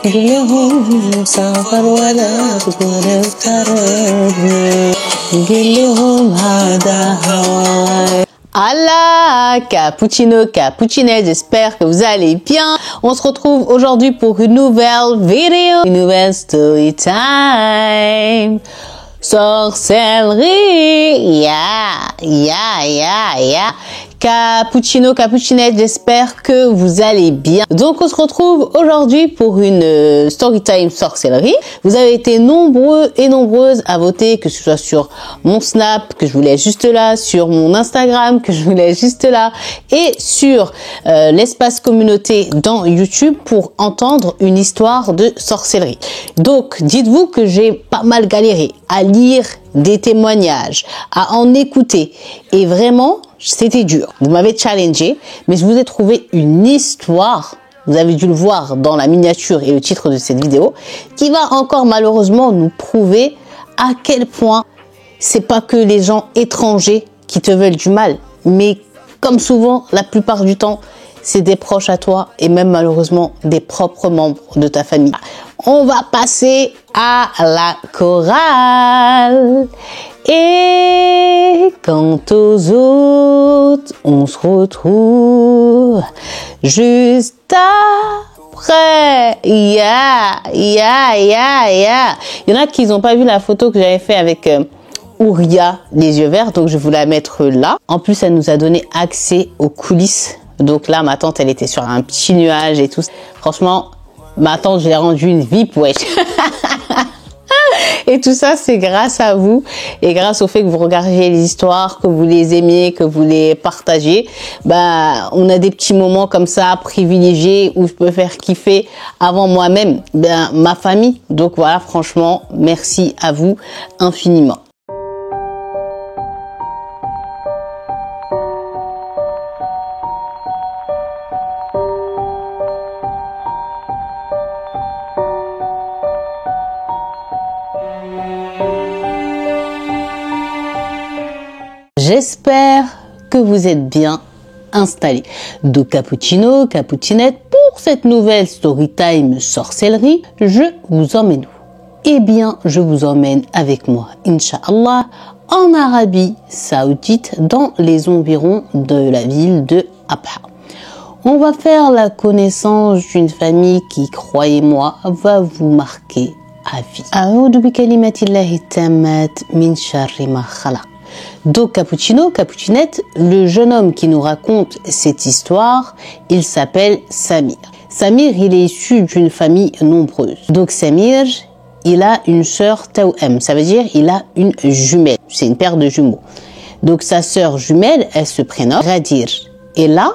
قل لهم سافر ولا تكون افترضني قل لهم هذا هواي. Allah, Cappuccino, Cappuccinette, j'espère que vous allez bien. On se retrouve aujourd'hui pour une nouvelle vidéo, une nouvelle story time. Sorcellerie, Cappuccino, Cappuccinette, j'espère que vous allez bien. Donc on se retrouve aujourd'hui pour une storytime sorcellerie. Vous avez été nombreux et nombreuses à voter, que ce soit sur mon Snap, que je vous laisse juste là, sur mon Instagram, que je vous laisse juste là, et sur l'espace communauté dans YouTube pour entendre une histoire de sorcellerie. Donc dites-vous que j'ai pas mal galéré à lire des témoignages, à en écouter, et vraiment c'était dur. Vous m'avez challengé, mais je vous ai trouvé une histoire, vous avez dû le voir dans la miniature et le titre de cette vidéo, qui va encore malheureusement nous prouver à quel point c'est pas que les gens étrangers qui te veulent du mal, mais comme souvent, la plupart du temps, c'est des proches à toi et même malheureusement des propres membres de ta famille. On va passer à la chorale. Et quant aux autres, on se retrouve juste après. Il y en a qui n'ont pas vu la photo que j'avais fait avec Ouria, les yeux verts, donc je vais vous la mettre là. En plus, elle nous a donné accès aux coulisses. Donc là, ma tante, elle était sur un petit nuage et tout. Franchement, ma tante, je l'ai rendue une VIP, wesh. Et tout ça, c'est grâce à vous et grâce au fait que vous regardiez les histoires, que vous les aimiez, que vous les partagez. Bah, on a des petits moments comme ça privilégiés où je peux faire kiffer avant moi-même, ma famille. Donc voilà, franchement, merci à vous infiniment. J'espère que vous êtes bien installés. Donc Cappuccino, Cappuccinette, pour cette nouvelle storytime sorcellerie, je vous emmène où? Eh bien, je vous emmène avec moi, Inch'Allah, en Arabie Saoudite, dans les environs de la ville de Abha. On va faire la connaissance d'une famille qui, croyez-moi, va vous marquer à vie. A'oudhu bi kalimatillahi tammat min sharri ma khalaq. Donc Cappuccino, Cappuccinette, le jeune homme qui nous raconte cette histoire, il s'appelle Samir. Samir, il est issu d'une famille nombreuse. Donc Samir, il a une sœur Tawam, ça veut dire il a une jumelle, c'est une paire de jumeaux. Donc sa sœur jumelle, elle se prénomme Ghadir. Et là,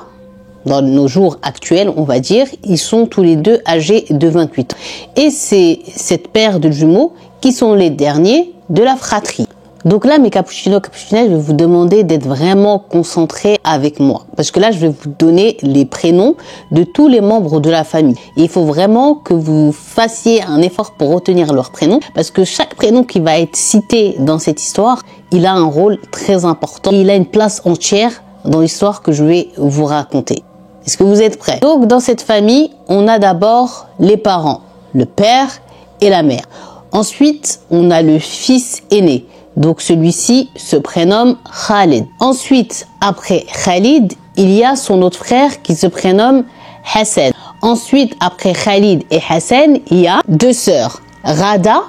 dans nos jours actuels, on va dire, ils sont tous les deux âgés de 28 ans. Et c'est cette paire de jumeaux qui sont les derniers de la fratrie. Donc là, mes Cappuccino, Cappuccinette, je vais vous demander d'être vraiment concentrés avec moi. Parce que là, je vais vous donner les prénoms de tous les membres de la famille. Et il faut vraiment que vous fassiez un effort pour retenir leurs prénoms. Parce que chaque prénom qui va être cité dans cette histoire, il a un rôle très important. Il a une place entière dans l'histoire que je vais vous raconter. Est-ce que vous êtes prêts? Donc, dans cette famille, on a d'abord les parents, le père et la mère. Ensuite, on a le fils aîné. Donc celui-ci se prénomme Khalid. Ensuite, après Khalid, il y a son autre frère qui se prénomme Hassan. Ensuite, après Khalid et Hassan, il y a deux sœurs, Rada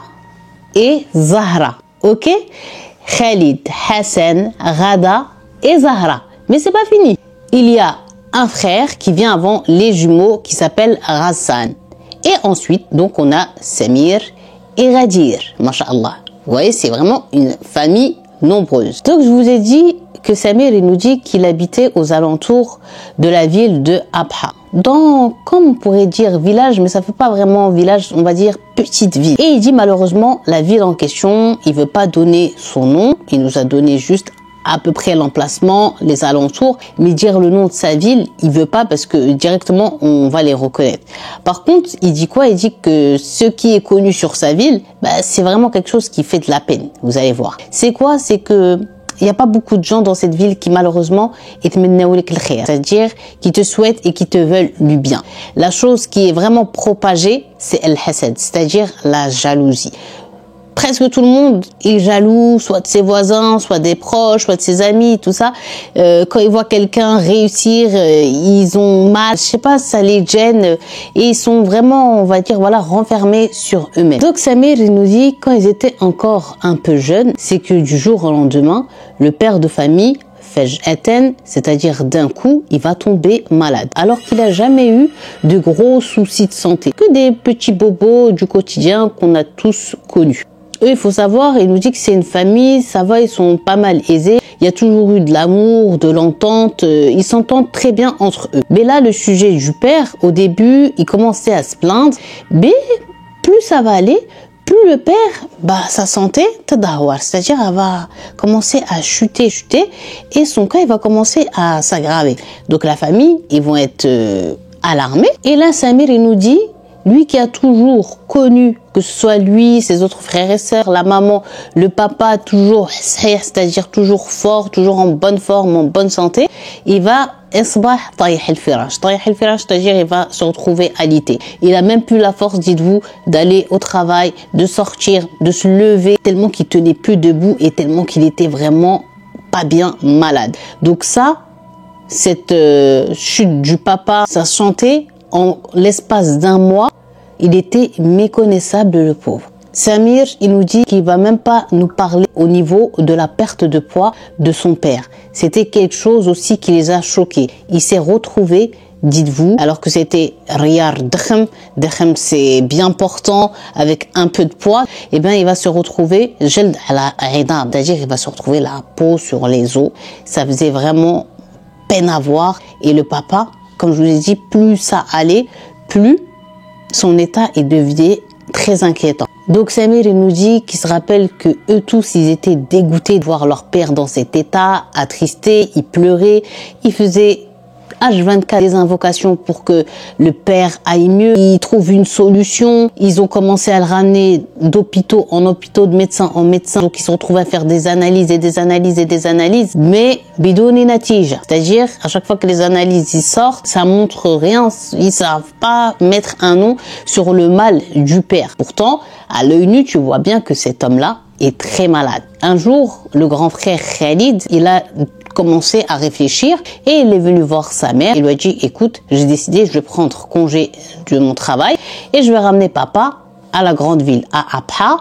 et Zahra. Ok? Khalid, Hassan, Rada et Zahra. Mais c'est pas fini. Il y a un frère qui vient avant les jumeaux qui s'appelle Ghassan. Et ensuite, donc on a Samir et Ghadir. Masha'Allah. Vous voyez, c'est vraiment une famille nombreuse. Donc, je vous ai dit que Samir, il nous dit qu'il habitait aux alentours de la ville de Abha. Dans, comme on pourrait dire village, mais ça fait pas vraiment village, on va dire petite ville. Et il dit malheureusement, la ville en question, il veut pas donner son nom. Il nous a donné juste à peu près l'emplacement, les alentours, mais dire le nom de sa ville, il veut pas parce que directement on va les reconnaître. Par contre, il dit quoi? Il dit que ce qui est connu sur sa ville, c'est vraiment quelque chose qui fait de la peine. Vous allez voir. C'est quoi? C'est que il n'y a pas beaucoup de gens dans cette ville qui malheureusement c'est-à-dire qui te souhaitent et qui te veulent du bien. La chose qui est vraiment propagée, c'est al-hasad, c'est-à-dire la jalousie. Presque tout le monde est jaloux, soit de ses voisins, soit des proches, soit de ses amis, tout ça. Quand ils voient quelqu'un réussir, ils ont mal, je sais pas, ça les gêne et ils sont vraiment, on va dire, voilà, renfermés sur eux-mêmes. Donc Samir, il nous dit, quand ils étaient encore un peu jeunes, c'est que du jour au lendemain, le père de famille, c'est-à-dire d'un coup, il va tomber malade. Alors qu'il n'a jamais eu de gros soucis de santé, que des petits bobos du quotidien qu'on a tous connus. Eux, il faut savoir, il nous dit que c'est une famille, ça va, ils sont pas mal aisés. Il y a toujours eu de l'amour, de l'entente, ils s'entendent très bien entre eux. Mais là, le sujet du père, au début, il commençait à se plaindre. Mais plus ça va aller, plus le père, sa santé, c'est-à-dire elle va commencer à chuter, et son cas, il va commencer à s'aggraver. Donc la famille, ils vont être alarmés. Et là, Samir, il nous dit, lui qui a toujours connu, que ce soit lui, ses autres frères et sœurs, la maman, le papa, toujours, c'est-à-dire toujours fort, toujours en bonne forme, en bonne santé, il va c'est-à-dire il va se retrouver alité. Il a même plus la force, dites-vous, d'aller au travail, de sortir, de se lever, tellement qu'il tenait plus debout et tellement qu'il était vraiment pas bien malade. Donc ça, cette chute du papa, sa santé, en l'espace d'un mois, il était méconnaissable, le pauvre. Samir, il nous dit qu'il va même pas nous parler au niveau de la perte de poids de son père. C'était quelque chose aussi qui les a choqués. Il s'est retrouvé, dites-vous, alors que c'était riyar d'khm, c'est bien portant avec un peu de poids, et bien il va se retrouver gel ala aida, c'est-à-dire il va se retrouver la peau sur les os. Ça faisait vraiment peine à voir. Et le papa, comme je vous ai dit, plus ça allait, plus son état est devenu très inquiétant. Donc Samir, il nous dit qu'il se rappelle que eux tous, ils étaient dégoûtés de voir leur père dans cet état, attristés, ils pleuraient, ils faisaient H24 des invocations pour que le père aille mieux. Ils trouvent une solution. Ils ont commencé à le ramener d'hôpitaux en hôpitaux, de médecin en médecin. Donc ils se retrouvent à faire des analyses et des analyses et des analyses. Mais bidoni natija. C'est-à-dire, à chaque fois que les analyses y sortent, ça montre rien. Ils savent pas mettre un nom sur le mal du père. Pourtant, à l'œil nu, tu vois bien que cet homme-là est très malade. Un jour, le grand frère Khalid, il a commencé à réfléchir et il est venu voir sa mère. Il lui a dit, écoute, j'ai décidé, je vais prendre congé de mon travail et je vais ramener papa à la grande ville, à Abha,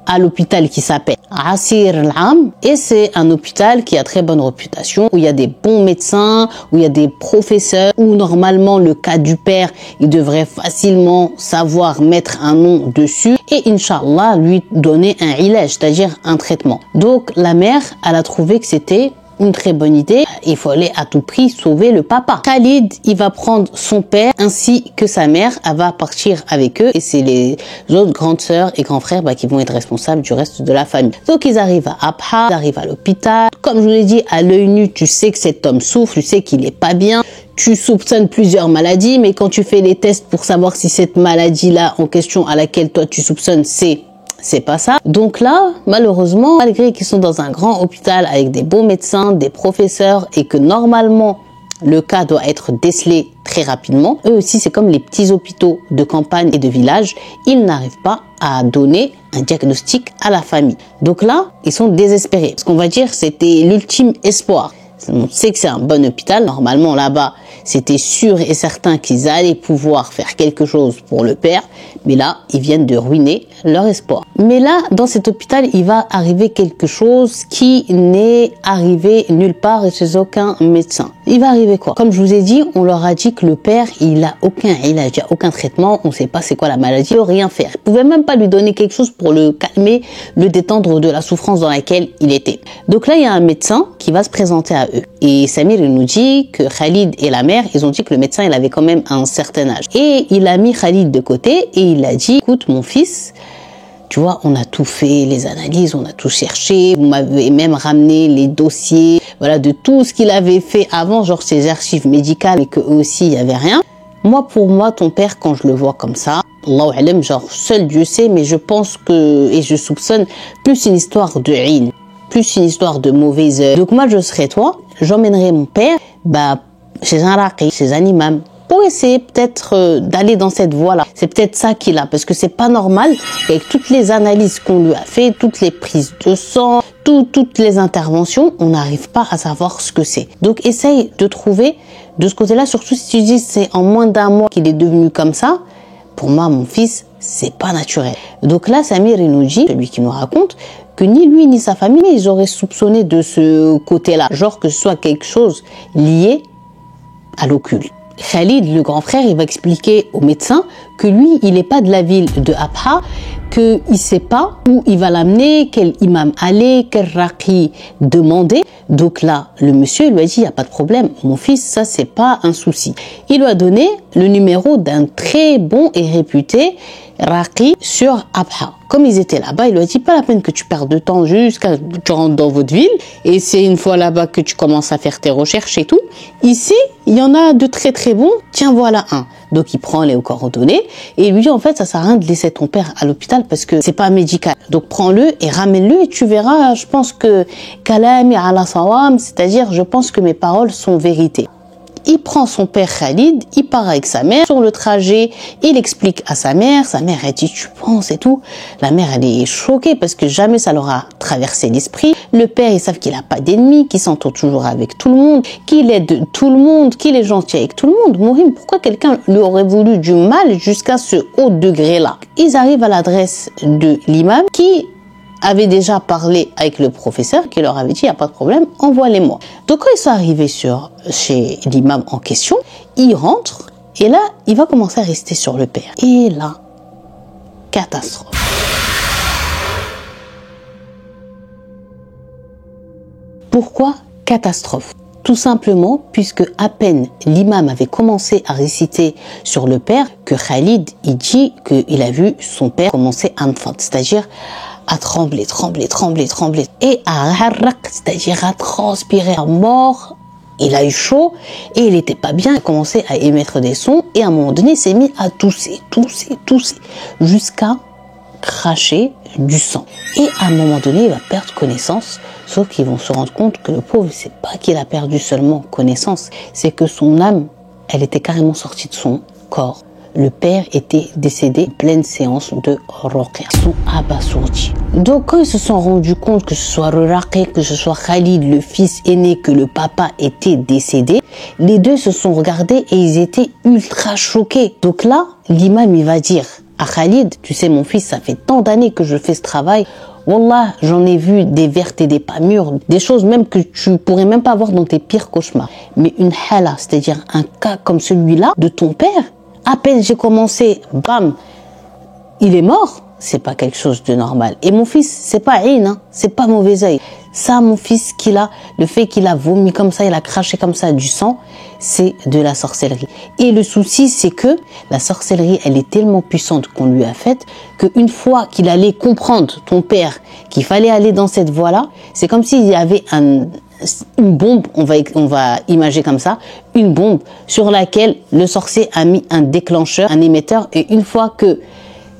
à l'hôpital qui s'appelle Asir al-Am, et c'est un hôpital qui a très bonne réputation, où il y a des bons médecins, où il y a des professeurs, où normalement le cas du père, il devrait facilement savoir mettre un nom dessus et Inch'Allah lui donner un ilaj, c'est-à-dire un traitement. Donc la mère, elle a trouvé que c'était une très bonne idée. Il fallait à tout prix sauver le papa. Khalid, il va prendre son père ainsi que sa mère. Elle va partir avec eux et c'est les autres grandes sœurs et grands frères qui vont être responsables du reste de la famille. Donc ils arrivent à Abha, ils arrivent à l'hôpital. Comme je vous l'ai dit, à l'œil nu, tu sais que cet homme souffre, tu sais qu'il est pas bien. Tu soupçonnes plusieurs maladies, mais quand tu fais les tests pour savoir si cette maladie-là en question à laquelle toi tu soupçonnes, c'est pas ça. Donc là, malheureusement, malgré qu'ils sont dans un grand hôpital avec des beaux médecins, des professeurs et que normalement le cas doit être décelé très rapidement, eux aussi c'est comme les petits hôpitaux de campagne et de village, ils n'arrivent pas à donner un diagnostic à la famille. Donc là, ils sont désespérés. Ce qu'on va dire, c'était l'ultime espoir. On sait que c'est un bon hôpital. Normalement, là-bas, c'était sûr et certain qu'ils allaient pouvoir faire quelque chose pour le père. Mais là, ils viennent de ruiner leur espoir. Mais là, dans cet hôpital, il va arriver quelque chose qui n'est arrivé nulle part et chez aucun médecin. Il va arriver quoi? Comme je vous ai dit, on leur a dit que le père, il a aucun traitement. On ne sait pas c'est quoi la maladie. Il ne peut rien faire. Ils ne pouvaient même pas lui donner quelque chose pour le calmer, le détendre de la souffrance dans laquelle il était. Donc là, il y a un médecin qui va se présenter à eux. Et Samir, il nous dit que Khalid et la mère, ils ont dit que le médecin, il avait quand même un certain âge. Et il a mis Khalid de côté et il a dit, écoute, mon fils, tu vois, on a tout fait, les analyses, on a tout cherché. Vous m'avez même ramené les dossiers, voilà, de tout ce qu'il avait fait avant, genre ses archives médicales et que eux aussi, il n'y avait rien. Moi, pour moi, ton père, quand je le vois comme ça, Allahu alam, genre, seul Dieu sait, mais je pense que, et je soupçonne, plus une histoire de haine, plus une histoire de mauvaise œuvre. Donc moi, je serais toi, j'emmènerais mon père, chez un raqi, chez un imam, pour essayer peut-être d'aller dans cette voie-là. C'est peut-être ça qu'il a, parce que c'est pas normal qu'avec toutes les analyses qu'on lui a fait, toutes les prises de sang, toutes les interventions, on n'arrive pas à savoir ce que c'est. Donc essaye de trouver de ce côté-là, surtout si tu dis c'est en moins d'un mois qu'il est devenu comme ça. Pour moi, mon fils, c'est pas naturel. Donc là, Samir, il nous dit, celui qui nous raconte, que ni lui ni sa famille, ils auraient soupçonné de ce côté-là. Genre que ce soit quelque chose lié à l'occulte. Khalid, le grand frère, il va expliquer au médecin que lui, il n'est pas de la ville de Abha, qu'il ne sait pas où il va l'amener, quel imam aller, quel raqi demander. Donc là, le monsieur lui a dit, il n'y a pas de problème, mon fils, ça, c'est pas un souci. Il lui a donné le numéro d'un très bon et réputé raqi sur Abha. Comme ils étaient là-bas, il lui a dit, pas la peine que tu perdes de temps jusqu'à ce que tu rentres dans votre ville. Et c'est une fois là-bas que tu commences à faire tes recherches et tout. Ici, il y en a de très très bons. Tiens, voilà un. Donc, il prend les coordonnées et il lui dit, en fait, ça sert à rien de laisser ton père à l'hôpital parce que c'est pas médical. Donc, prends-le et ramène-le et tu verras, je pense que kalami ala sawam, c'est-à-dire, je pense que mes paroles sont vérité. Il prend son père Khalid, il part avec sa mère. Sur le trajet, il explique à sa mère elle dit, tu penses et tout. La mère, elle est choquée parce que jamais ça leur a traversé l'esprit. Le père, ils savent qu'il n'a pas d'ennemis, qu'il s'entend toujours avec tout le monde, qu'il aide tout le monde, qu'il est gentil avec tout le monde. Mourim, pourquoi quelqu'un lui aurait voulu du mal jusqu'à ce haut degré-là? Ils arrivent à l'adresse de l'imam qui avait déjà parlé avec le professeur qui leur avait dit, il n'y a pas de problème, envoie-les-moi. Donc quand ils sont arrivés chez l'imam en question, il rentre et là, il va commencer à rester sur le père. Et là, catastrophe. Pourquoi catastrophe? Tout simplement puisque à peine l'imam avait commencé à réciter sur le père que Khalid, il dit qu'il a vu son père commencer à infante, c'est-à-dire à trembler et à harrak, c'est-à-dire à transpirer, à mort. Il a eu chaud et il n'était pas bien. Il a commencé à émettre des sons et à un moment donné, il s'est mis à tousser jusqu'à cracher du sang. Et à un moment donné, il va perdre connaissance, sauf qu'ils vont se rendre compte que le pauvre, c'est pas qu'il a perdu seulement connaissance, c'est que son âme, elle était carrément sortie de son corps. Le père était décédé en pleine séance de Ruqya. Ils sont abasourdis. Donc quand ils se sont rendus compte que ce soit Ruqya, que ce soit Khalid, le fils aîné, que le papa était décédé, les deux se sont regardés et ils étaient ultra choqués. Donc là, l'imam il va dire à Khalid, tu sais mon fils, ça fait tant d'années que je fais ce travail. Wallah, j'en ai vu des vertes et des pas mûres, des choses même que tu pourrais même pas voir dans tes pires cauchemars. Mais une hala, c'est-à-dire un cas comme celui-là de ton père, à peine j'ai commencé, bam, il est mort. C'est pas quelque chose de normal. Et mon fils, c'est pas aïn, hein, c'est pas mauvais œil. Ça, mon fils, le fait qu'il a vomi comme ça, il a craché comme ça du sang, c'est de la sorcellerie. Et le souci, c'est que la sorcellerie, elle est tellement puissante qu'on lui a faite qu'une fois qu'il allait comprendre, ton père, qu'il fallait aller dans cette voie-là, c'est comme s'il y avait une bombe, on va imager comme ça, une bombe sur laquelle le sorcier a mis un déclencheur, un émetteur, et une fois que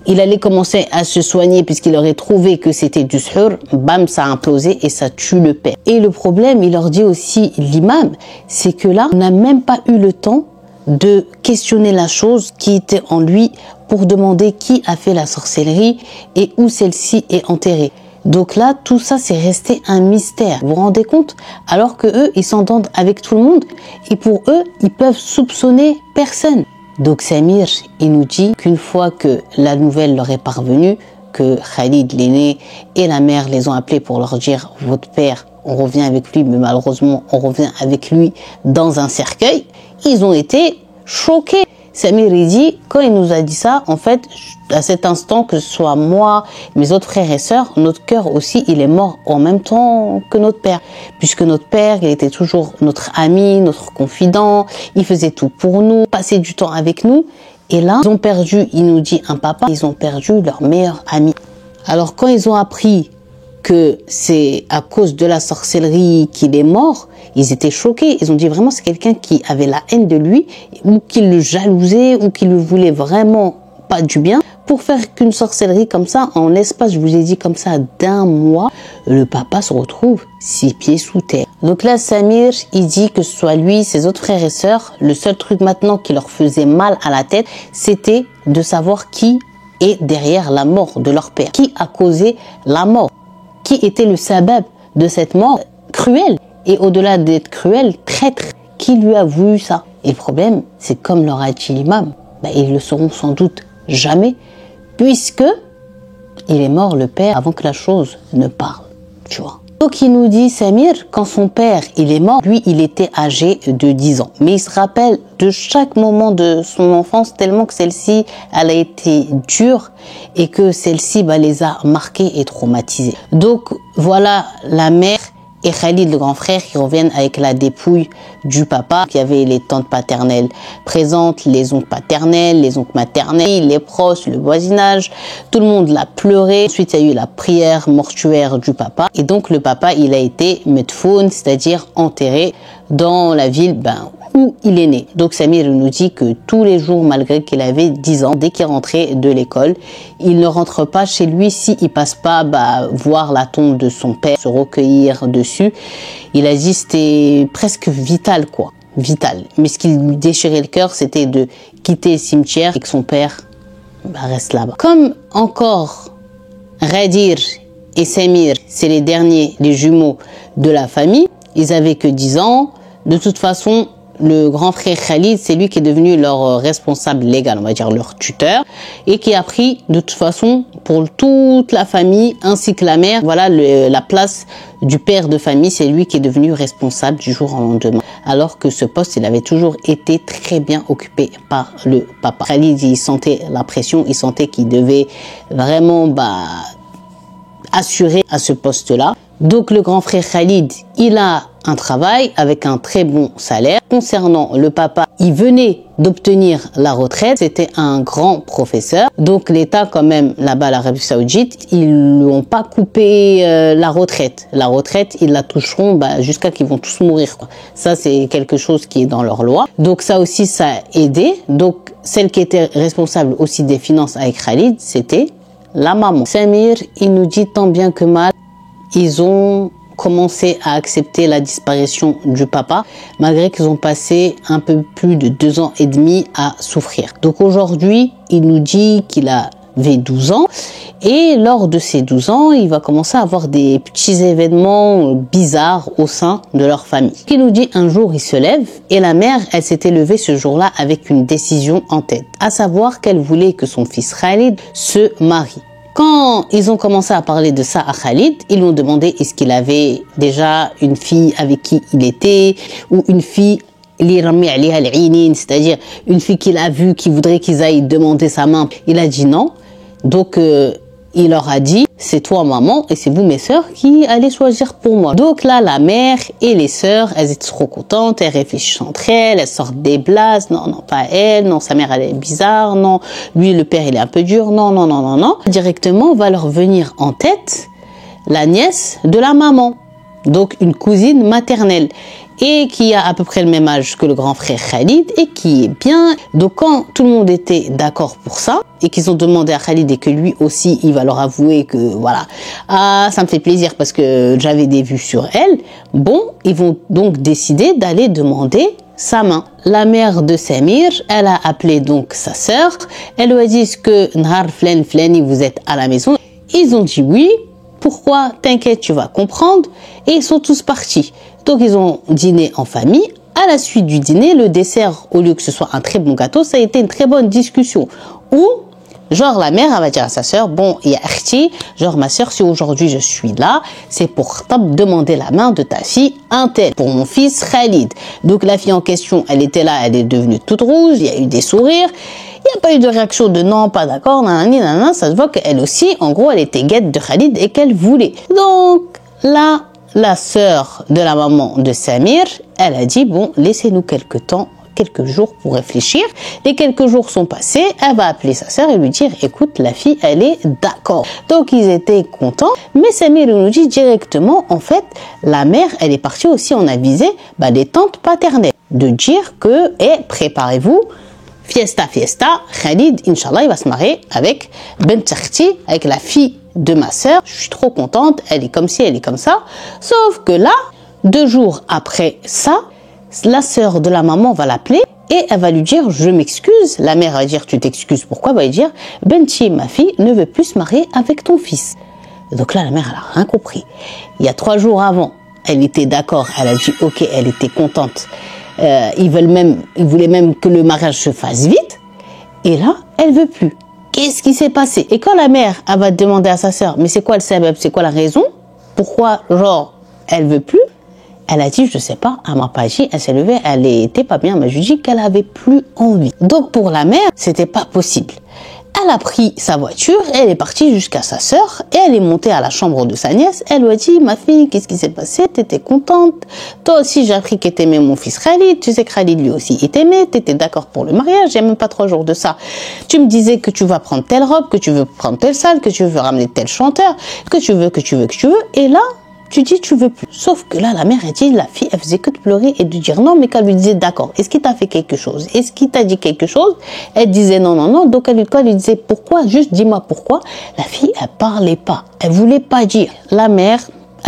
il allait commencer à se soigner puisqu'il aurait trouvé que c'était du suhur, bam, ça a implosé et ça tue le père. Et le problème, il leur dit aussi l'imam, c'est que là, on n'a même pas eu le temps de questionner la chose qui était en lui pour demander qui a fait la sorcellerie et où celle-ci est enterrée. Donc là, tout ça, c'est resté un mystère. Vous vous rendez compte? Alors que eux, ils s'entendent avec tout le monde et pour eux, ils peuvent soupçonner personne. Donc Samir, il nous dit qu'une fois que la nouvelle leur est parvenue, que Khalid, l'aîné, et la mère les ont appelés pour leur dire « Votre père, on revient avec lui, mais malheureusement, on revient avec lui dans un cercueil », ils ont été choqués. Samir, il dit, quand il nous a dit ça, en fait, à cet instant, que ce soit moi, mes autres frères et sœurs, notre cœur aussi, il est mort en même temps que notre père. Puisque notre père, il était toujours notre ami, notre confident, il faisait tout pour nous, passait du temps avec nous. Et là, ils ont perdu, il nous dit un papa, ils ont perdu leur meilleur ami. Alors quand ils ont appris que c'est à cause de la sorcellerie qu'il est mort, ils étaient choqués. Ils ont dit vraiment c'est quelqu'un qui avait la haine de lui, ou qui le jalousait, ou qui le voulait vraiment pas du bien, pour faire qu'une sorcellerie comme ça, en l'espace, je vous ai dit comme ça, d'un mois, le papa se retrouve 6 pieds sous terre. Donc là, Samir, il dit que ce soit lui, ses autres frères et sœurs, le seul truc maintenant qui leur faisait mal à la tête, c'était de savoir qui est derrière la mort de leur père. Qui a causé la mort? Qui était le sabab de cette mort cruelle? Et au-delà d'être cruel, traître. Qui lui a voulu ça? Et le problème, c'est comme leur a dit l'imam, ils le sauront sans doute jamais, puisque il est mort le père avant que la chose ne parle, tu vois. Donc il nous dit, Samir, quand son père il est mort, lui il était âgé de 10 ans. Mais il se rappelle de chaque moment de son enfance tellement que celle-ci, elle a été dure et que celle-ci les a marqués et traumatisés. Donc voilà la mère et Khalid, le grand frère, qui reviennent avec la dépouille du papa. Il y avait les tantes paternelles présentes, les oncles paternels, les oncles maternels, les proches, le voisinage. Tout le monde l'a pleuré. Ensuite, il y a eu la prière mortuaire du papa. Et donc, le papa, il a été medfoun, c'est-à-dire enterré dans la ville où il est né. Donc Samir nous dit que tous les jours, malgré qu'il avait 10 ans, dès qu'il rentrait de l'école, il ne rentre pas chez lui s'il passe pas voir la tombe de son père, se recueillir dessus. Il a dit c'était presque vital quoi, vital. Mais ce qui lui déchirait le cœur, c'était de quitter le cimetière et que son père reste là-bas. Comme encore Ghadir et Samir, c'est les derniers, les jumeaux de la famille, ils avaient que 10 ans. De toute façon, le grand frère Khalid, c'est lui qui est devenu leur responsable légal, on va dire leur tuteur, et qui a pris de toute façon pour toute la famille ainsi que la mère, voilà la place du père de famille, c'est lui qui est devenu responsable du jour au lendemain. Alors que ce poste, il avait toujours été très bien occupé par le papa. Khalid, il sentait la pression, il sentait qu'il devait vraiment assurer à ce poste-là. Donc le grand frère Khalid, il a un travail avec un très bon salaire. Concernant le papa, il venait d'obtenir la retraite. C'était un grand professeur. Donc l'État quand même, là-bas, l'Arabie Saoudite, ils lui ont pas coupé la retraite. La retraite, ils la toucheront jusqu'à qu'ils vont tous mourir, quoi. Ça, c'est quelque chose qui est dans leur loi. Donc ça aussi, ça a aidé. Donc celle qui était responsable aussi des finances avec Khalid, c'était la maman. Samir, il nous dit tant bien que mal, ils ont commencé à accepter la disparition du papa, malgré qu'ils ont passé un peu plus de 2 ans et demi à souffrir. Donc aujourd'hui, il nous dit qu'il avait 12 ans et lors de ces 12 ans, il va commencer à avoir des petits événements bizarres au sein de leur famille. Il nous dit un jour, il se lève et la mère, elle s'était levée ce jour-là avec une décision en tête, à savoir qu'elle voulait que son fils Khalid se marie. Quand ils ont commencé à parler de ça à Khalid, ils lui ont demandé est-ce qu'il avait déjà une fille avec qui il était ou une fille c'est-à-dire une fille qu'il a vue qui voudrait qu'ils aillent demander sa main. Il a dit non. Donc il leur a dit c'est toi maman et c'est vous mes sœurs qui allez choisir pour moi. Donc là la mère et les sœurs, elles étaient trop contentes, elles réfléchissent entre elles, elles sortent des blases, non pas elle, non sa mère elle est bizarre, non lui le père il est un peu dur, non. Directement va leur venir en tête la nièce de la maman, donc une cousine maternelle et qui a à peu près le même âge que le grand frère Khalid et qui est bien. Donc quand tout le monde était d'accord pour ça et qu'ils ont demandé à Khalid et que lui aussi il va leur avouer que voilà, ça me fait plaisir parce que j'avais des vues sur elle, bon, ils vont donc décider d'aller demander sa main. La mère de Samir, elle a appelé donc sa sœur, elle lui a dit que Nahar Flani vous êtes à la maison. Ils ont dit oui. Pourquoi? T'inquiète, tu vas comprendre. Et ils sont tous partis. Donc ils ont dîné en famille. À la suite du dîner, le dessert, au lieu que ce soit un très bon gâteau, ça a été une très bonne discussion. Où, genre la mère, elle va dire à sa sœur, bon, il y a Arti, genre ma sœur, si aujourd'hui je suis là, c'est pour demander la main de ta fille, un tel, pour mon fils Khalid. Donc la fille en question, elle était là, elle est devenue toute rouge, il y a eu des sourires. Il n'y a pas eu de réaction de non, pas d'accord, nanana, ça se voit qu'elle aussi, en gros, elle était guette de Khalid et qu'elle voulait. Donc là, la sœur de la maman de Samir, elle a dit, bon, laissez-nous quelques temps, quelques jours pour réfléchir. Les quelques jours sont passés, elle va appeler sa sœur et lui dire, écoute, la fille, elle est d'accord. Donc ils étaient contents, mais Samir nous dit directement, en fait, la mère, elle est partie aussi en aviser les tantes paternelles, de dire que, préparez-vous, fiesta, Khalid, Inch'Allah, il va se marier avec Bent Akhti, avec la fille de ma sœur, je suis trop contente, elle est comme ci, elle est comme ça. Sauf que là, 2 jours après ça, la sœur de la maman va l'appeler et elle va lui dire, je m'excuse. La mère va dire, tu t'excuses, pourquoi? Elle va lui dire, Benti, ma fille, ne veut plus se marier avec ton fils. Donc là, la mère, elle a rien compris. Il y a 3 jours avant, elle était d'accord, elle a dit, ok, elle était contente. Ils voulaient même que le mariage se fasse vite. Et là, elle veut plus. Qu'est-ce qui s'est passé? Et quand la mère, elle va demander à sa sœur, mais c'est quoi le sabab, c'est quoi la raison? Pourquoi, genre, elle veut plus? Elle a dit, je sais pas, elle m'a pas dit, elle s'est levée, elle était pas bien, mais je lui dis qu'elle avait plus envie. Donc pour la mère, c'était pas possible. Elle a pris sa voiture, elle est partie jusqu'à sa sœur et elle est montée à la chambre de sa nièce. Elle lui a dit, ma fille, qu'est-ce qui s'est passé? T'étais contente? Toi aussi, j'ai appris que t'aimais mon fils Khalid. Tu sais que Khalid lui aussi il t'aimait. T'étais d'accord pour le mariage. Il n'y a même pas 3 jours de ça. Tu me disais que tu vas prendre telle robe, que tu veux prendre telle salle, que tu veux ramener tel chanteur, que tu veux. Et là, tu dis tu veux plus. Sauf que là, la mère, elle dit, la fille, elle faisait que de pleurer et de dire non, mais qu'elle lui disait d'accord. Est-ce qu'il t'a fait quelque chose? Est-ce qu'il t'a dit quelque chose? Elle disait non. Donc elle lui disait pourquoi? Juste dis-moi pourquoi. La fille, elle parlait pas. Elle voulait pas dire. La mère,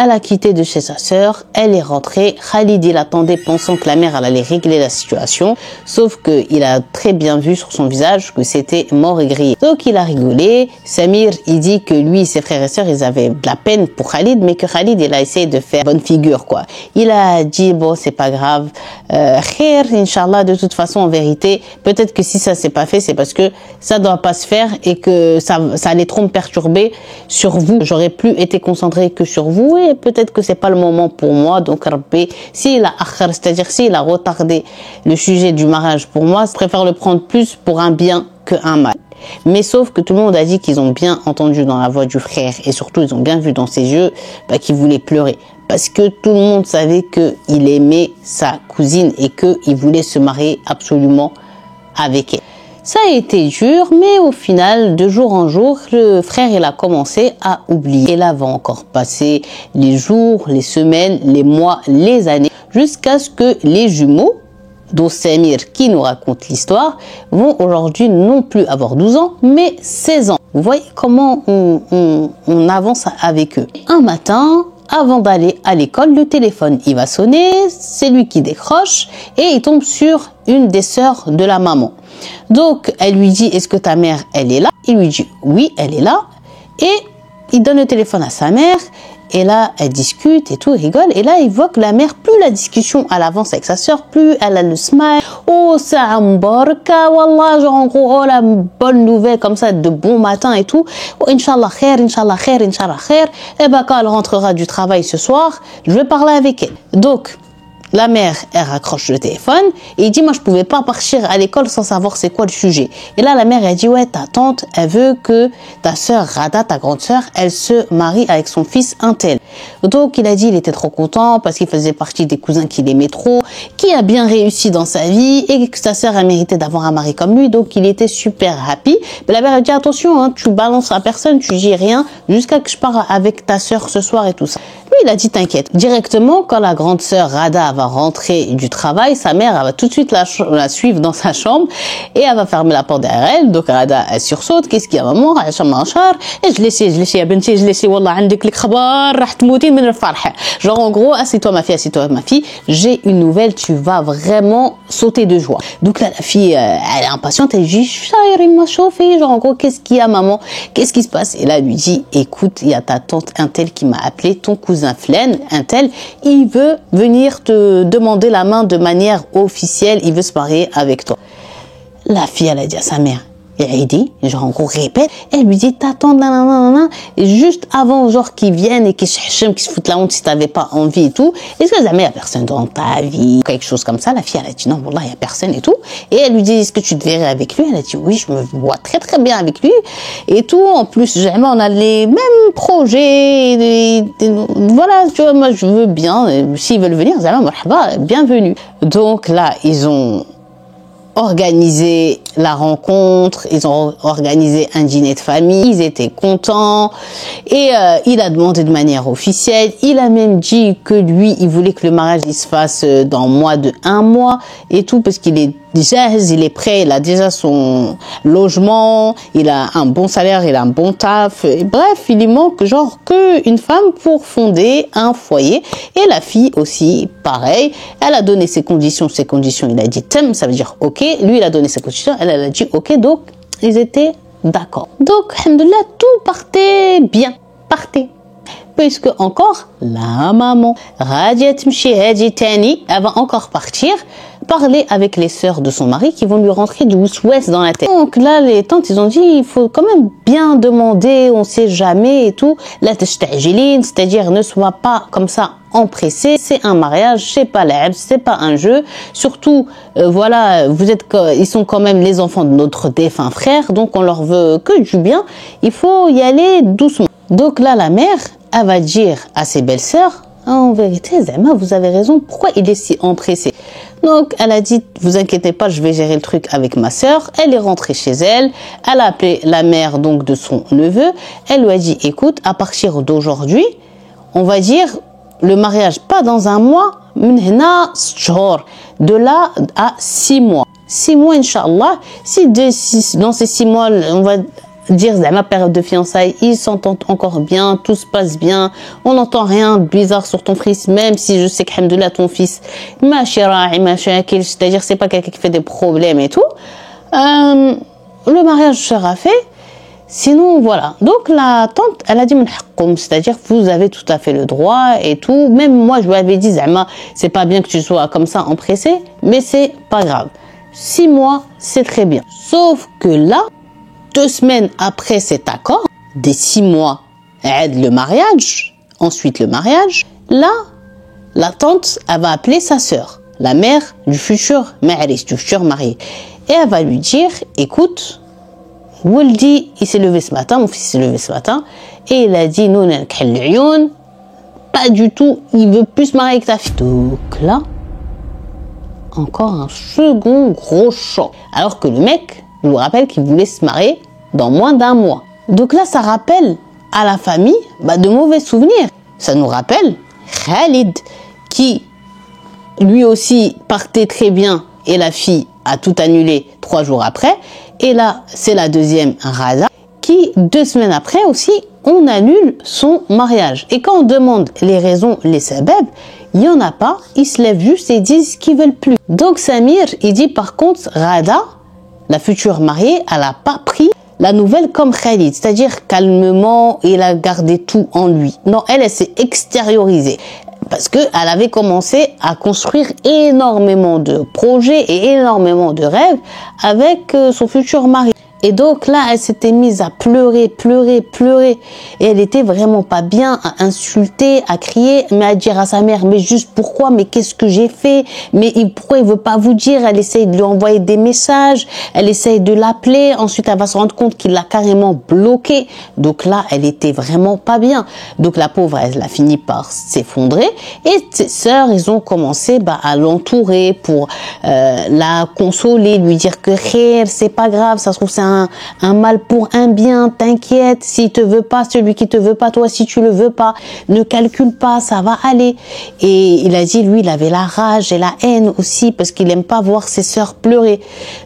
elle a quitté de chez sa sœur, elle est rentrée. Khalid, il attendait pensant que la mère, elle allait régler la situation. Sauf que il a très bien vu sur son visage que c'était mort et grillé. Donc il a rigolé. Samir, il dit que lui, ses frères et sœurs, ils avaient de la peine pour Khalid, mais que Khalid, il a essayé de faire bonne figure, quoi. Il a dit, bon, c'est pas grave. Khair, Inch'Allah, de toute façon, en vérité, peut-être que si ça s'est pas fait, c'est parce que ça doit pas se faire et que ça allait trop me perturber sur vous. J'aurais plus été concentré que sur vous et peut-être que c'est pas le moment pour moi. Donc Rabbi, s'il a akhar, c'est-à-dire s'il a retardé le sujet du mariage pour moi, je préfère le prendre plus pour un bien qu'un mal. Mais sauf que tout le monde a dit qu'ils ont bien entendu dans la voix du frère et surtout ils ont bien vu dans ses yeux qu'il voulait pleurer. Parce que tout le monde savait qu'il aimait sa cousine et qu'il voulait se marier absolument avec elle. Ça a été dur, mais au final, de jour en jour, le frère, il a commencé à oublier. Et là, va encore passer les jours, les semaines, les mois, les années, jusqu'à ce que les jumeaux, dont Samir qui nous raconte l'histoire, vont aujourd'hui non plus avoir 12 ans, mais 16 ans. Vous voyez comment on avance avec eux. Un matin, avant d'aller à l'école, le téléphone, il va sonner, c'est lui qui décroche et il tombe sur une des sœurs de la maman. Donc, elle lui dit, est-ce que ta mère, elle est là? Il lui dit, oui, elle est là. Et il donne le téléphone à sa mère. Et là, elle discute et tout, rigole. Et là, il voit que la mère, plus la discussion, elle avance avec sa sœur, plus elle a le smile. Oh, ça mbarka, wallah, genre en gros, oh, la bonne nouvelle, comme ça, de bon matin et tout. Oh, Inch'Allah khair, Inch'Allah khair, Inch'Allah khair. Et ben, quand elle rentrera du travail ce soir, je vais parler avec elle. Donc, la mère, elle raccroche le téléphone et il dit, moi, je pouvais pas partir à l'école sans savoir c'est quoi le sujet. Et là, la mère, elle dit, ouais, ta tante, elle veut que ta sœur Rada, ta grande sœur, elle se marie avec son fils untel. Donc, il a dit, il était trop content parce qu'il faisait partie des cousins qu'il aimait trop, qui a bien réussi dans sa vie et que sa sœur a mérité d'avoir un mari comme lui. Donc, il était super happy. Mais la mère, elle dit, attention, hein, tu balances à personne, tu dis rien jusqu'à que je parte avec ta sœur ce soir et tout ça. Lui, il a dit, t'inquiète. Directement, quand la grande sœur Rada va rentrer du travail, sa mère, elle va tout de suite la suivre dans sa chambre et elle va fermer la porte derrière elle. Donc, Rada, elle sursaute. Qu'est-ce qu'il y a, maman? Et je laissais, ya benti, je laissais, wallah, عندك لك خبر راح تموتين من الفرح. Genre, en gros, assieds-toi, ma fille, j'ai une nouvelle, tu vas vraiment sauter de joie. Donc là, la fille, elle est impatiente, elle dit, genre, en gros, qu'est-ce qu'il y a, maman? Qu'est-ce qui se passe? Et là, elle lui dit, écoute, il y a ta tante Intel qui m'a appelé, ton cousin Flen, Intel, il veut venir te demander la main de manière officielle, il veut se marier avec toi. La fille, elle a dit à sa mère, il dit, genre en gros répète, elle lui dit t'attends, et juste avant genre qu'ils viennent et qu'ils se foutent la honte si t'avais pas envie et tout, est-ce que jamais il y a personne dans ta vie, quelque chose comme ça? La fille, elle a dit non, voilà, il y a personne et tout, et elle lui dit est-ce que tu te verrais avec lui? Elle a dit oui, je me vois très très bien avec lui et tout, en plus jamais on a les mêmes projets, voilà, tu vois, moi je veux bien, s'ils veulent venir, bienvenue. Donc là, ils ont organisé la rencontre, ils ont organisé un dîner de famille, ils étaient contents et il a demandé de manière officielle, il a même dit que lui, il voulait que le mariage il se fasse dans moins de 1 mois et tout parce qu'il est il est prêt, il a déjà son logement, il a un bon salaire, il a un bon taf. Et bref, il lui manque genre qu'une femme pour fonder un foyer. Et la fille aussi, pareil, elle a donné ses conditions, il a dit tem, ça veut dire ok. Lui, il a donné ses conditions, elle a dit ok. Donc, ils étaient d'accord. Donc, alhamdoulilah, tout partait bien, puisque encore la maman elle va encore partir parler avec les sœurs de son mari qui vont lui rentrer du wous-wous dans la tête. Donc là les tantes ils ont dit il faut quand même bien demander, on sait jamais et tout, la tashtajiline, c'est-à-dire ne sois pas comme ça empressé, c'est un mariage, c'est pas l'ab, c'est pas un jeu, surtout voilà, ils sont quand même les enfants de notre défunt frère, donc on leur veut que du bien, il faut y aller doucement. Donc là la mère elle va dire à ses belles-sœurs, en vérité, Zama, vous avez raison, pourquoi il est si empressé? Donc, elle a dit, vous inquiétez pas, je vais gérer le truc avec ma sœur. Elle est rentrée chez elle, elle a appelé la mère donc de son neveu, elle lui a dit, écoute, à partir d'aujourd'hui, on va dire le mariage, pas dans un mois, de là à 6 mois. 6 mois, Inch'Allah, dans ces 6 mois, on va dire ma période de fiançailles, ils s'entendent encore bien, tout se passe bien, on n'entend rien de bizarre sur ton fils, même si je sais que alhamdoulilah ton fils c'est-à-dire c'est pas quelqu'un qui fait des problèmes et tout, le mariage sera fait. Sinon voilà, donc la tante elle a dit c'est-à-dire vous avez tout à fait le droit et tout, même moi je lui avais dit Zama c'est pas bien que tu sois comme ça empressé, mais c'est pas grave, 6 mois c'est très bien. Sauf que là 2 semaines après cet accord, des 6 mois, le mariage, ensuite le mariage, là, la tante, elle va appeler sa sœur, la mère du futur marié, et elle va lui dire, écoute, Waldi, il s'est levé ce matin, mon fils s'est levé ce matin, et il a dit, non, pas du tout, il veut plus se marier avec ta fille. Donc là, encore un second gros choc. Alors que le mec, je vous rappelle qu'il voulait se marier dans moins d'1 mois. Donc là, ça rappelle à la famille de mauvais souvenirs. Ça nous rappelle Khalid qui, lui aussi, partait très bien et la fille a tout annulé 3 jours après. Et là, c'est la deuxième Raza qui, 2 semaines après aussi, on annule son mariage. Et quand on demande les raisons, les sabab, il n'y en a pas. Ils se lèvent juste et ils disent qu'ils veulent plus. Donc Samir, il dit par contre, Rada, la future mariée, elle n'a pas pris la nouvelle comme Khalid, c'est-à-dire calmement, il a gardé tout en lui. Non, elle s'est extériorisée parce que elle avait commencé à construire énormément de projets et énormément de rêves avec son futur mari. Et donc là, elle s'était mise à pleurer. Et elle était vraiment pas bien, à insulter, à crier, mais à dire à sa mère, mais juste pourquoi, mais qu'est-ce que j'ai fait, mais pourquoi il veut pas vous dire? Elle essaye de lui envoyer des messages, elle essaye de l'appeler, ensuite elle va se rendre compte qu'il l'a carrément bloqué. Donc là, elle était vraiment pas bien. Donc la pauvre, elle a fini par s'effondrer. Et ses sœurs, ils ont commencé à l'entourer pour la consoler, lui dire que c'est pas grave, ça se trouve c'est un mal pour un bien, t'inquiète, s'il te veut pas, celui qui te veut pas, toi si tu le veux pas, ne calcule pas, ça va aller. Et il a dit, lui, il avait la rage et la haine aussi parce qu'il aime pas voir ses sœurs pleurer.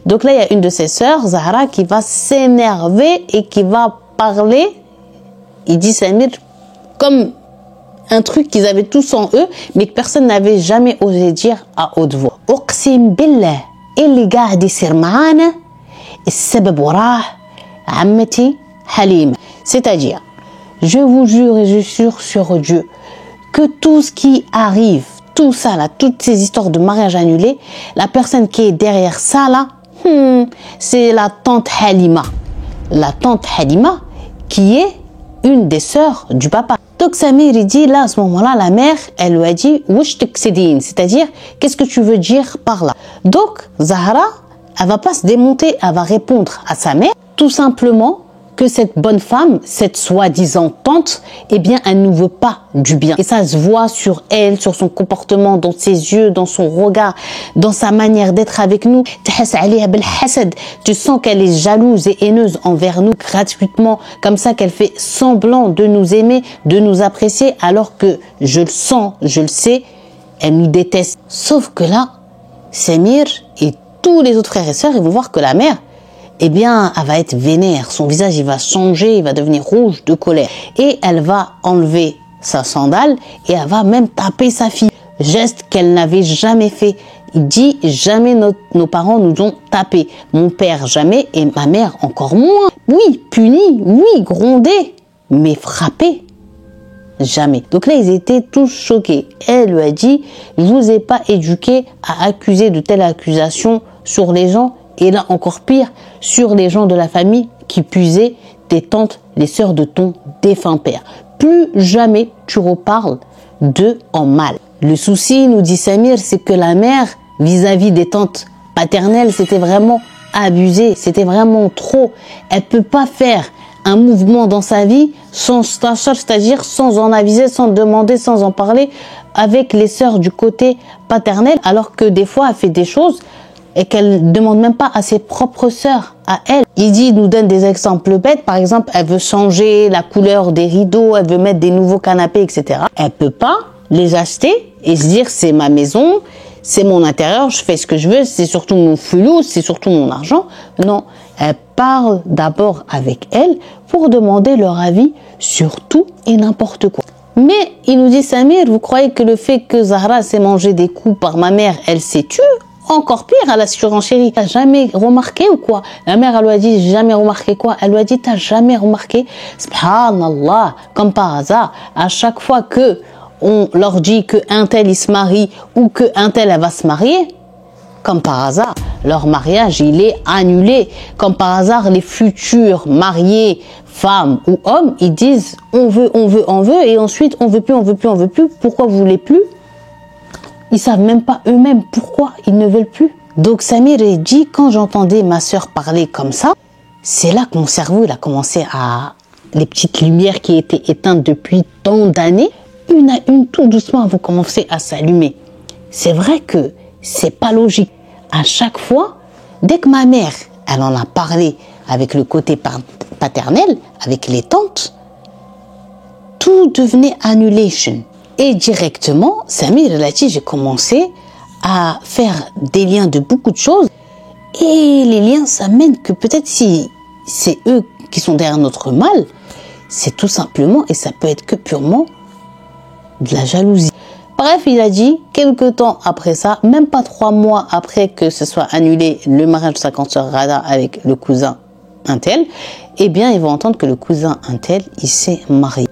Donc là, il y a une de ses sœurs, Zahra, qui va s'énerver et qui va parler, il dit Samir, comme un truc qu'ils avaient tous en eux, mais que personne n'avait jamais osé dire à haute voix. Uqsim billah, اللي قاعد يصير معانا السبب وراه عمتي حليمة. C'est-à-dire, je vous jure et je jure sur Dieu que tout ce qui arrive, tout ça là, toutes ces histoires de mariage annulé, la personne qui est derrière ça là, c'est la tante Halima. La tante Halima qui est une des sœurs du papa. Donc Samir il dit là à ce moment-là la mère elle lui a dit wesh teksedine, c'est-à-dire qu'est-ce que tu veux dire par là. Donc Zahra elle va pas se démonter, elle va répondre à sa mère tout simplement que cette bonne femme, cette soi-disant tante, eh bien elle ne veut pas du bien. Et ça se voit sur elle, sur son comportement, dans ses yeux, dans son regard, dans sa manière d'être avec nous. Tu sens qu'elle est jalouse et haineuse envers nous gratuitement, comme ça qu'elle fait semblant de nous aimer, de nous apprécier, alors que je le sens, je le sais, elle nous déteste. Sauf que là, Samir est tous les autres frères et sœurs, ils vont voir que la mère, eh bien, elle va être vénère. Son visage, il va changer, il va devenir rouge de colère. Et elle va enlever sa sandale et elle va même taper sa fille. Geste qu'elle n'avait jamais fait. Il dit, jamais nos parents nous ont tapé. Mon père, jamais, et ma mère, encore moins. Oui, puni, oui, grondé, mais frappé. Jamais. Donc là, ils étaient tous choqués. Elle lui a dit, je vous ai pas éduqué à accuser de telles accusations sur les gens, et là, encore pire, sur les gens de la famille qui puisaient tes tantes, les sœurs de ton défunt père. Plus jamais tu reparles d'eux en mal. Le souci, nous dit Samir, c'est que la mère, vis-à-vis des tantes paternelles, c'était vraiment abusé, c'était vraiment trop. Elle peut pas faire un mouvement dans sa vie sans c'est-à-dire sans en aviser, sans demander, sans en parler avec les sœurs du côté paternel, alors que des fois elle fait des choses et qu'elle ne demande même pas à ses propres sœurs, à elle. Il dit, il nous donne des exemples bêtes. Par exemple, elle veut changer la couleur des rideaux, elle veut mettre des nouveaux canapés, etc. Elle peut pas les acheter et se dire, c'est ma maison, c'est mon intérieur, je fais ce que je veux, c'est surtout mon fulou, c'est surtout mon argent. Non, elle parle d'abord avec elle pour demander leur avis sur tout et n'importe quoi. Mais il nous dit, Samir, vous croyez que le fait que Zahra s'est mangé des coups par ma mère, elle s'est tue? Encore pire, elle a surenchéri. T'as jamais remarqué ou quoi? La mère, elle lui a dit, j'ai jamais remarqué quoi? Elle lui a dit, t'as jamais remarqué? Subhanallah, comme par hasard, à chaque fois que on leur dit que un tel il se marie ou que un tel elle va se marier, comme par hasard, leur mariage il est annulé. Comme par hasard, les futurs mariés, femmes ou hommes, ils disent on veut, et ensuite on veut plus. Pourquoi vous voulez plus? Ils savent même pas eux-mêmes pourquoi ils ne veulent plus. Donc Samir dit, quand j'entendais ma sœur parler comme ça, c'est là que mon cerveau il a commencé à... Les petites lumières qui étaient éteintes depuis tant d'années, une à une, tout doucement, vont commencer à s'allumer. C'est vrai que c'est pas logique. À chaque fois, dès que ma mère, elle en a parlé avec le côté paternel, avec les tantes, tout devenait annulation. Et directement, Samir a dit, j'ai commencé à faire des liens de beaucoup de choses. Et les liens, ça mène que peut-être si c'est eux qui sont derrière notre mal, c'est tout simplement, et ça peut être que purement, de la jalousie. Bref, il a dit, quelque temps après ça, même pas 3 mois après que ce soit annulé le mariage de sa grande sœur Rada avec le cousin Intel, eh bien, ils vont entendre que le cousin Intel, il s'est marié.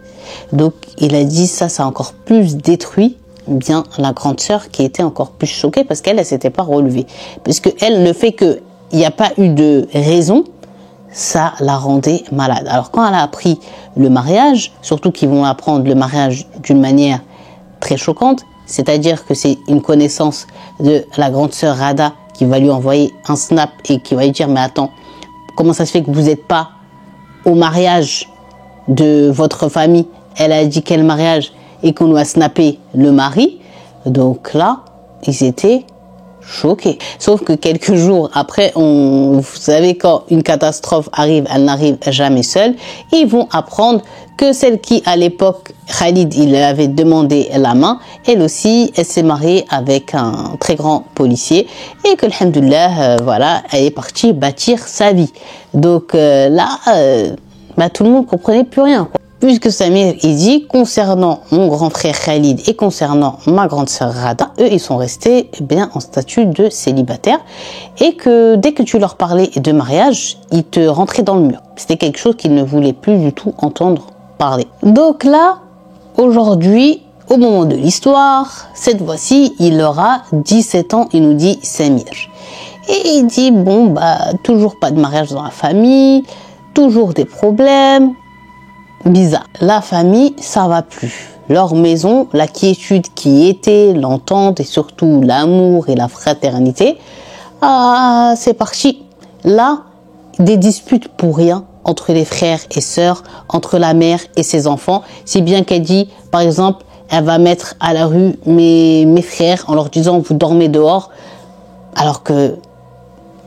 Donc, il a dit ça a encore plus détruit bien la grande sœur qui était encore plus choquée parce qu'elle, elle s'était pas relevée. Parce que elle, le fait qu'il n'y a pas eu de raison, ça la rendait malade. Alors, quand elle a appris le mariage, surtout qu'ils vont apprendre le mariage d'une manière très choquante, c'est-à-dire que c'est une connaissance de la grande sœur Rada qui va lui envoyer un snap et qui va lui dire, mais attends, comment ça se fait que vous n'êtes pas au mariage de votre famille? Elle a dit quel mariage et qu'on lui a snappé le mari. Donc là, ils étaient choqués. Sauf que quelques jours après, vous savez, quand une catastrophe arrive, elle n'arrive jamais seule. Ils vont apprendre que celle qui, à l'époque, Khalid, il avait demandé la main, elle aussi, elle s'est mariée avec un très grand policier et que, alhamdoulilah, voilà, elle est partie bâtir sa vie. Donc là, tout le monde comprenait plus rien, quoi. Puisque Samir, il dit, concernant mon grand frère Khalid et concernant ma grande sœur Rada, eux, ils sont restés bien en statut de célibataire et que dès que tu leur parlais de mariage, ils te rentraient dans le mur. C'était quelque chose qu'ils ne voulaient plus du tout entendre parler. Donc là, aujourd'hui, au moment de l'histoire, cette fois-ci, il aura 17 ans, il nous dit Samir. Et il dit, bon, toujours pas de mariage dans la famille, toujours des problèmes. Bizarre. La famille, ça va plus. Leur maison, la quiétude qui était, l'entente et surtout l'amour et la fraternité, c'est parti. Là, des disputes pour rien entre les frères et sœurs, entre la mère et ses enfants, si bien qu'elle dit, par exemple, elle va mettre à la rue mes frères en leur disant vous dormez dehors, alors que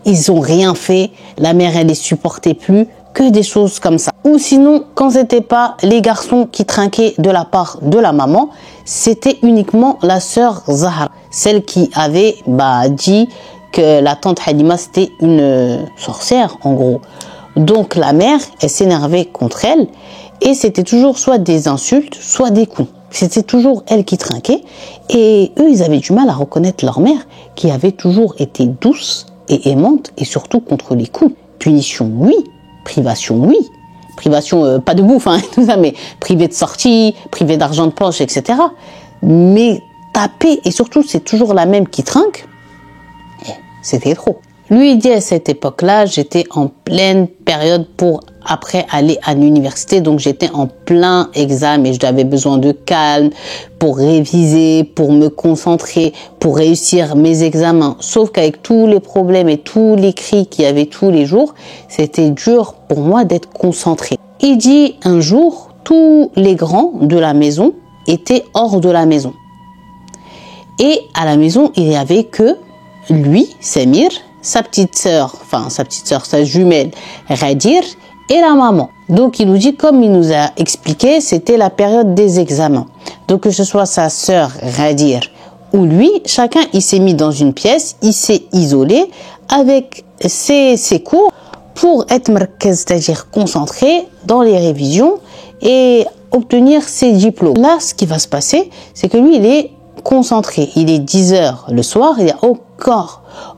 ils ont rien fait, la mère elle les supportait plus. Que des choses comme ça. Ou sinon, quand c'était pas les garçons qui trinquaient de la part de la maman, c'était uniquement la sœur Zahra, celle qui avait dit que la tante Halima c'était une sorcière en gros. Donc la mère, elle s'énervait contre elle et c'était toujours soit des insultes, soit des coups. C'était toujours elle qui trinquait et eux, ils avaient du mal à reconnaître leur mère qui avait toujours été douce et aimante et surtout contre les coups. Punition, oui. Privation, oui. Privation, pas de bouffe, hein, tout ça, mais privé de sortie, privé d'argent de poche, etc. Mais taper, et surtout, c'est toujours la même qui trinque, c'était trop. Lui, il dit à cette époque-là, j'étais en pleine période pour après aller à l'université, donc j'étais en plein examen et j'avais besoin de calme pour réviser, pour me concentrer, pour réussir mes examens. Sauf qu'avec tous les problèmes et tous les cris qu'il y avait tous les jours, c'était dur pour moi d'être concentré. Il dit un jour, tous les grands de la maison étaient hors de la maison. Et à la maison, il n'y avait que lui, Samir, sa petite sœur, sa jumelle, Ghadir, et la maman. Donc il nous dit, comme il nous a expliqué, c'était la période des examens. Donc que ce soit sa sœur Ghadir ou lui, chacun il s'est mis dans une pièce, il s'est isolé avec ses cours pour être markaz, c'est-à-dire concentré dans les révisions et obtenir ses diplômes. Là, ce qui va se passer, c'est que lui, il est concentré. Il est 10h le soir, il n'y a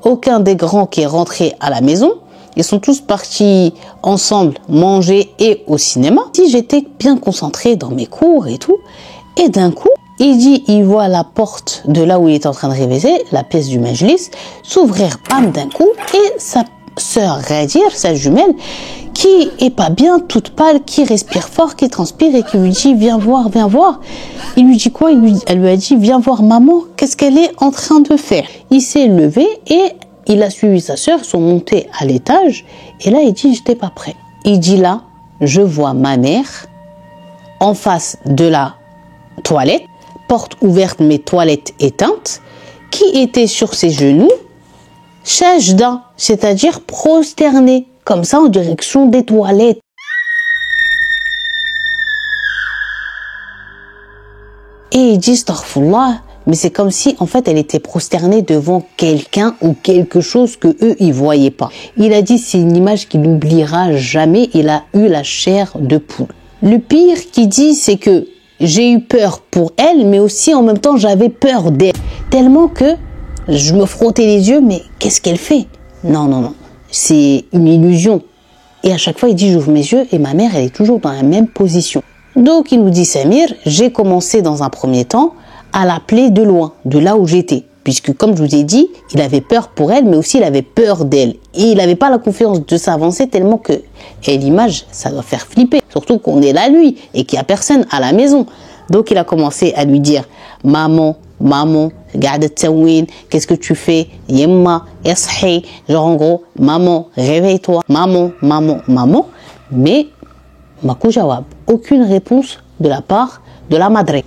aucun des grands qui est rentré à la maison. Ils sont tous partis ensemble manger et au cinéma. Si j'étais bien concentré dans mes cours et tout, et d'un coup, il dit, il voit la porte de là où il est en train de réviser, la pièce du majlis, s'ouvrir bam d'un coup, et sa sœur Ghadir, sa jumelle, qui est pas bien, toute pâle, qui respire fort, qui transpire et qui lui dit, viens voir, viens voir. Il lui dit quoi? Elle lui a dit, viens voir maman, qu'est-ce qu'elle est en train de faire? Il s'est levé et il a suivi sa sœur, ils sont montés à l'étage et là il dit, j'étais pas prêt. Il dit là, je vois ma mère en face de la toilette, porte ouverte mais toilette éteinte, qui était sur ses genoux, sajda, c'est-à-dire prosternée, comme ça en direction des toilettes. Et il dit, astaghfirullah, mais c'est comme si, en fait, elle était prosternée devant quelqu'un ou quelque chose que eux, ils voyaient pas. Il a dit, c'est une image qu'il n'oubliera jamais. Il a eu la chair de poule. Le pire qu'il dit, c'est que j'ai eu peur pour elle, mais aussi en même temps, j'avais peur d'elle. Tellement que je me frottais les yeux, mais qu'est-ce qu'elle fait? Non. C'est une illusion. Et à chaque fois, il dit, j'ouvre mes yeux et ma mère, elle est toujours dans la même position. Donc, il nous dit, Samir, j'ai commencé dans un premier temps à l'appeler de loin, de là où j'étais. Puisque, comme je vous ai dit, il avait peur pour elle, mais aussi il avait peur d'elle. Et il n'avait pas la confiance de s'avancer tellement que, et l'image, ça doit faire flipper. Surtout qu'on est là, lui, et qu'il n'y a personne à la maison. Donc, il a commencé à lui dire, maman, qu'est-ce que tu fais? Yemma, eshi. Genre, en gros, maman, réveille-toi. Maman. Mais, makou jawab. Aucune réponse de la part de la madre.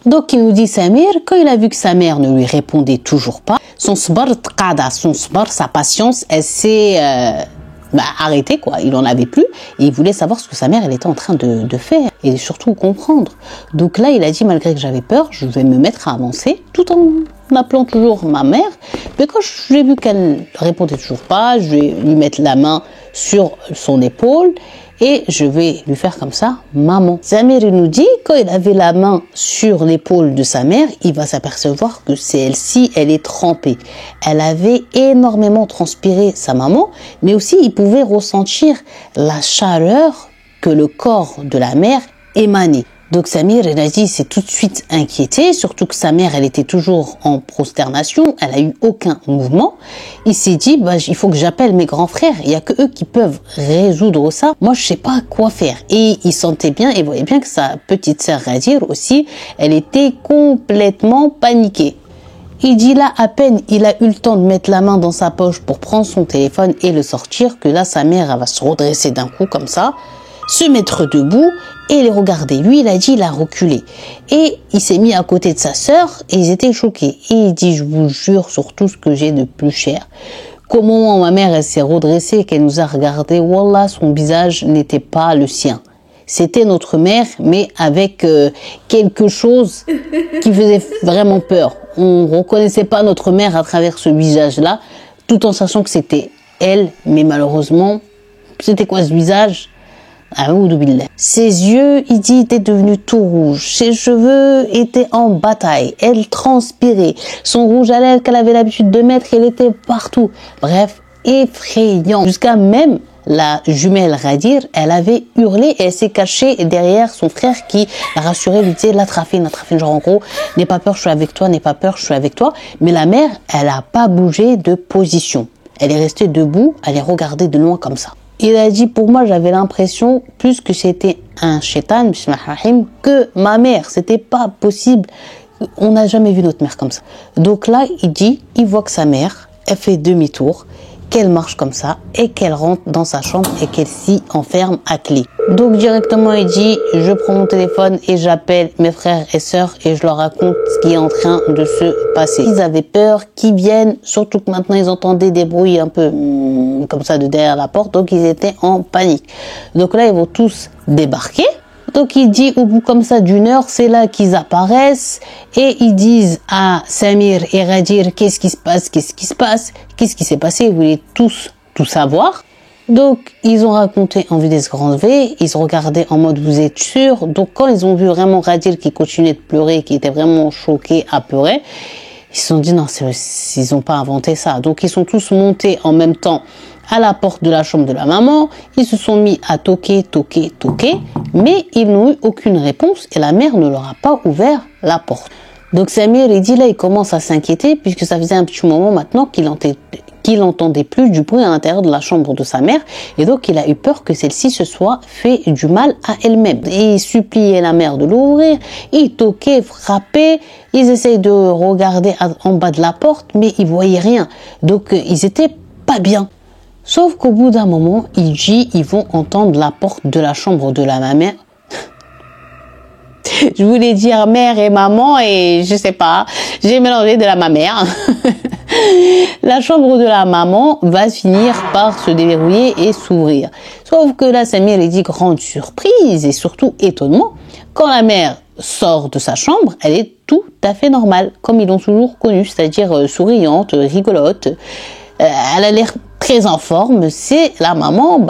Donc, il nous dit Samir, quand il a vu que sa mère ne lui répondait toujours pas, son sbar, sa patience, elle s'est arrêtée, quoi. Il en avait plus et il voulait savoir ce que sa mère, elle était en train de faire et surtout comprendre. Donc là, il a dit, malgré que j'avais peur, je vais me mettre à avancer tout en appelant toujours ma mère. Mais quand j'ai vu qu'elle répondait toujours pas, je vais lui mettre la main sur son épaule et je vais lui faire comme ça, maman. Samir, il nous dit, quand il avait la main sur l'épaule de sa mère, il va s'apercevoir que celle-ci, elle est trempée. Elle avait énormément transpiré, sa maman, mais aussi il pouvait ressentir la chaleur que le corps de la mère émanait. Donc Samir, il a dit, il s'est tout de suite inquiété, surtout que sa mère, elle était toujours en prosternation, elle a eu aucun mouvement. Il s'est dit, il faut que j'appelle mes grands frères, il y a que eux qui peuvent résoudre ça. Moi, je sais pas quoi faire. Et il sentait bien et voyait bien que sa petite sœur Ghadir aussi, elle était complètement paniquée. Il dit là, à peine il a eu le temps de mettre la main dans sa poche pour prendre son téléphone et le sortir, que là, sa mère, elle va se redresser d'un coup comme ça, se mettre debout et les regarder. Lui, il a dit, il a reculé. Et il s'est mis à côté de sa sœur et ils étaient choqués. Et il dit, je vous jure sur tout ce que j'ai de plus cher, qu'au moment où ma mère, elle s'est redressée et qu'elle nous a regardé, wallah, son visage n'était pas le sien. C'était notre mère, mais avec quelque chose qui faisait vraiment peur. on reconnaissait pas notre mère à travers ce visage-là, tout en sachant que c'était elle, mais malheureusement, c'était quoi ce visage? Ses yeux, il dit, étaient devenus tout rouges. Ses cheveux étaient en bataille. Elle transpirait. Son rouge à lèvres qu'elle avait l'habitude de mettre, il était partout. Bref, effrayant. Jusqu'à même la jumelle Ghadir, elle avait hurlé et elle s'est cachée derrière son frère qui la rassurait, lui disait, la trafine, genre en gros, n'aie pas peur, je suis avec toi, n'aie pas peur, je suis avec toi. Mais la mère, elle a pas bougé de position. Elle est restée debout, elle est regardée de loin comme ça. Il a dit, pour moi, j'avais l'impression, plus que c'était un shaitan, que ma mère. C'était pas possible. On n'a jamais vu notre mère comme ça. Donc là, il dit, il voit que sa mère, elle fait demi-tour, qu'elle marche comme ça et qu'elle rentre dans sa chambre et qu'elle s'y enferme à clé. Donc directement, il dit, je prends mon téléphone et j'appelle mes frères et sœurs et je leur raconte ce qui est en train de se passer. Ils avaient peur qu'ils viennent, surtout que maintenant ils entendaient des bruits un peu comme ça de derrière la porte, donc ils étaient en panique. Donc là, ils vont tous débarquer. Donc il dit au bout comme ça d'une heure, c'est là qu'ils apparaissent et ils disent à Samir et Ghadir, qu'est-ce qui se passe, qu'est-ce qui se passe, qu'est-ce qui s'est passé, ils voulaient tous tout savoir. Donc ils ont raconté en vitesse grand V, ils se regardaient en mode vous êtes sûr. Donc quand ils ont vu vraiment Ghadir qui continuait de pleurer, qui était vraiment choqué, apeuré, ils se sont dit non, ils n'ont pas inventé ça. Donc ils sont tous montés en même temps à la porte de la chambre de la maman, ils se sont mis à toquer, mais ils n'ont eu aucune réponse et la mère ne leur a pas ouvert la porte. Donc Samir, il dit là, il commence à s'inquiéter puisque ça faisait un petit moment maintenant qu'il n'entendait plus du bruit à l'intérieur de la chambre de sa mère et donc il a eu peur que celle-ci se soit fait du mal à elle-même. Et il suppliait la mère de l'ouvrir, il toquait, frappait, ils essayent de regarder en bas de la porte mais ils voyaient rien. Donc ils étaient pas bien. Sauf qu'au bout d'un moment, ils vont entendre la porte de la chambre de la mère. Je voulais dire mère et maman et je sais pas, j'ai mélangé de la mamère. La chambre de la maman va finir par se déverrouiller et s'ouvrir. Sauf que là, Samir, il dit grande surprise et surtout étonnement. Quand la mère sort de sa chambre, elle est tout à fait normale, comme ils l'ont toujours connue, c'est-à-dire souriante, rigolote. Elle a l'air très en forme, c'est la maman,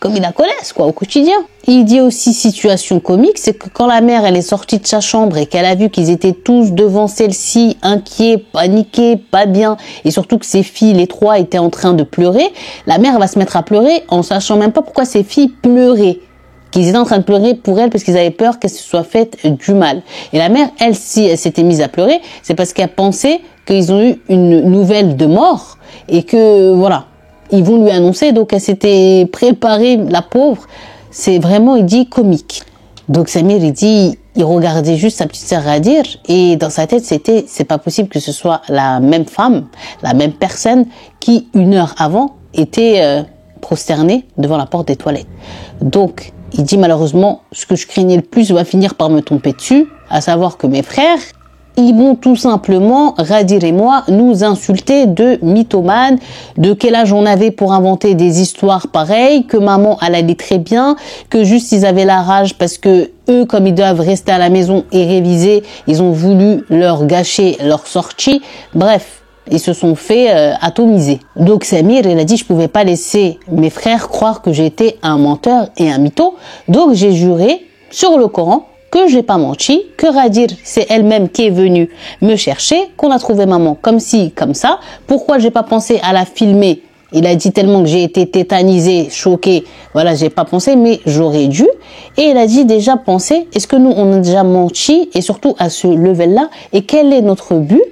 comme ils la connaissent, au quotidien. Il dit aussi situation comique, c'est que quand la mère, elle est sortie de sa chambre et qu'elle a vu qu'ils étaient tous devant celle-ci, inquiets, paniqués, pas bien, et surtout que ses filles, les trois, étaient en train de pleurer, la mère va se mettre à pleurer en sachant même pas pourquoi ses filles pleuraient. Qu'ils étaient en train de pleurer pour elle parce qu'ils avaient peur qu'elle se soit faite du mal. Et la mère, elle, si elle s'était mise à pleurer, c'est parce qu'elle pensait qu'ils ont eu une nouvelle de mort et que, voilà, ils vont lui annoncer. Donc, elle s'était préparée, la pauvre. C'est vraiment, il dit, comique. Donc, Samir, il dit, il regardait juste sa petite sœur Ghadir et dans sa tête, c'est pas possible que ce soit la même femme, la même personne qui, une heure avant, était prosternée devant la porte des toilettes. Donc, il dit malheureusement, ce que je craignais le plus va finir par me tomber dessus, à savoir que mes frères, ils vont tout simplement, Ghadir et moi, nous insulter de mythomane, de quel âge on avait pour inventer des histoires pareilles, que maman, elle allait très bien, que juste ils avaient la rage parce que eux, comme ils doivent rester à la maison et réviser, ils ont voulu leur gâcher leur sortie. Bref. Ils se sont fait atomiser. Donc Samir, il a dit, je pouvais pas laisser mes frères croire que j'étais un menteur et un mytho. Donc j'ai juré sur le Coran que j'ai pas menti, que Ghadir, c'est elle-même qui est venue me chercher, qu'on a trouvé maman comme ci, comme ça. Pourquoi j'ai pas pensé à la filmer? Il a dit tellement que j'ai été tétanisée, choquée. Voilà, j'ai pas pensé, mais j'aurais dû. Et il a dit déjà penser, est-ce que nous, on a déjà menti et surtout à ce level-là? Et quel est notre but?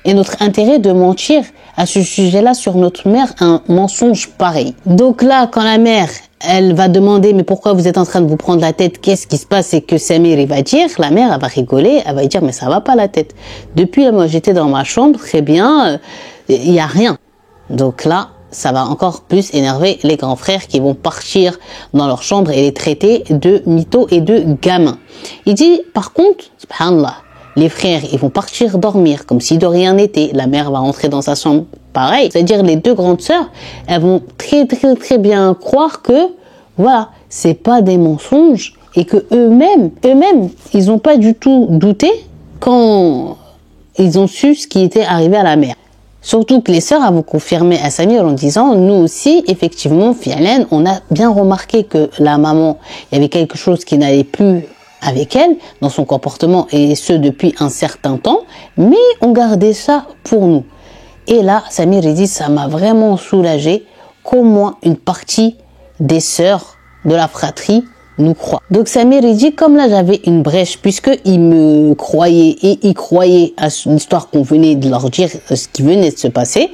Et notre intérêt de mentir à ce sujet-là sur notre mère, un mensonge pareil. Donc là, quand la mère, elle va demander, mais pourquoi vous êtes en train de vous prendre la tête? Qu'est-ce qui se passe? C'est que Samir, il va dire, la mère, elle va rigoler, elle va dire, mais ça va pas la tête. Depuis là, moi, j'étais dans ma chambre, très bien, il y a rien. Donc là, ça va encore plus énerver les grands frères qui vont partir dans leur chambre et les traiter de mythos et de gamins. Il dit, par contre, subhanallah, les frères, ils vont partir dormir comme si de rien n'était. La mère va rentrer dans sa chambre, pareil. C'est-à-dire les deux grandes sœurs, elles vont très bien croire que, voilà, c'est pas des mensonges et que eux-mêmes, ils ont pas du tout douté quand ils ont su ce qui était arrivé à la mère. Surtout que les sœurs avaient confirmé à Samir en disant, nous aussi, effectivement, Fialen, on a bien remarqué que la maman, il y avait quelque chose qui n'allait plus avec elle, dans son comportement, et ce depuis un certain temps, mais on gardait ça pour nous. Et là, Samir, il dit, ça m'a vraiment soulagé qu'au moins une partie des sœurs de la fratrie nous croient. Donc Samir, il dit, comme là j'avais une brèche, puisqu'ils me croyaient et ils croyaient à l'histoire qu'on venait de leur dire, ce qui venait de se passer,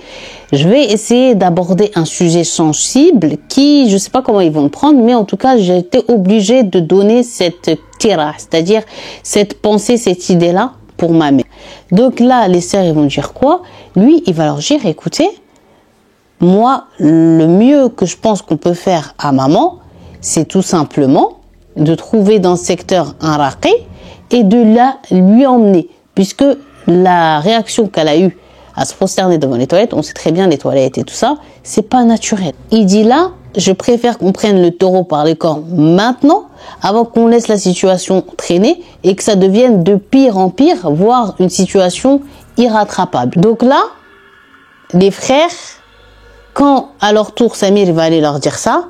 je vais essayer d'aborder un sujet sensible qui, je sais pas comment ils vont le prendre, mais en tout cas, j'ai été obligée de donner cette tira, c'est-à-dire cette pensée, cette idée-là pour ma mère. Donc là, les sœurs, ils vont dire quoi? Lui, il va leur dire, écoutez, moi, le mieux que je pense qu'on peut faire à maman, c'est tout simplement de trouver dans ce secteur un raqi et de la lui emmener. Puisque la réaction qu'elle a eue à se prosterner devant les toilettes, on sait très bien les toilettes et tout ça, c'est pas naturel. Il dit là, je préfère qu'on prenne le taureau par les cornes maintenant, avant qu'on laisse la situation traîner et que ça devienne de pire en pire, voire une situation irrattrapable. Donc là, les frères, quand à leur tour Samir va aller leur dire ça,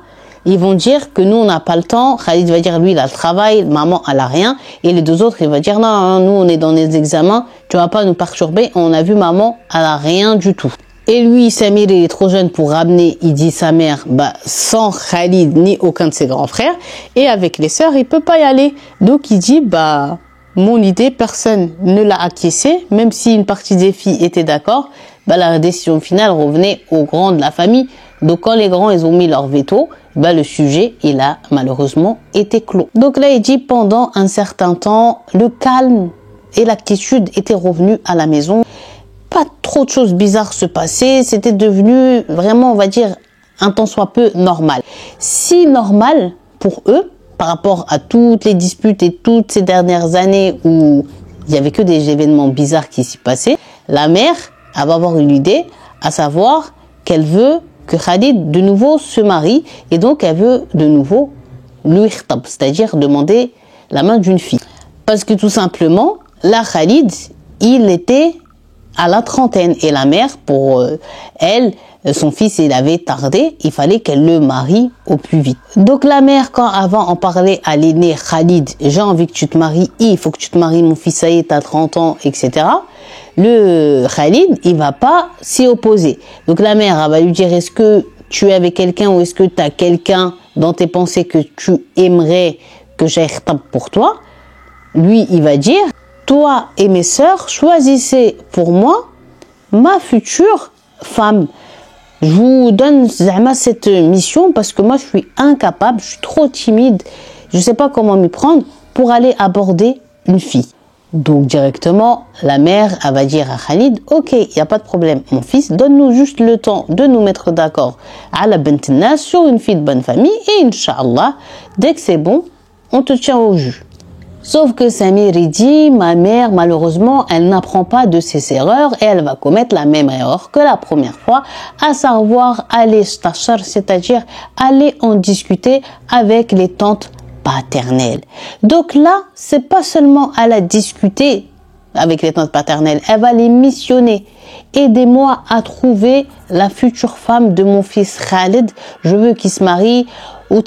ils vont dire que nous on n'a pas le temps. Khalid va dire lui il a le travail, maman elle a rien, et les deux autres ils vont dire non, nous on est dans les examens, tu vas pas nous perturber, on a vu maman elle a rien du tout. Et lui Samir il est trop jeune pour ramener, il dit sa mère sans Khalid ni aucun de ses grands frères, et avec les sœurs il peut pas y aller. Donc il dit mon idée personne ne l'a acquiescé, même si une partie des filles étaient d'accord, la décision finale revenait aux grands de la famille. Donc quand les grands ils ont mis leur veto, le sujet il a malheureusement été clos. Donc là il dit pendant un certain temps le calme et la quiétude étaient revenus à la maison. Pas trop de choses bizarres se passaient, c'était devenu vraiment on va dire un tant soit peu normal. Si normal pour eux par rapport à toutes les disputes et toutes ces dernières années où il y avait que des événements bizarres qui s'y passaient, la mère elle va avoir une idée, à savoir qu'elle veut que Khalid de nouveau se marie et donc elle veut de nouveau lui khtab, c'est-à-dire demander la main d'une fille. Parce que tout simplement, là Khalid, il était à la trentaine et la mère, pour elle, son fils il avait tardé, il fallait qu'elle le marie au plus vite. Donc la mère, quand avant en parlait à l'aîné Khalid, j'ai envie que tu te maries, il faut que tu te maries, mon fils ça y est, t'as 30 ans, etc. Le Khalid, il va pas s'y opposer. Donc la mère, elle va lui dire, est-ce que tu es avec quelqu'un ou est-ce que tu as quelqu'un dans tes pensées que tu aimerais que j'aille khtab pour toi? Lui, il va dire, toi et mes sœurs, choisissez pour moi ma future femme. Je vous donne cette mission parce que moi, je suis incapable, je suis trop timide, je sais pas comment m'y prendre pour aller aborder une fille. Donc directement, la mère, elle va dire à Khalid, ok, il n'y a pas de problème, mon fils, donne-nous juste le temps de nous mettre d'accord à la bentna sur une fille de bonne famille et Inch'Allah, dès que c'est bon, on te tient au jus. Sauf que Samir, il dit, ma mère, malheureusement, elle n'apprend pas de ses erreurs et elle va commettre la même erreur que la première fois, à savoir aller stachar, c'est-à-dire aller en discuter avec les tantes paternelles. Donc là, c'est pas seulement à la discuter avec les tantes paternelles, elle va les missionner. Aidez-moi à trouver la future femme de mon fils Khalid. Je veux qu'il se marie. Parce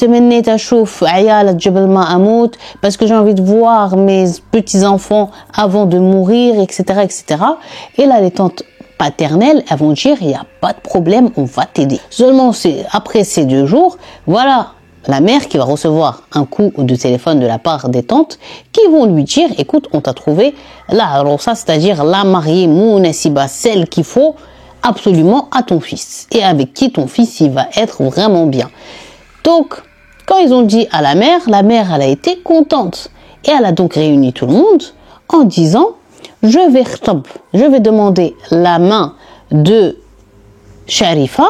que j'ai envie de voir mes petits-enfants avant de mourir, etc., etc. Et là, les tantes paternelles, elles vont dire, il n'y a pas de problème, on va t'aider. Seulement, après ces 2 jours, voilà la mère qui va recevoir un coup de téléphone de la part des tantes qui vont lui dire, écoute, on t'a trouvé la rosa, c'est-à-dire la mariée Mounasiba, celle qu'il faut absolument à ton fils et avec qui ton fils il va être vraiment bien. Donc, quand ils ont dit à la mère, elle a été contente. Et elle a donc réuni tout le monde en disant, je vais demander la main de Sharifa,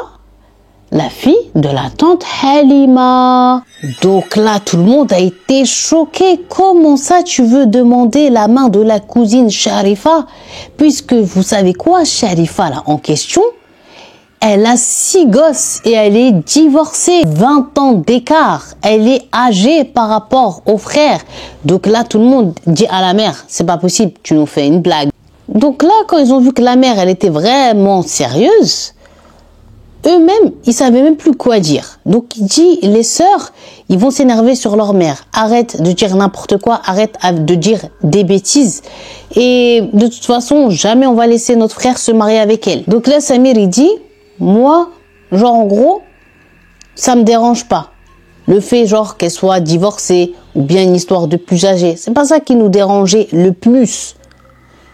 la fille de la tante Halima. Donc là, tout le monde a été choqué. Comment ça, tu veux demander la main de la cousine Sharifa? Puisque vous savez quoi, Sharifa, là, en question, elle a 6 gosses et elle est divorcée, 20 ans d'écart. Elle est âgée par rapport aux frères. Donc là, tout le monde dit à la mère, c'est pas possible, tu nous fais une blague. Donc là, quand ils ont vu que la mère, elle était vraiment sérieuse, eux-mêmes, ils savaient même plus quoi dire. Donc il dit, les sœurs, ils vont s'énerver sur leur mère. Arrête de dire n'importe quoi, arrête de dire des bêtises. Et de toute façon, jamais on va laisser notre frère se marier avec elle. Donc là, Samir, il dit, moi, genre en gros, ça me dérange pas. Le fait genre qu'elle soit divorcée ou bien une histoire de plus âgée, c'est pas ça qui nous dérangeait le plus.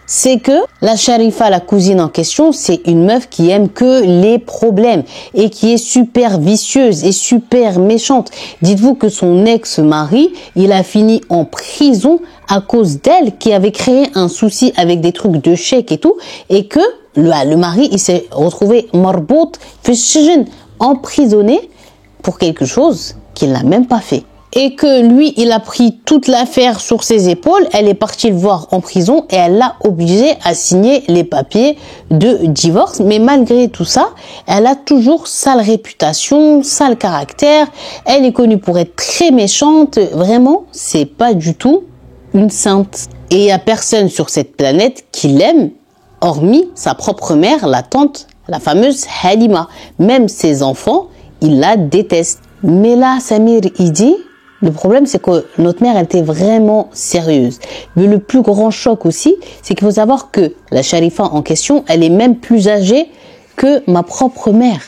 C'est que la Sharifa, la cousine en question, c'est une meuf qui aime que les problèmes et qui est super vicieuse et super méchante. Dites-vous que son ex-mari, il a fini en prison à cause d'elle qui avait créé un souci avec des trucs de chèque et tout, et que le mari, il s'est retrouvé marbout, emprisonné pour quelque chose qu'il n'a même pas fait. Et que lui, il a pris toute l'affaire sur ses épaules, elle est partie le voir en prison et elle l'a obligé à signer les papiers de divorce. Mais malgré tout ça, elle a toujours sale réputation, sale caractère, elle est connue pour être très méchante. Vraiment, c'est pas du tout une sainte. Et il y a personne sur cette planète qui l'aime, hormis sa propre mère, la tante, la fameuse Halima. Même ses enfants, ils la détestent. Mais là, Samir, il dit... Le problème, c'est que notre mère, elle était vraiment sérieuse. Mais le plus grand choc aussi, c'est qu'il faut savoir que la Sharifa en question, elle est même plus âgée que ma propre mère.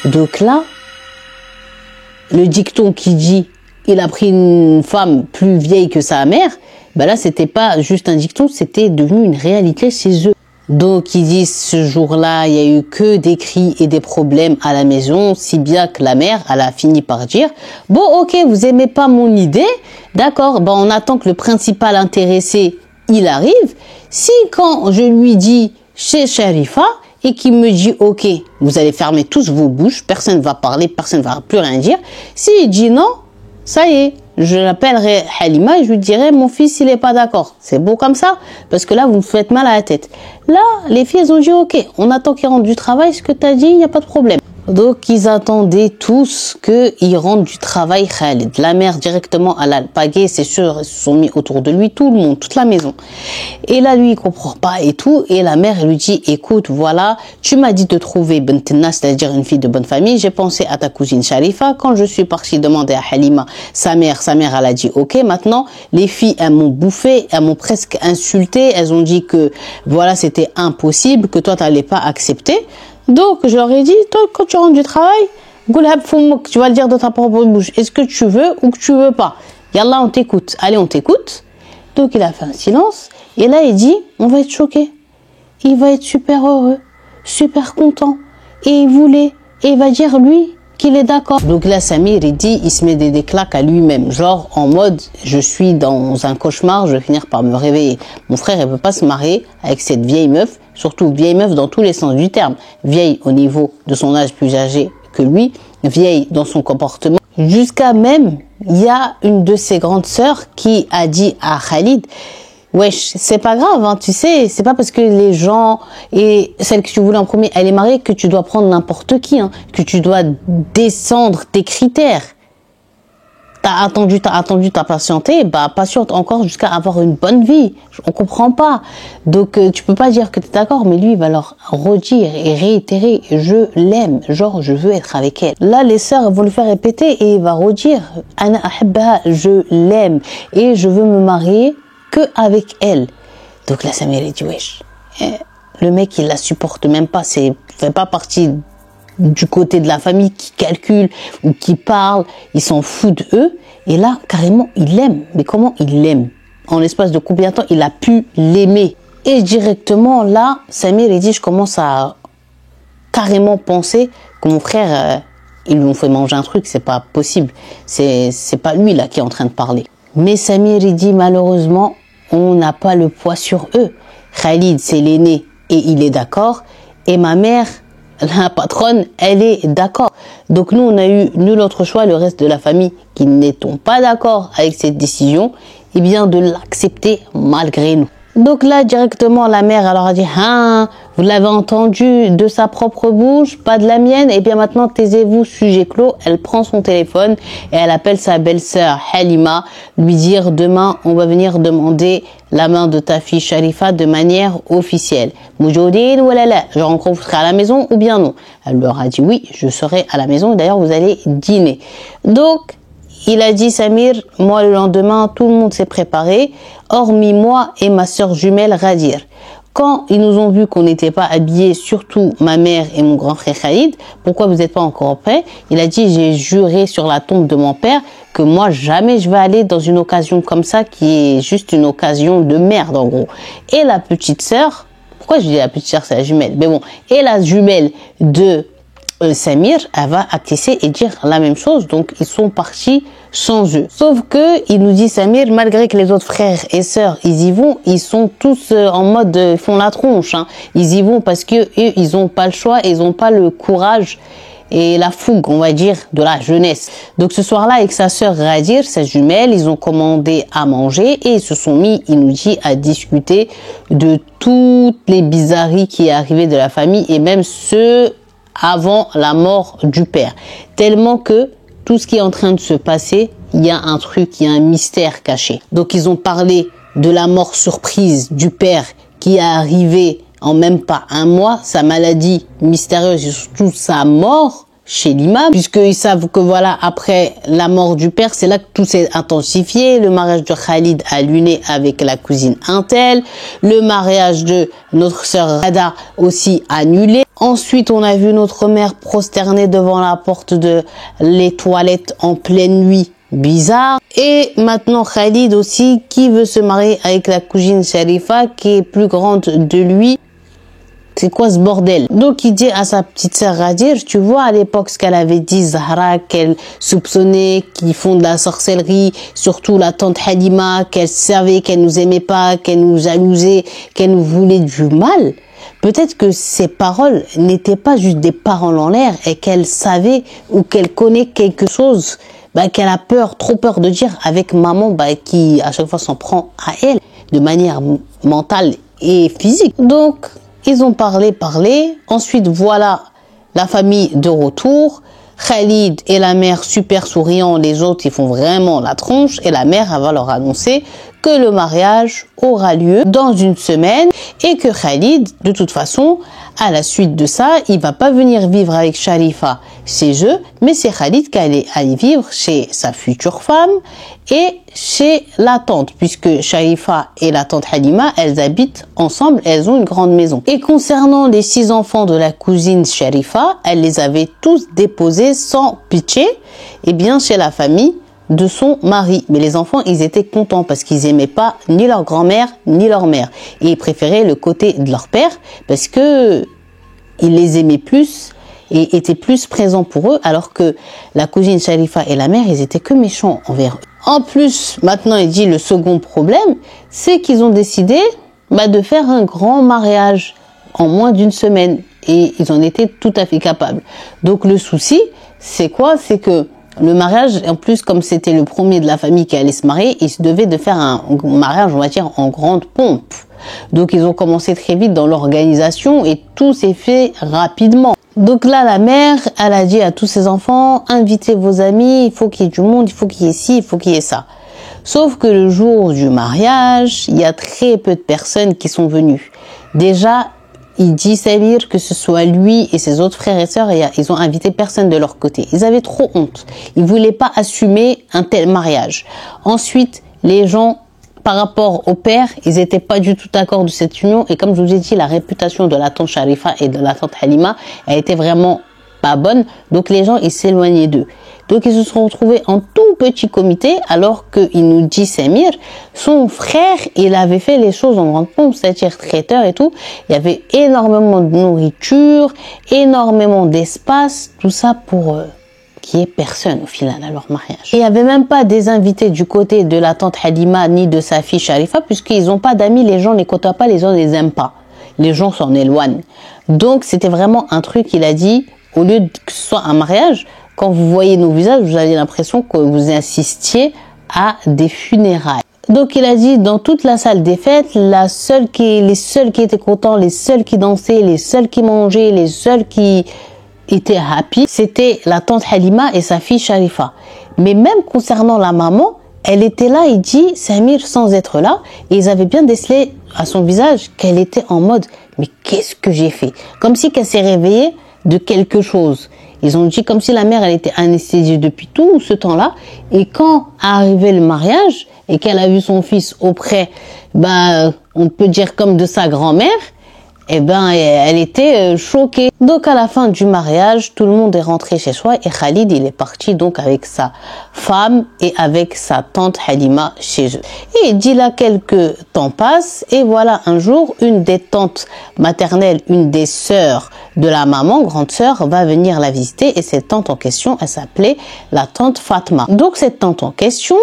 Donc là, le dicton qui dit « il a pris une femme plus vieille que sa mère », ben là, c'était pas juste un dicton, c'était devenu une réalité chez eux. Donc, ils disent ce jour-là, il y a eu que des cris et des problèmes à la maison, si bien que la mère, elle a fini par dire, bon, ok, vous aimez pas mon idée, d'accord, ben on attend que le principal intéressé, il arrive. Si quand je lui dis chez Sharifa et qu'il me dit, ok, vous allez fermer tous vos bouches, personne ne va parler, personne ne va plus rien dire. S'il dit non, ça y est. Je l'appellerai Halima et je lui dirai, mon fils, il est pas d'accord. C'est beau comme ça, parce que là, vous me faites mal à la tête. Là, les filles, elles ont dit, ok, on attend qu'il rentre du travail, ce que tu as dit, il n'y a pas de problème. Donc, ils attendaient tous qu'il rentre du travail, Khalid. La mère, directement, à la pagaie, c'est sûr, ils se sont mis autour de lui, tout le monde, toute la maison. Et là, lui, il comprend pas et tout. Et la mère, elle lui dit, écoute, voilà, tu m'as dit de trouver Bentina, c'est-à-dire une fille de bonne famille. J'ai pensé à ta cousine Sharifa. Quand je suis partie demander à Halima, sa mère, elle a dit, ok, maintenant, les filles, elles m'ont bouffé, elles m'ont presque insulté. Elles ont dit que, voilà, c'était impossible, que toi, t'allais pas accepter. Donc, je leur ai dit, toi, quand tu rentres du travail, tu vas le dire de ta propre bouche. Est-ce que tu veux ou que tu veux pas? Yallah, on t'écoute. Allez, on t'écoute. Donc, il a fait un silence. Et là, il dit, on va être choqué. Il va être super heureux, super content. Et il voulait, et il va dire, lui, qu'il est d'accord. Donc là, Samir, il dit, il se met des claques à lui-même. Genre, en mode, je suis dans un cauchemar, je vais finir par me réveiller. Mon frère, il peut pas se marier avec cette vieille meuf, surtout vieille meuf dans tous les sens du terme. Vieille au niveau de son âge plus âgé que lui, vieille dans son comportement. Jusqu'à même, il y a une de ses grandes sœurs qui a dit à Khalid, wesh, c'est pas grave, hein, tu sais, c'est pas parce que les gens et celle que tu voulais en premier, elle est mariée que tu dois prendre n'importe qui, hein, que tu dois descendre tes critères. T'as attendu, t'as patienté, bah patiente encore jusqu'à avoir une bonne vie. On comprend pas. Donc tu peux pas dire que t'es d'accord, mais lui il va leur redire et réitérer, je l'aime, genre je veux être avec elle. Là les sœurs vont le faire répéter et il va redire, ana ahibbaha, je l'aime et je veux me marier que avec elle. Donc là Samir il dit wesh, le mec il la supporte même pas, fait pas partie du côté de la famille qui calcule ou qui parle, il s'en fout de eux. Et là, carrément, il l'aime. Mais comment il l'aime? En l'espace de combien de temps il a pu l'aimer? Et directement, là, Samir, il dit, je commence à carrément penser que mon frère, ils lui ont fait manger un truc, c'est pas possible. C'est pas lui, là, qui est en train de parler. Mais Samir, il dit, malheureusement, on n'a pas le poids sur eux. Khalid, c'est l'aîné et il est d'accord. Et ma mère, la patronne, elle est d'accord. Donc nous, on a eu nul autre choix, le reste de la famille qui n'étant pas d'accord avec cette décision, eh bien de l'accepter malgré nous. Donc là, directement, la mère, elle leur a dit, hein, vous l'avez entendu de sa propre bouche, pas de la mienne. Et bien maintenant, taisez-vous, sujet clos. Elle prend son téléphone et elle appelle sa belle-sœur Halima, lui dire, demain, on va venir demander la main de ta fille Sharifa de manière officielle. Moujoudine ou la, je rencontrerai à la maison ou bien non. Elle leur a dit, oui, je serai à la maison. D'ailleurs, vous allez dîner. Donc, il a dit, Samir, moi le lendemain, tout le monde s'est préparé, hormis moi et ma sœur jumelle Ghadir. Quand ils nous ont vu qu'on n'était pas habillés, surtout ma mère et mon grand frère Khalid, pourquoi vous n'êtes pas encore prêts? Il a dit, j'ai juré sur la tombe de mon père que moi, jamais je vais aller dans une occasion comme ça qui est juste une occasion de merde en gros. Et la petite sœur, pourquoi je dis la petite sœur, c'est la jumelle? Mais bon, et la jumelle de Samir, elle va acquiescer et dire la même chose. Donc, ils sont partis sans eux. Sauf que, il nous dit Samir, malgré que les autres frères et sœurs, ils y vont, ils sont tous en mode, ils font la tronche. Hein. Ils y vont parce que eux, ils ont pas le choix, ils ont pas le courage et la fougue, on va dire, de la jeunesse. Donc, ce soir-là, avec sa sœur Ghadir, sa jumelle, ils ont commandé à manger et ils se sont mis, il nous dit, à discuter de toutes les bizarreries qui arrivaient de la famille et même ceux avant la mort du père. Tellement que tout ce qui est en train de se passer, il y a un truc, il y a un mystère caché. Donc ils ont parlé de la mort surprise du père qui est arrivé en même pas un mois, sa maladie mystérieuse et surtout sa mort chez l'imam, puisqu'ils savent que voilà, après la mort du père, c'est là que tout s'est intensifié. Le mariage de Khalid a luné avec la cousine Intel, le mariage de notre sœur Rada aussi annulé. Ensuite, on a vu notre mère prosternée devant la porte de les toilettes en pleine nuit. Bizarre. Et maintenant Khalid aussi qui veut se marier avec la cousine Sharifa qui est plus grande de lui. C'est quoi ce bordel? Donc il dit à sa petite sœur Ghadir, tu vois à l'époque ce qu'elle avait dit Zahra, qu'elle soupçonnait qu'ils font de la sorcellerie, surtout la tante Halima, qu'elle savait qu'elle nous aimait pas, qu'elle nous jalousait, qu'elle nous voulait du mal. Peut-être que ces paroles n'étaient pas juste des paroles en l'air et qu'elle savait ou qu'elle connaît quelque chose qu'elle a peur, trop peur de dire avec maman qui à chaque fois s'en prend à elle de manière mentale et physique. Donc ils ont parlé. Ensuite, voilà la famille de retour. Khalid et la mère super souriants. Les autres, ils font vraiment la tronche. Et la mère, elle va leur annoncer que le mariage aura lieu dans une semaine. Et que Khalid, de toute façon, à la suite de ça, il va pas venir vivre avec Sharifa chez eux. Mais c'est Khalid qui allait aller vivre chez sa future femme et chez la tante, puisque Sharifa et la tante Halima, elles habitent ensemble, elles ont une grande maison. Et concernant les 6 enfants de la cousine Sharifa, elle les avait tous déposés sans pitcher, et bien chez la famille de son mari. Mais les enfants, ils étaient contents parce qu'ils aimaient pas ni leur grand-mère ni leur mère. Et ils préféraient le côté de leur père parce que ils les aimaient plus et étaient plus présents pour eux, alors que la cousine Sharifa et la mère, ils étaient que méchants envers eux. En plus, maintenant, il dit le second problème, c'est qu'ils ont décidé de faire un grand mariage en moins d'une semaine. Et ils en étaient tout à fait capables. Donc le souci, c'est quoi? C'est que le mariage, en plus, comme c'était le premier de la famille qui allait se marier, ils se devaient de faire un mariage, on va dire, en grande pompe. Donc ils ont commencé très vite dans l'organisation et tout s'est fait rapidement. Donc là, la mère, elle a dit à tous ses enfants, invitez vos amis, il faut qu'il y ait du monde, il faut qu'il y ait ci, il faut qu'il y ait ça. Sauf que le jour du mariage, il y a très peu de personnes qui sont venues. Déjà, il dit Samir que ce soit lui et ses autres frères et sœurs, ils ont invité personne de leur côté. Ils avaient trop honte. Ils voulaient pas assumer un tel mariage. Ensuite, les gens, par rapport au père, ils n'étaient pas du tout d'accord de cette union. Et comme je vous ai dit, la réputation de la tante Sharifa et de la tante Halima a été vraiment pas bonne. Donc les gens, ils s'éloignaient d'eux. Donc ils se sont retrouvés en tout petit comité, alors qu'il nous dit Samir, son frère, il avait fait les choses en grande pompe, c'est-à-dire traiteur et tout. Il y avait énormément de nourriture, énormément d'espace, tout ça pour qu'il n'y ait personne au final à leur mariage. Et il n'y avait même pas des invités du côté de la tante Halima ni de sa fille Sharifa, puisqu'ils n'ont pas d'amis, les gens ne les côtoient pas, les gens ne les aiment pas. Les gens s'en éloignent. Donc c'était vraiment un truc, il a dit, au lieu que ce soit un mariage, quand vous voyez nos visages, vous avez l'impression que vous assistiez à des funérailles. Donc il a dit, dans toute la salle des fêtes, les seuls qui étaient contents, les seuls qui dansaient, les seuls qui mangeaient, les seuls qui étaient happy, c'était la tante Halima et sa fille Sharifa. Mais même concernant la maman, elle était là, il dit, Samir, sans être là, et ils avaient bien décelé à son visage qu'elle était en mode, mais qu'est-ce que j'ai fait? Comme si qu'elle s'est réveillée de quelque chose. Ils ont dit comme si la mère, elle était anesthésiée depuis tout ce temps-là, et quand arrivé le mariage, et qu'elle a vu son fils auprès, on peut dire comme de sa grand-mère, elle était choquée. Donc à la fin du mariage, tout le monde est rentré chez soi et Khalid, il est parti donc avec sa femme et avec sa tante Halima chez eux. Et il dit là, quelques temps passent et voilà, un jour, une des tantes maternelles, une des sœurs de la maman, grande sœur, va venir la visiter et cette tante en question, elle s'appelait la tante Fatma. Donc cette tante en question,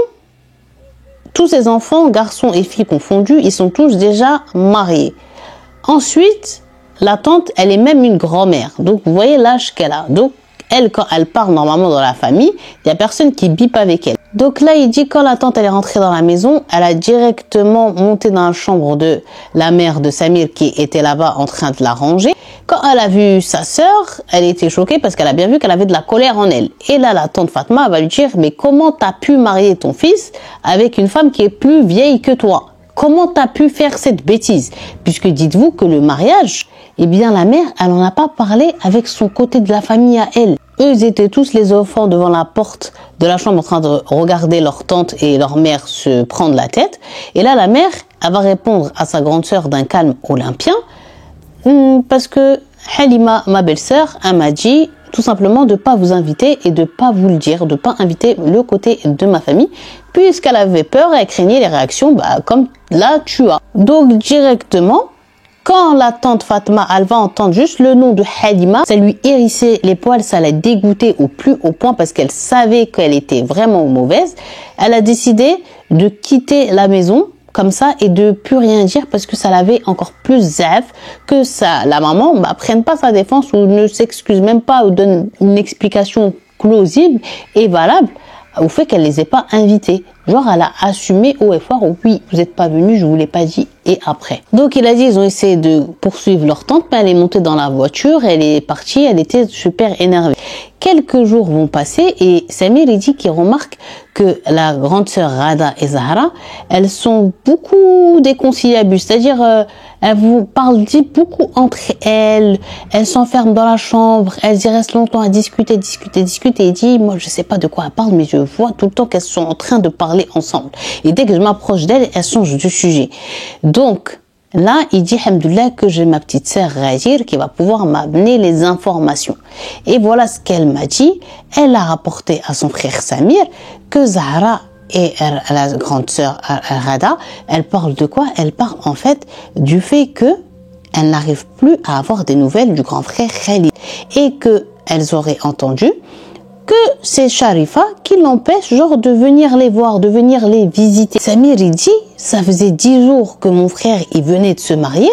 tous ses enfants, garçons et filles confondus, ils sont tous déjà mariés. Ensuite, la tante, elle est même une grand-mère. Donc, vous voyez l'âge qu'elle a. Donc, elle, quand elle part normalement dans la famille, il n'y a personne qui bipe avec elle. Donc là, il dit, quand la tante, elle est rentrée dans la maison, elle a directement monté dans la chambre de la mère de Samir qui était là-bas en train de la ranger. Quand elle a vu sa sœur, elle était choquée parce qu'elle a bien vu qu'elle avait de la colère en elle. Et là, la tante Fatma va lui dire, mais comment t'as pu marier ton fils avec une femme qui est plus vieille que toi? Comment t'as pu faire cette bêtise? Puisque dites-vous que le mariage, eh bien la mère, elle n'en a pas parlé avec son côté de la famille à elle. Eux, ils étaient tous les enfants devant la porte de la chambre en train de regarder leur tante et leur mère se prendre la tête. Et là, la mère, elle va répondre à sa grande sœur d'un calme olympien. Parce que Halima, ma belle-sœur, elle m'a dit tout simplement de pas vous inviter et de pas vous le dire, de pas inviter le côté de ma famille, puisqu'elle avait peur et elle craignait les réactions, comme là tu as. Donc directement, quand la tante Fatma, elle va entendre juste le nom de Halima, ça lui hérissait les poils, ça l'a dégoûtée au plus haut point parce qu'elle savait qu'elle était vraiment mauvaise. Elle a décidé de quitter la maison comme ça et de plus rien dire parce que ça l'avait encore plus zèf que ça. La maman prenne pas sa défense ou ne s'excuse même pas ou donne une explication plausible et valable au fait qu'elle les ait pas invités. Genre, elle a assumé haut et fort, oui, vous n'êtes pas venus, je vous l'ai pas dit, et après. Donc, il a dit, ils ont essayé de poursuivre leur tante, mais elle est montée dans la voiture, elle est partie, elle était super énervée. Quelques jours vont passer et Samir, il dit qu'il remarque que la grande sœur Rada et Zahra, elles sont beaucoup déconciliables, c'est-à-dire, elles vous parlent beaucoup entre elles s'enferment dans la chambre, elles y restent longtemps à discuter, et il dit, moi, je sais pas de quoi elles parlent, mais je vois tout le temps qu'elles sont en train de parler ensemble. Et dès que je m'approche d'elles, elles changent de sujet. Donc, là, il dit, alhamdoulilah, que j'ai ma petite sœur Rajir qui va pouvoir m'amener les informations. Et voilà ce qu'elle m'a dit. Elle a rapporté à son frère Samir que Zahra et la grande sœur Rada, elle parle de quoi? Elle parle en fait du fait que elle n'arrive plus à avoir des nouvelles du grand frère Khalid et que elles auraient entendu que c'est Sharifa qui l'empêche genre de venir les voir, de venir les visiter. Samir il dit, ça faisait 10 jours que mon frère il venait de se marier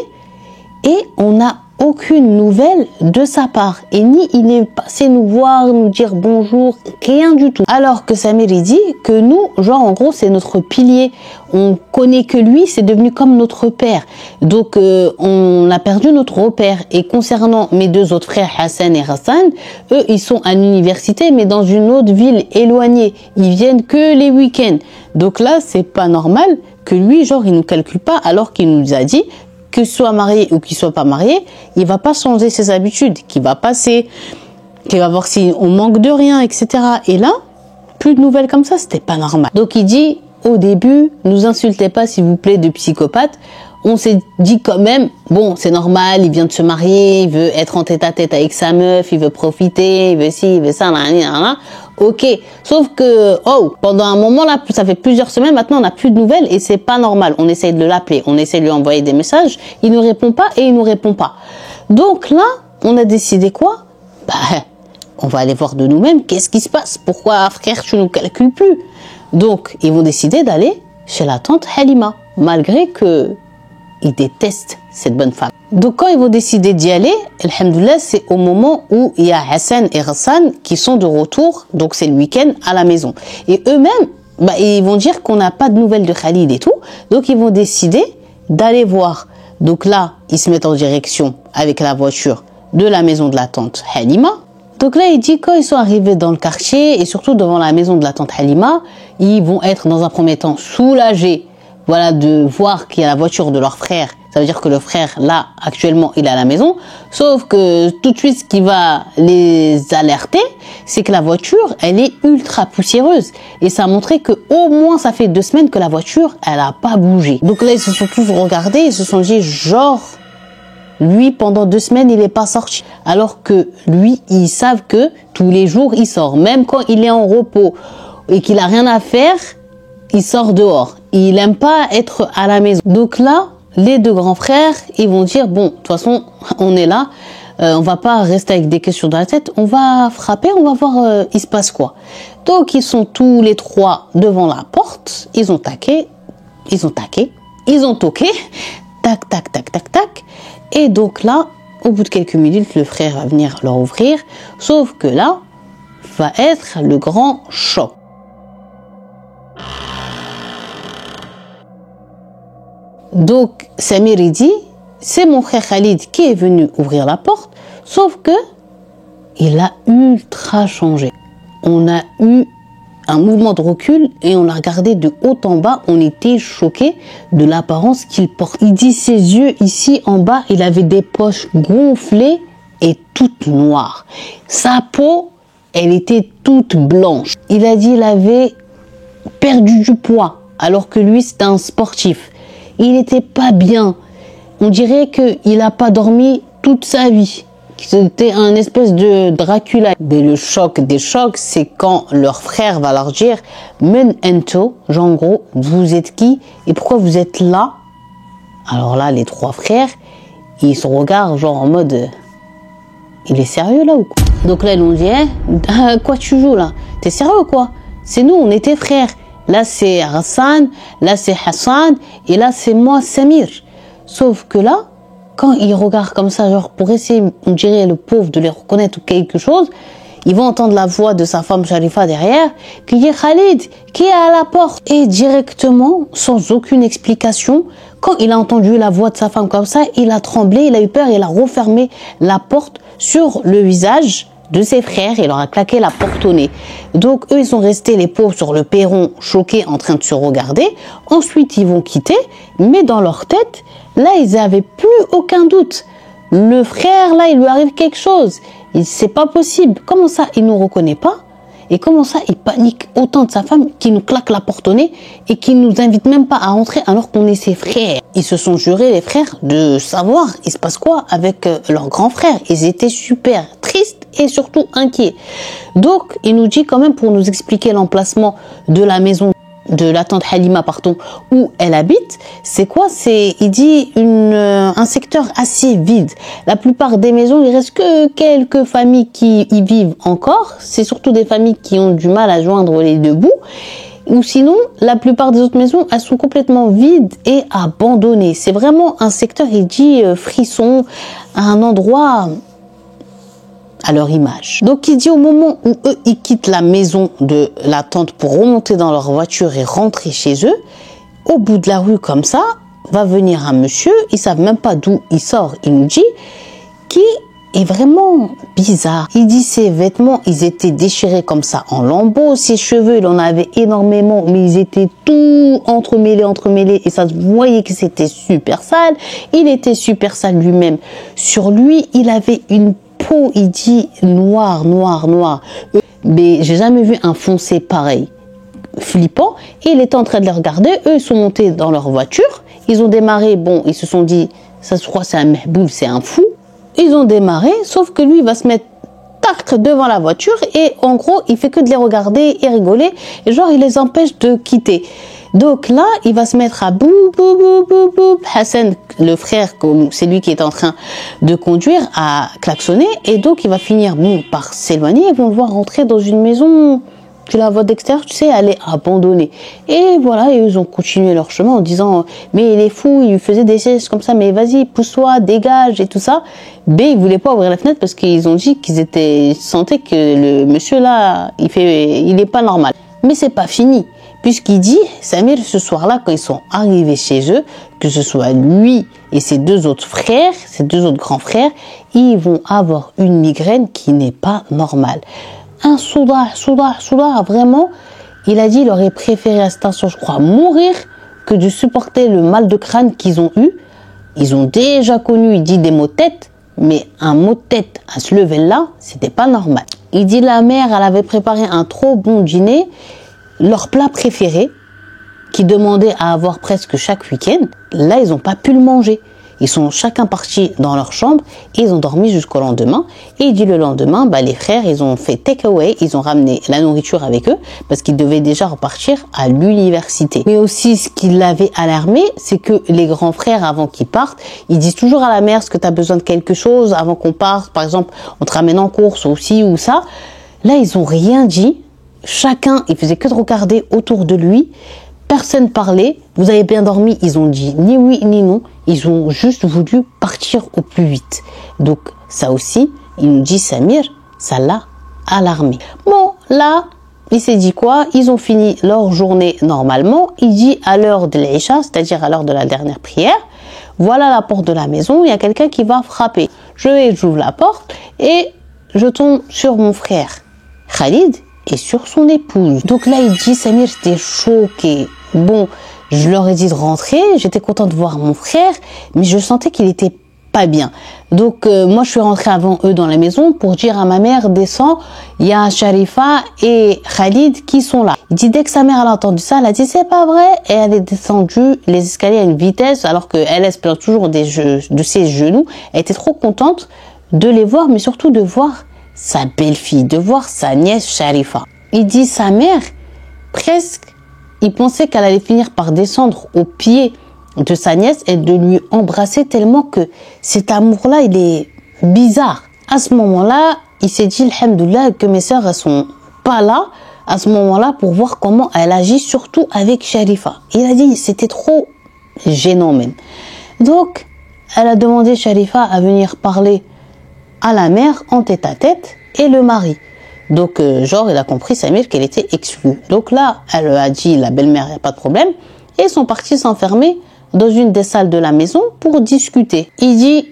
et on n'a aucune nouvelle de sa part et ni il est passé nous voir, nous dire bonjour, rien du tout. Alors que Samir il dit que nous, genre en gros c'est notre pilier, on connaît que lui, c'est devenu comme notre père. Donc on a perdu notre repère. Et concernant mes deux autres frères Hassan et Hassan, eux ils sont à l'université mais dans une autre ville éloignée, ils viennent que les week-ends. Donc là c'est pas normal que lui genre il nous calcule pas alors qu'il nous a dit qu'il soit marié ou qu'il soit pas marié, il va pas changer ses habitudes, qu'il va passer, qu'il va voir si on manque de rien, etc. Et là, plus de nouvelles comme ça, c'était pas normal. Donc il dit, au début, nous insultez pas s'il vous plaît de psychopathe. On s'est dit quand même, bon, c'est normal, il vient de se marier, il veut être en tête-à-tête avec sa meuf, il veut profiter, il veut ci, il veut ça, là. Ok, sauf que, pendant un moment là, ça fait plusieurs semaines, maintenant on n'a plus de nouvelles et c'est pas normal. On essaye de l'appeler, on essaie de lui envoyer des messages, il ne répond pas et il nous répond pas. Donc là, on a décidé quoi? On va aller voir de nous-mêmes, qu'est-ce qui se passe? Pourquoi frère, tu nous calcules plus? Donc, ils vont décider d'aller chez la tante Halima, malgré que ils détestent cette bonne femme. Donc quand ils vont décider d'y aller, alhamdoulilah, c'est au moment où il y a Hassan et Hassan qui sont de retour, donc c'est le week-end à la maison. Et eux-mêmes, bah, ils vont dire qu'on n'a pas de nouvelles de Khalid et tout. Donc, ils vont décider d'aller voir. Donc là, ils se mettent en direction avec la voiture de la maison de la tante Halima. Donc là, il dit quand ils sont arrivés dans le quartier et surtout devant la maison de la tante Halima, ils vont être dans un premier temps soulagés, voilà, de voir qu'il y a la voiture de leur frère. Ça veut dire que le frère, là, actuellement, il est à la maison. Sauf que tout de suite, ce qui va les alerter, c'est que la voiture, elle est ultra poussiéreuse. Et ça a montré que au moins, ça fait 2 semaines que la voiture, elle a pas bougé. Donc là, ils se sont tous regardés, ils se sont dit, genre, lui, pendant 2 semaines, il est pas sorti. Alors que lui, ils savent que tous les jours, il sort. Même quand il est en repos et qu'il a rien à faire, il sort dehors. Il aime pas être à la maison. Donc là, les 2 grands frères, ils vont dire, bon, de toute façon, on est là, on va pas rester avec des questions dans la tête, on va frapper, on va voir il se passe quoi. Donc, ils sont tous les 3 devant la porte, ils ont toqué, tac, tac, tac, tac, tac. Et donc là, au bout de quelques minutes, le frère va venir leur ouvrir, sauf que là, va être le grand choc. Donc, Samir, il dit, c'est mon frère Khalid qui est venu ouvrir la porte, sauf que il a ultra changé. On a eu un mouvement de recul et on l'a regardé de haut en bas, on était choqués de l'apparence qu'il porte. Il dit ses yeux ici en bas, il avait des poches gonflées et toutes noires. Sa peau, elle était toute blanche. Il a dit qu'il avait perdu du poids alors que lui c'était un sportif. Il n'était pas bien. On dirait qu'il n'a pas dormi toute sa vie. C'était un espèce de Dracula. Mais le choc des chocs, c'est quand leur frère va leur dire « Men ento », genre en gros, vous êtes qui et pourquoi vous êtes là? Alors là, les 3 frères, ils se regardent genre en mode « Il est sérieux là ou quoi ?» Donc là, ils ont dit « Quoi tu joues là? T'es sérieux ou quoi? C'est nous, on était frères. Là, c'est Hassan, là, c'est Hassan, et là, c'est moi, Samir. » Sauf que là, quand ils regardent comme ça, genre pour essayer, on dirait le pauvre, de les reconnaître ou quelque chose, ils vont entendre la voix de sa femme Sharifa derrière, qui dit Khalid, qui est à la porte. Et directement, sans aucune explication, quand il a entendu la voix de sa femme comme ça, il a tremblé, il a eu peur, il a refermé la porte sur le visage de ses frères et leur a claqué la porte au nez. Donc eux, ils sont restés les pauvres sur le perron, choqués, en train de se regarder. Ensuite, ils vont quitter, mais dans leur tête, là, ils n'avaient plus aucun doute. Le frère, là, il lui arrive quelque chose. C'est pas possible. Comment ça, il nous reconnaît pas? Et comment ça, il panique autant de sa femme qui nous claque la porte au nez et qui nous invite même pas à rentrer alors qu'on est ses frères? Ils se sont jurés, les frères, de savoir il se passe quoi avec leur grand frère. Ils étaient super tristes et surtout inquiets. Donc, il nous dit quand même pour nous expliquer l'emplacement de la maison de la tante Halima, pardon, où elle habite, c'est quoi? C'est, il dit, un secteur assez vide. La plupart des maisons, il reste que quelques familles qui y vivent encore. C'est surtout des familles qui ont du mal à joindre les 2 bouts. Ou sinon, la plupart des autres maisons, elles sont complètement vides et abandonnées. C'est vraiment un secteur, il dit, frisson, un endroit à leur image. Donc il dit au moment où eux ils quittent la maison de la tante pour remonter dans leur voiture et rentrer chez eux, au bout de la rue comme ça, va venir un monsieur, ils savent même pas d'où il sort, il nous dit, qui est vraiment bizarre. Il dit ses vêtements, ils étaient déchirés comme ça en lambeaux, ses cheveux, il en avait énormément, mais ils étaient tout entremêlés, et ça se voyait que c'était super sale. Il était super sale lui-même. Sur lui, il avait une peau, il dit noir. Mais j'ai jamais vu un foncé pareil. Flippant. Et il était en train de les regarder. Eux, ils sont montés dans leur voiture. Ils ont démarré. Bon, ils se sont dit, ça se croit, c'est un mehboul, c'est un fou. Ils ont démarré, sauf que lui, il va se mettre tac devant la voiture et en gros, il fait que de les regarder et rigoler. Et genre, il les empêche de quitter. Donc là, il va se mettre à bou. Hassan, le frère, c'est lui qui est en train de conduire, à klaxonner. Et donc, il va finir par s'éloigner. Ils vont le voir rentrer dans une maison. Tu la vois d'extérieur, tu sais, elle est abandonnée. Et voilà, et ils ont continué leur chemin en disant « Mais il est fou, il lui faisait des gestes comme ça, mais vas-y, pousse-toi, dégage » et tout ça. Mais ils voulaient pas ouvrir la fenêtre parce qu'ils ont dit ils sentaient que le monsieur là, il est pas normal. Mais c'est pas fini. puisqu'il dit, Samir, ce soir-là, quand ils sont arrivés chez eux, que ce soit lui et ses deux autres frères, ses deux autres grands frères, ils vont avoir une migraine qui n'est pas normale. Un souda, vraiment, il a dit, il aurait préféré à cet instant, je crois, mourir que de supporter le mal de crâne qu'ils ont eu. Ils ont déjà connu, il dit, des maux de tête, mais un mot de tête à ce level-là, c'était pas normal. Il dit, la mère, elle avait préparé un trop bon dîner, leur plat préféré, qui demandait à avoir presque chaque week-end. Là, ils n'ont pas pu le manger. Ils sont chacun partis dans leur chambre et ils ont dormi jusqu'au lendemain. Et il dit le lendemain, les frères, ils ont fait take-away, ils ont ramené la nourriture avec eux parce qu'ils devaient déjà repartir à l'université. Mais aussi, ce qui l'avait alarmé, c'est que les grands frères, avant qu'ils partent, ils disent toujours à la mère, est-ce que tu as besoin de quelque chose avant qu'on parte? Par exemple, on te ramène en course ou ci ou ça. Là, ils ont rien dit. Chacun, il faisait que de regarder autour de lui. Personne parlait. Vous avez bien dormi? Ils ont dit ni oui ni non. Ils ont juste voulu partir au plus vite. Donc ça aussi, il nous dit Samir, ça l'a alarmé. Bon, là, il s'est dit quoi? Ils ont fini leur journée normalement. Il dit à l'heure de l'Isha, c'est-à-dire à l'heure de la dernière prière, voilà la porte de la maison, il y a quelqu'un qui va frapper. J'ouvre la porte et je tombe sur mon frère Khalid et sur son épouse. Donc là, il dit, Samir, j'étais choqué. Bon, je leur ai dit de rentrer, j'étais contente de voir mon frère, mais je sentais qu'il était pas bien. Donc moi, je suis rentrée avant eux dans la maison pour dire à ma mère, descends, il y a Sharifa et Khalid qui sont là. Il dit, dès que sa mère a entendu ça, elle a dit, c'est pas vrai, et elle est descendue les escaliers à une vitesse, alors qu'elle se plaint toujours de ses genoux. Elle était trop contente de les voir, mais surtout de voir sa belle-fille, de voir sa nièce Sharifa. Il dit, sa mère, presque, il pensait qu'elle allait finir par descendre aux pieds de sa nièce et de lui embrasser tellement que cet amour-là, il est bizarre. À ce moment-là, il s'est dit, alhamdoulilah, que mes sœurs, elles sont pas là à ce moment-là pour voir comment elle agit, surtout avec Sharifa. Il a dit, c'était trop gênant même. Donc, elle a demandé Sharifa à venir parler à la mère en tête-à-tête et le mari. Donc, genre, il a compris, Samir, qu'elle était exclue. Donc là, elle a dit, la belle-mère, il n'y a pas de problème. Et ils sont partis s'enfermer dans une des salles de la maison pour discuter. Il dit,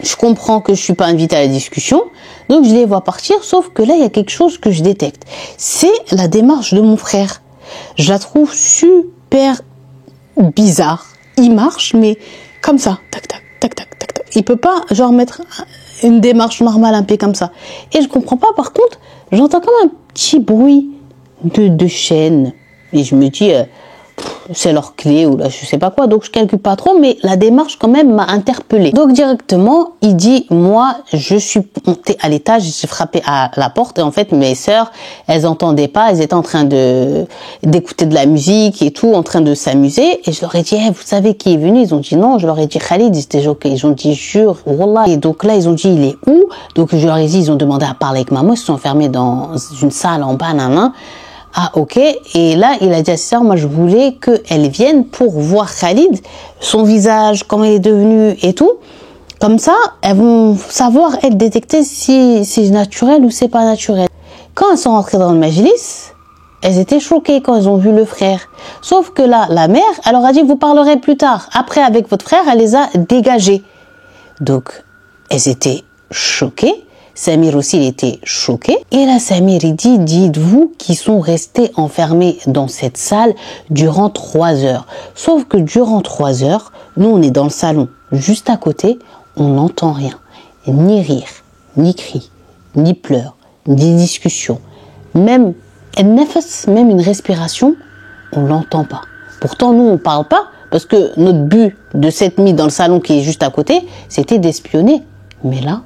je comprends que je suis pas invité à la discussion, donc je les vois partir, sauf que là, il y a quelque chose que je détecte. C'est la démarche de mon frère. Je la trouve super bizarre. Il marche, mais comme ça, tac, tac, tac, tac, tac, tac. Il peut pas, genre, mettre une démarche normale, un peu comme ça. Et je comprends pas, par contre, j'entends comme un petit bruit de chaîne. Et je me dis, c'est leur clé ou là, je sais pas quoi. Donc, je calcule pas trop, mais la démarche, quand même, m'a interpellée. Donc, directement, il dit, moi, je suis montée à l'étage, j'ai frappé à la porte. Et en fait, mes sœurs, elles entendaient pas. Elles étaient en train d'écouter de la musique et tout, en train de s'amuser. Et je leur ai dit, vous savez qui est venu? Ils ont dit non. Je leur ai dit Khalid, ils étaient choqués. Ils ont dit, jure, wallah. Et donc là, ils ont dit, il est où? Donc, je leur ai dit, ils ont demandé à parler avec maman. Ils se sont enfermés dans une salle en bas, nan. Ah, ok. Et là, il a dit à ses sœurs, moi, je voulais qu'elles viennent pour voir Khalid, son visage, comment il est devenu et tout. Comme ça, elles vont savoir, elles, détecter si c'est naturel ou c'est pas naturel. Quand elles sont rentrées dans le majlis, elles étaient choquées quand elles ont vu le frère. Sauf que là, la mère, elle leur a dit, vous parlerez plus tard. Après, avec votre frère, elle les a dégagées. Donc, elles étaient choquées. Samir aussi, il était choqué. Et là, Samir, il dit, dites-vous qu'ils sont restés enfermés dans cette salle durant 3 heures. Sauf que durant 3 heures, nous, on est dans le salon. Juste à côté, on n'entend rien. Ni rire, ni cris, ni pleurs, ni discussions. Même une respiration, on l'entend pas. Pourtant, nous, on parle pas parce que notre but de cette nuit dans le salon qui est juste à côté, c'était d'espionner. Mais là,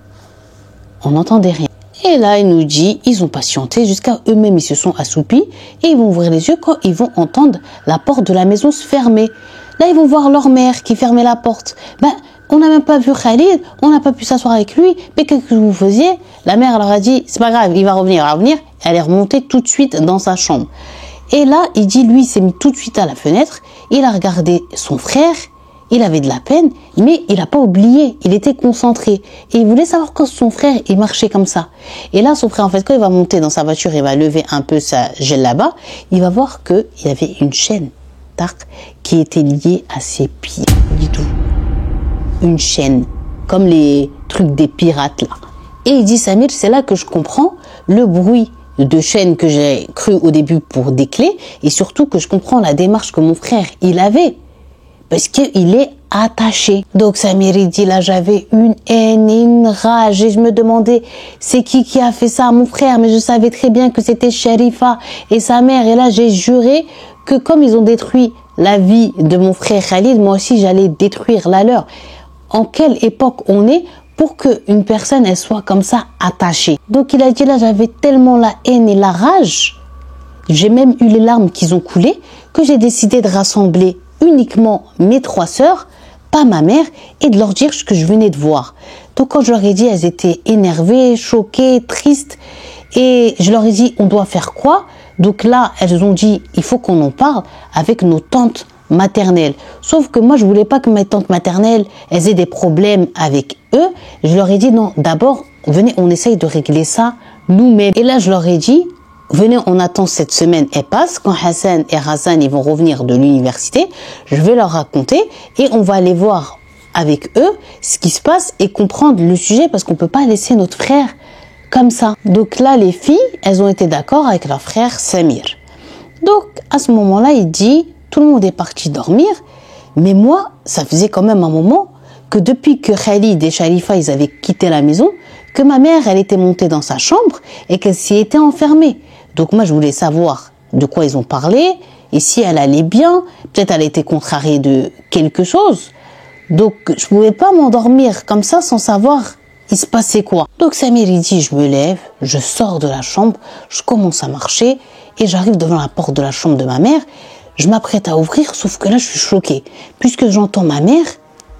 on n'entendait rien. Et là, il nous dit, ils ont patienté jusqu'à eux-mêmes, ils se sont assoupis et ils vont ouvrir les yeux quand ils vont entendre la porte de la maison se fermer. Là, ils vont voir leur mère qui fermait la porte. On n'a même pas vu Khalid, on n'a pas pu s'asseoir avec lui, mais qu'est-ce que vous faisiez? La mère leur a dit, c'est pas grave, il va revenir. Elle est remontée tout de suite dans sa chambre. Et là, il dit, lui, il s'est mis tout de suite à la fenêtre, il a regardé son frère, il avait de la peine, mais il n'a pas oublié, il était concentré. Et il voulait savoir quand son frère, il marchait comme ça. Et là, son frère, en fait, quand il va monter dans sa voiture, il va lever un peu sa là-bas, il va voir qu'il y avait une chaîne d'arc qui était liée à ses pieds. Du tout. Une chaîne, comme les trucs des pirates, là. Et il dit, Samir, c'est là que je comprends le bruit de chaîne que j'ai cru au début pour des clés, et surtout que je comprends la démarche que mon frère, il avait. Parce qu'il est attaché. Donc Samir il dit là j'avais une haine et une rage et je me demandais c'est qui a fait ça à mon frère, mais je savais très bien que c'était Sharifa et sa mère. Et là j'ai juré que comme ils ont détruit la vie de mon frère Khalid, moi aussi j'allais détruire la leur. En quelle époque on est pour qu'une personne elle soit comme ça attachée? Donc il a dit là j'avais tellement la haine et la rage, j'ai même eu les larmes qui ont coulé, que j'ai décidé de rassembler uniquement mes 3 sœurs, pas ma mère, et de leur dire ce que je venais de voir. Donc quand je leur ai dit, elles étaient énervées, choquées, tristes, et je leur ai dit, on doit faire quoi? Donc là, elles ont dit, il faut qu'on en parle avec nos tantes maternelles. Sauf que moi, je voulais pas que mes tantes maternelles, elles aient des problèmes avec eux. Je leur ai dit, non, d'abord, venez, on essaye de régler ça nous-mêmes. Et là, je leur ai dit, venez, on attend cette semaine, elle passe. Quand Hassan et Hassan ils vont revenir de l'université, je vais leur raconter et on va aller voir avec eux ce qui se passe et comprendre le sujet parce qu'on peut pas laisser notre frère comme ça. Donc là, les filles, elles ont été d'accord avec leur frère Samir. Donc à ce moment-là, il dit, tout le monde est parti dormir, mais moi, ça faisait quand même un moment que depuis que Khalid et Sharifa, ils avaient quitté la maison, que ma mère, elle était montée dans sa chambre et qu'elle s'y était enfermée. Donc moi, je voulais savoir de quoi ils ont parlé et si elle allait bien. Peut-être elle était contrariée de quelque chose. Donc je pouvais pas m'endormir comme ça sans savoir il se passait quoi. Donc Samir il dit, je me lève, je sors de la chambre, je commence à marcher et j'arrive devant la porte de la chambre de ma mère. Je m'apprête à ouvrir, sauf que là, je suis choquée puisque j'entends ma mère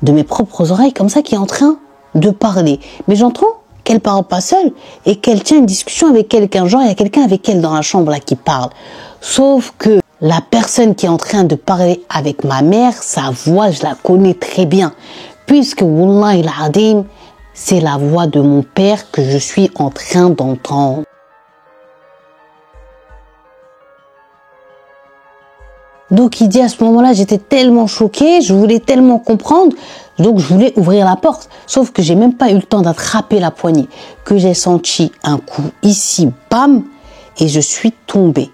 de mes propres oreilles comme ça qui est en train de parler. Mais j'entends qu'elle parle pas seule et qu'elle tient une discussion avec quelqu'un. Genre, il y a quelqu'un avec elle dans la chambre là qui parle. Sauf que la personne qui est en train de parler avec ma mère, sa voix, je la connais très bien. Puisque, Wallah il Adim, c'est la voix de mon père que je suis en train d'entendre. Donc il dit à ce moment-là, j'étais tellement choquée, je voulais tellement comprendre, donc je voulais ouvrir la porte. Sauf que j'ai même pas eu le temps d'attraper la poignée, que j'ai senti un coup ici, bam, et je suis tombée.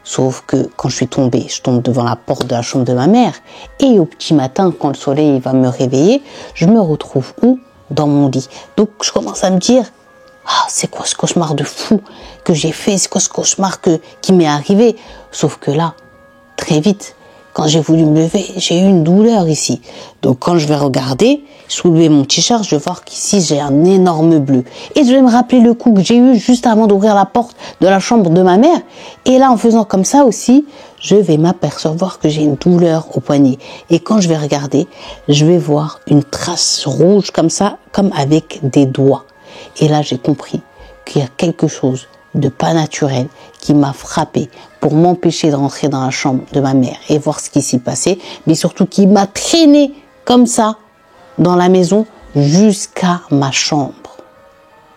Sauf que quand je suis tombée, je tombe devant la porte de la chambre de ma mère. Et au petit matin, quand le soleil va me réveiller, je me retrouve où? Dans mon lit. Donc je commence à me dire, ah, c'est quoi ce cauchemar de fou que j'ai fait? C'est quoi ce cauchemar qui m'est arrivé? Sauf que là, très vite, quand j'ai voulu me lever, j'ai eu une douleur ici. Donc quand je vais regarder, soulever mon t-shirt, je vais voir qu'ici j'ai un énorme bleu. Et je vais me rappeler le coup que j'ai eu juste avant d'ouvrir la porte de la chambre de ma mère. Et là, en faisant comme ça aussi, je vais m'apercevoir que j'ai une douleur au poignet. Et quand je vais regarder, je vais voir une trace rouge comme ça, comme avec des doigts. Et là, j'ai compris qu'il y a quelque chose de pas naturel qui m'a frappé pour m'empêcher de rentrer dans la chambre de ma mère et voir ce qui s'y passait, mais surtout qui m'a traîné comme ça dans la maison jusqu'à ma chambre.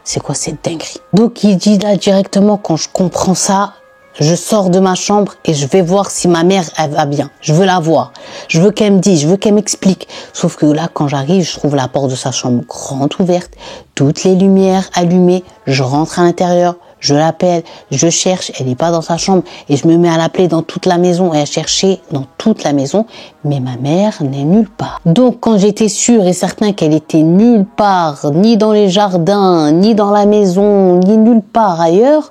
C'est quoi cette dinguerie? Donc il dit là directement, quand je comprends ça, je sors de ma chambre et je vais voir si ma mère elle va bien. Je veux la voir. Je veux qu'elle me dise, je veux qu'elle m'explique. Sauf que là, quand j'arrive, je trouve la porte de sa chambre grande ouverte, toutes les lumières allumées. Je rentre à l'intérieur, je l'appelle, je cherche, elle n'est pas dans sa chambre et je me mets à l'appeler dans toute la maison et à chercher dans toute la maison, mais ma mère n'est nulle part. Donc quand j'étais sûre et certain qu'elle était nulle part, ni dans les jardins, ni dans la maison, ni nulle part ailleurs,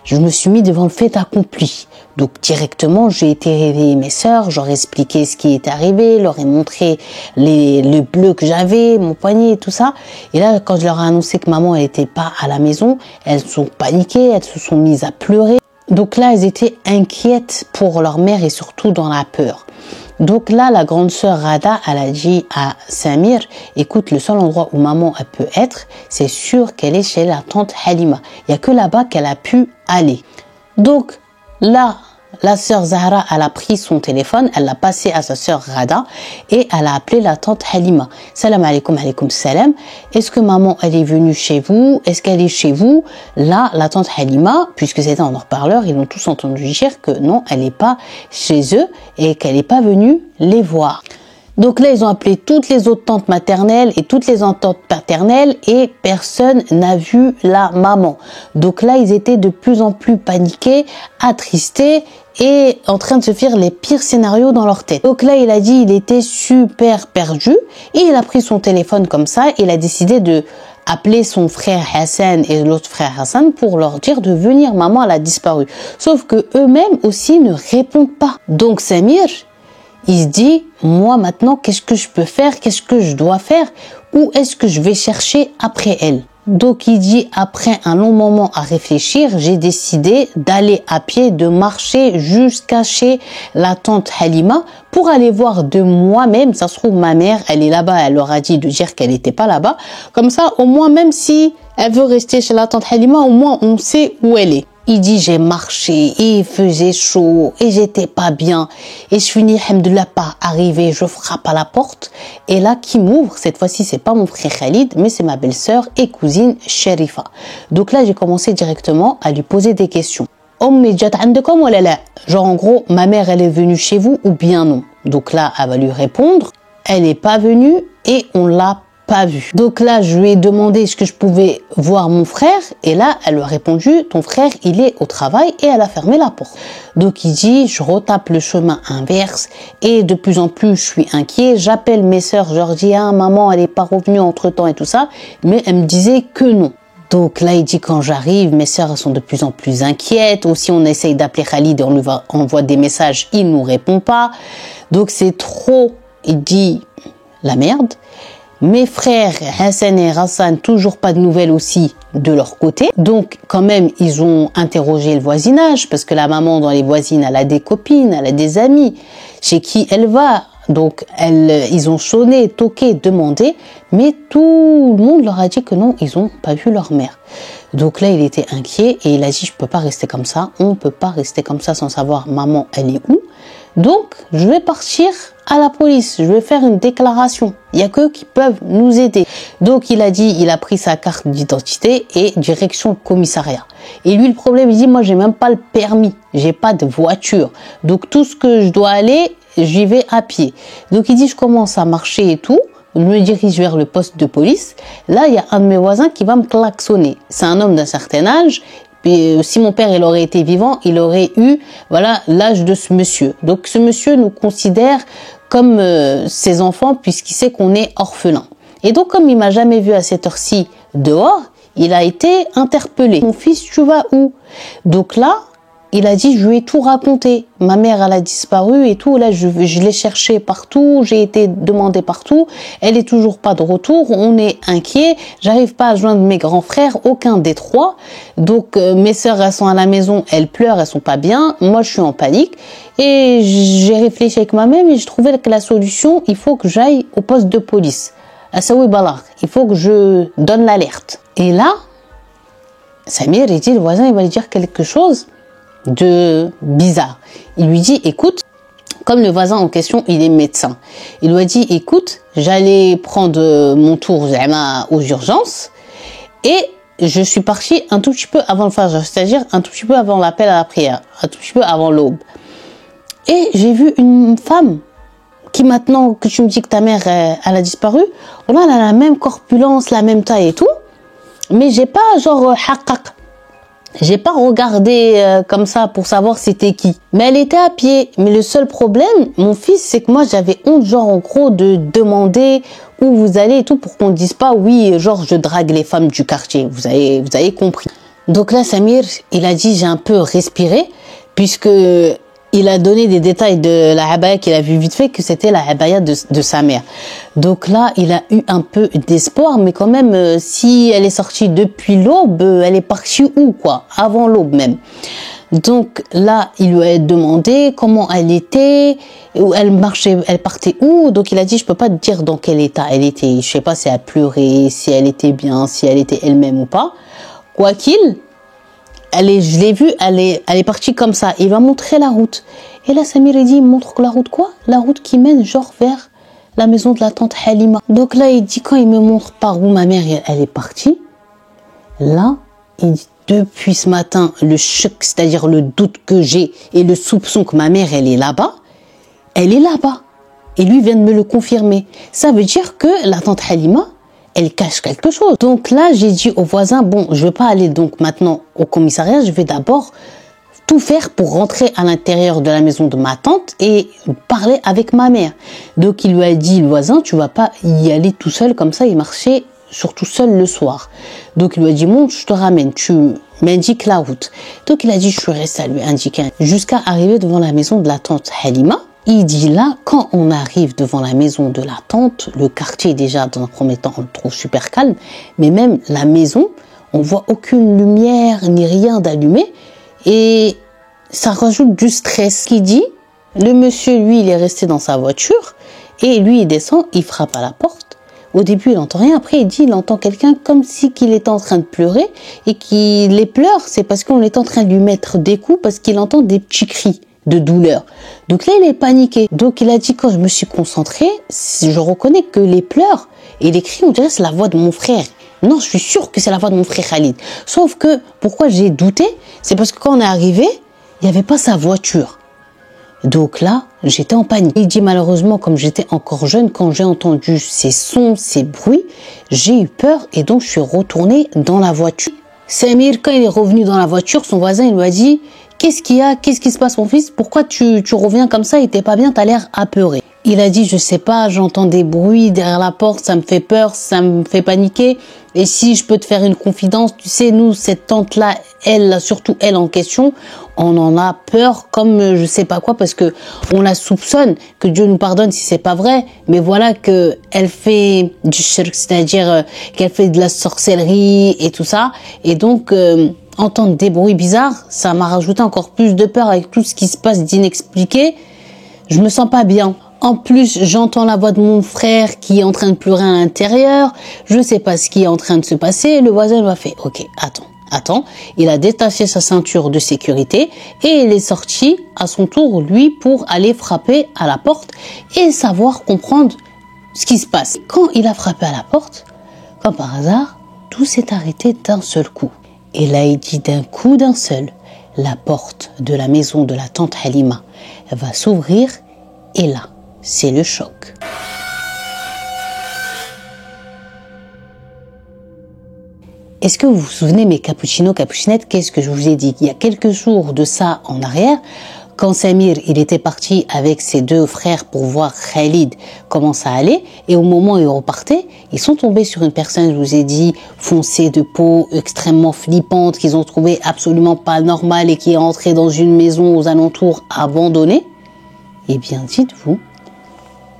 je me suis mis devant le fait accompli. Donc directement, j'ai été réveiller mes sœurs, j'aurais expliqué ce qui était arrivé, leur ai montré le bleu que j'avais, mon poignet et tout ça. Et là, quand je leur ai annoncé que maman elle était pas à la maison, elles sont paniquées, elles se sont mises à pleurer. Donc là, elles étaient inquiètes pour leur mère et surtout dans la peur. Donc là, la grande sœur Rada, elle a dit à Samir, écoute, le seul endroit où maman elle peut être, c'est sûr qu'elle est chez la tante Halima. Il y a que là-bas qu'elle a pu aller. Donc là, la sœur Zahra, elle a pris son téléphone, elle l'a passé à sa sœur Rada et elle a appelé la tante Halima. Salam alaikum, alaikum salam. Est-ce que maman, elle est venue chez vous? Est-ce qu'elle est chez vous? Là, la tante Halima, puisque c'était en haut-parleur, ils ont tous entendu dire que non, elle n'est pas chez eux et qu'elle n'est pas venue les voir. Donc là, ils ont appelé toutes les autres tantes maternelles et toutes les tantes paternelles et personne n'a vu la maman. Donc là, ils étaient de plus en plus paniqués, attristés et en train de se faire les pires scénarios dans leur tête. Donc là, il a dit il était super perdu et il a pris son téléphone comme ça. Il a décidé de appeler son frère Hassan et l'autre frère Hassan pour leur dire de venir, maman elle a disparu. Sauf que eux-mêmes aussi ne répondent pas. Donc Samir, il se dit, moi maintenant, qu'est-ce que je peux faire? Qu'est-ce que je dois faire? Où est-ce que je vais chercher après elle? Donc il dit, après un long moment à réfléchir, j'ai décidé d'aller à pied, de marcher jusqu'à chez la tante Halima pour aller voir de moi-même. Ça se trouve, ma mère, elle est là-bas, elle leur a dit de dire qu'elle n'était pas là-bas. Comme ça, au moins, même si elle veut rester chez la tante Halima, au moins on sait où elle est. Il dit, j'ai marché et il faisait chaud et j'étais pas bien. Et je finis, alhamdoulilah, par arriver, je frappe à la porte. Et là, qui m'ouvre, cette fois-ci, c'est pas mon frère Khalid, mais c'est ma belle-sœur et cousine Sherifa. Donc là, j'ai commencé directement à lui poser des questions. Genre, en gros, ma mère, elle est venue chez vous ou bien non? Donc là, elle va lui répondre, elle n'est pas venue et on l'a pas vu. Donc là, je lui ai demandé est-ce que je pouvais voir mon frère et là, elle lui a répondu ton frère, il est au travail et elle a fermé la porte. Donc il dit je retape le chemin inverse et de plus en plus je suis inquiet. J'appelle mes sœurs, je leur dis ah maman, elle est pas revenue entre-temps et tout ça, mais elle me disait que non. Donc là, il dit quand j'arrive, mes sœurs sont de plus en plus inquiètes. Aussi, on essaye d'appeler Khalid et on lui envoie des messages, il nous répond pas. Donc c'est trop, il dit la merde. Mes frères Hassan et Hassan, toujours pas de nouvelles aussi de leur côté. Donc quand même, ils ont interrogé le voisinage parce que la maman dans les voisines, elle a des copines, elle a des amis chez qui elle va. Donc ils ont sonné, toqué, demandé, mais tout le monde leur a dit que non, ils ont pas vu leur mère. Donc là, il était inquiet et il a dit je peux pas rester comme ça, on peut pas rester comme ça sans savoir maman elle est où. Donc je vais partir à la police, je vais faire une déclaration. Il y a qu'eux qui peuvent nous aider. Donc il a dit, il a pris sa carte d'identité et direction commissariat. Et lui le problème, il dit moi j'ai même pas le permis, j'ai pas de voiture. Donc tout ce que je dois aller, j'y vais à pied. Donc il dit je commence à marcher et tout. Je me dirige vers le poste de police. Là, il y a un de mes voisins qui va me klaxonner. C'est un homme d'un certain âge. Puis, si mon père il aurait été vivant, il aurait eu voilà l'âge de ce monsieur. Donc ce monsieur nous considère comme ses enfants puisqu'il sait qu'on est orphelin. Et donc comme il m'a jamais vu à cette heure-ci dehors, il a été interpellé. Mon fils, tu vas où? Donc là, il a dit, je lui ai tout raconté. Ma mère, elle a disparu et tout. Là, je l'ai cherchée partout. J'ai été demandée partout. Elle est toujours pas de retour. On est inquiet. J'arrive pas à joindre mes grands frères, aucun des trois. Donc, mes sœurs, elles sont à la maison. Elles pleurent, elles sont pas bien. Moi, je suis en panique. Et j'ai réfléchi avec moi-même et je trouvais que la solution, il faut que j'aille au poste de police. À Saoui Balar. Il faut que je donne l'alerte. Et là, Samir, il dit, le voisin, il va lui dire quelque chose de bizarre. Il lui dit, écoute, comme le voisin en question, il est médecin. Il lui a dit, écoute, j'allais prendre mon tour aux urgences et je suis partie un tout petit peu avant le Fajr, c'est-à-dire un tout petit peu avant l'appel à la prière, un tout petit peu avant l'aube. Et j'ai vu une femme qui maintenant que tu me dis que ta mère, elle a disparu, elle a la même corpulence, la même taille et tout, mais j'ai pas genre haqqaq. J'ai pas regardé comme ça pour savoir c'était qui. Mais elle était à pied. Mais le seul problème, mon fils, c'est que moi j'avais honte genre en gros de demander où vous allez et tout pour qu'on dise pas oui genre je drague les femmes du quartier. Vous avez compris. Donc là Samir, il a dit j'ai un peu respiré puisque il a donné des détails de la abaya qu'il a vu vite fait que c'était la abaya de sa mère. Donc là, il a eu un peu d'espoir, mais quand même, si elle est sortie depuis l'aube, elle est partie où quoi? Avant l'aube même. Donc là, il lui a demandé comment elle était, où elle marchait, elle partait où. Donc il a dit, je peux pas te dire dans quel état elle était. Je sais pas si elle pleurait, si elle était bien, si elle était elle-même ou pas. Quoi qu'il, je l'ai vue, elle est partie comme ça. Il va montrer la route. Et là, Samir, il dit, il montre la route quoi? La route qui mène genre vers la maison de la tante Halima. Donc là, il dit, quand il me montre par où ma mère, elle est partie, là, il dit, depuis ce matin, le choc, c'est-à-dire le doute que j'ai et le soupçon que ma mère, elle est là-bas. Et lui vient de me le confirmer. Ça veut dire que la tante Halima, elle cache quelque chose. Donc là, j'ai dit au voisin, bon, je vais pas aller donc maintenant au commissariat, je vais d'abord tout faire pour rentrer à l'intérieur de la maison de ma tante et parler avec ma mère. Donc il lui a dit, le voisin, tu vas pas y aller tout seul comme ça, il marchait surtout seul le soir. Donc il lui a dit, monte, je te ramène, tu m'indiques la route. Donc il a dit, je suis resté à lui indiquer jusqu'à arriver devant la maison de la tante Halima. Il dit là, quand on arrive devant la maison de la tante, le quartier déjà dans un premier temps, on le trouve super calme, mais même la maison, on voit aucune lumière ni rien d'allumé et ça rajoute du stress. Qui dit, le monsieur, lui, il est resté dans sa voiture et lui, il descend, il frappe à la porte. Au début, il n'entend rien. Après, il dit, il entend quelqu'un comme si qu'il était en train de pleurer et qu'il les pleure. C'est parce qu'on est en train de lui mettre des coups parce qu'il entend des petits cris de douleur. Donc là, il est paniqué. Donc il a dit, quand je me suis concentré, je reconnais que les pleurs et les cris, on dirait c'est la voix de mon frère. Non, je suis sûre que c'est la voix de mon frère Khalid. Sauf que, pourquoi j'ai douté, c'est parce que quand on est arrivé, il n'y avait pas sa voiture. Donc là, j'étais en panique. Il dit, malheureusement, comme j'étais encore jeune, quand j'ai entendu ces sons, ces bruits, j'ai eu peur et donc je suis retournée dans la voiture. Samir, quand il est revenu dans la voiture, son voisin, il lui a dit, qu'est-ce qu'il y a? Qu'est-ce qui se passe, mon fils? Pourquoi tu reviens comme ça et t'es pas bien? T'as l'air apeuré. Il a dit, je sais pas, j'entends des bruits derrière la porte, ça me fait peur, ça me fait paniquer. Et si je peux te faire une confidence, tu sais, nous, cette tante-là, elle, surtout elle en question, on en a peur comme je sais pas quoi parce que on la soupçonne, que Dieu nous pardonne si c'est pas vrai, mais voilà que elle fait du shirk, c'est-à-dire qu'elle fait de la sorcellerie et tout ça. Et donc, entendre des bruits bizarres, ça m'a rajouté encore plus de peur avec tout ce qui se passe d'inexpliqué. Je me sens pas bien. En plus, j'entends la voix de mon frère qui est en train de pleurer à l'intérieur. Je sais pas ce qui est en train de se passer. Le voisin m'a fait, ok, attends. Il a détaché sa ceinture de sécurité et il est sorti à son tour, lui, pour aller frapper à la porte et savoir comprendre ce qui se passe. Quand il a frappé à la porte, comme par hasard, tout s'est arrêté d'un seul coup. Et là, il dit d'un coup, d'un seul, la porte de la maison de la tante Halima va s'ouvrir et là, c'est le choc. Est-ce que vous vous souvenez, mes cappuccinos, cappuccinettes, qu'est-ce que je vous ai dit? Il y a quelques jours de ça en arrière, quand Samir, il était parti avec ses deux frères pour voir Khalid comment ça allait, et au moment où ils repartaient, ils sont tombés sur une personne, je vous ai dit, foncée de peau, extrêmement flippante, qu'ils ont trouvé absolument pas normale et qui est entrée dans une maison aux alentours abandonnée. Eh bien, dites-vous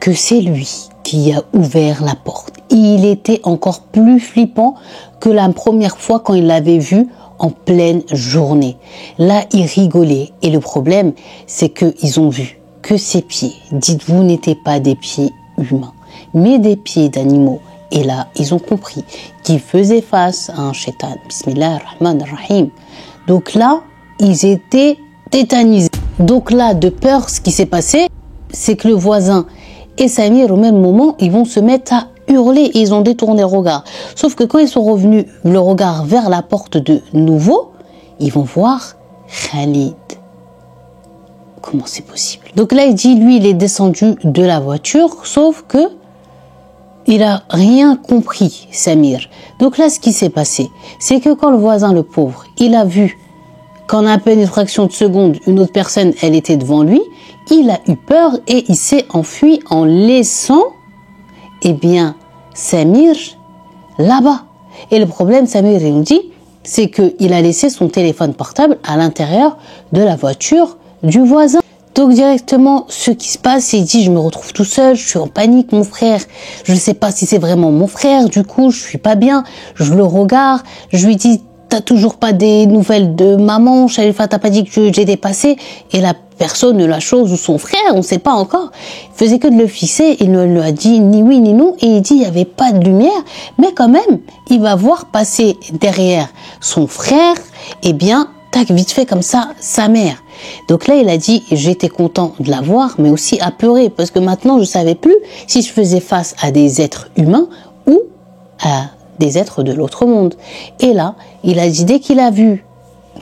que c'est lui qui a ouvert la porte. Il était encore plus flippant que la première fois quand il l'avait vu en pleine journée. Là, il rigolait. Et le problème, c'est qu'ils ont vu que ses pieds, dites-vous, n'étaient pas des pieds humains, mais des pieds d'animaux. Et là, ils ont compris qu'ils faisaient face à un shaitan. Bismillah ar-Rahman ar-Rahim. Donc là, ils étaient tétanisés. Donc là, de peur, ce qui s'est passé, c'est que le voisin et Samir, au même moment, ils vont se mettre à hurler et ils ont détourné le regard. Sauf que quand ils sont revenus le regard vers la porte de nouveau, ils vont voir Khalid. Comment c'est possible? Donc là, il dit, lui, il est descendu de la voiture, sauf que il a rien compris, Samir. Donc là, ce qui s'est passé, c'est que quand le voisin, le pauvre, il a vu qu'en à peine une fraction de seconde, une autre personne, elle était devant lui, il a eu peur et il s'est enfui en laissant, eh bien, Samir là-bas. Et le problème, Samir, il nous dit, c'est qu'il a laissé son téléphone portable à l'intérieur de la voiture du voisin. Donc directement, ce qui se passe, il dit, je me retrouve tout seul, je suis en panique, mon frère, je ne sais pas si c'est vraiment mon frère, du coup, je suis pas bien, je le regarde, je lui dis, t'as toujours pas des nouvelles de maman, Sharifa, t'as pas dit que j'ai dépassé, et la personne, la chose ou son frère, on sait pas encore, il faisait que de le fixer, il ne lui a dit ni oui ni non, et il dit il y avait pas de lumière, mais quand même, il va voir passer derrière son frère, eh bien, tac, vite fait comme ça, sa mère. Donc là, il a dit, j'étais content de la voir, mais aussi apeuré, parce que maintenant, je savais plus si je faisais face à des êtres humains ou à des êtres de l'autre monde. Et là, il a dit, dès qu'il a vu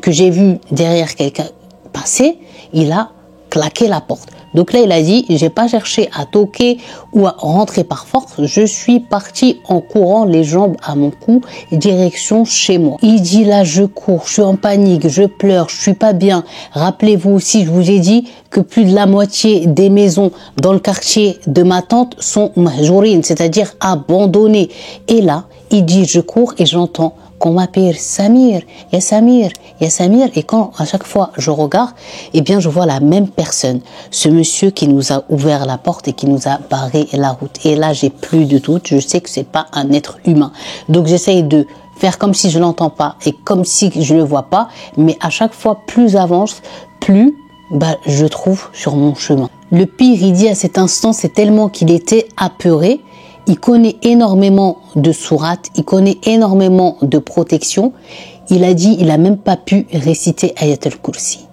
que j'ai vu derrière quelqu'un passer, il a claqué la porte. Donc là, il a dit, j'ai pas cherché à toquer ou à rentrer par force. Je suis parti en courant, les jambes à mon cou, direction chez moi. Il dit, là, je cours, je suis en panique, je pleure, je suis pas bien. Rappelez-vous aussi, je vous ai dit que plus de la moitié des maisons dans le quartier de ma tante sont mahjourines, c'est-à-dire abandonnées. Et là, il dit, je cours et j'entends qu'on m'appelle Samir, ya Samir, ya Samir. Et quand à chaque fois je regarde, eh bien je vois la même personne, ce monsieur qui nous a ouvert la porte et qui nous a barré la route. Et là j'ai plus de doute, je sais que c'est pas un être humain. Donc j'essaye de faire comme si je l'entends pas et comme si je le vois pas, mais à chaque fois plus j'avance, plus je trouve sur mon chemin. Le pire, il dit à cet instant, c'est tellement qu'il était apeuré. Il connaît énormément de sourates, il connaît énormément de protection. Il a dit, il a même pas pu réciter Ayat al-Kursi.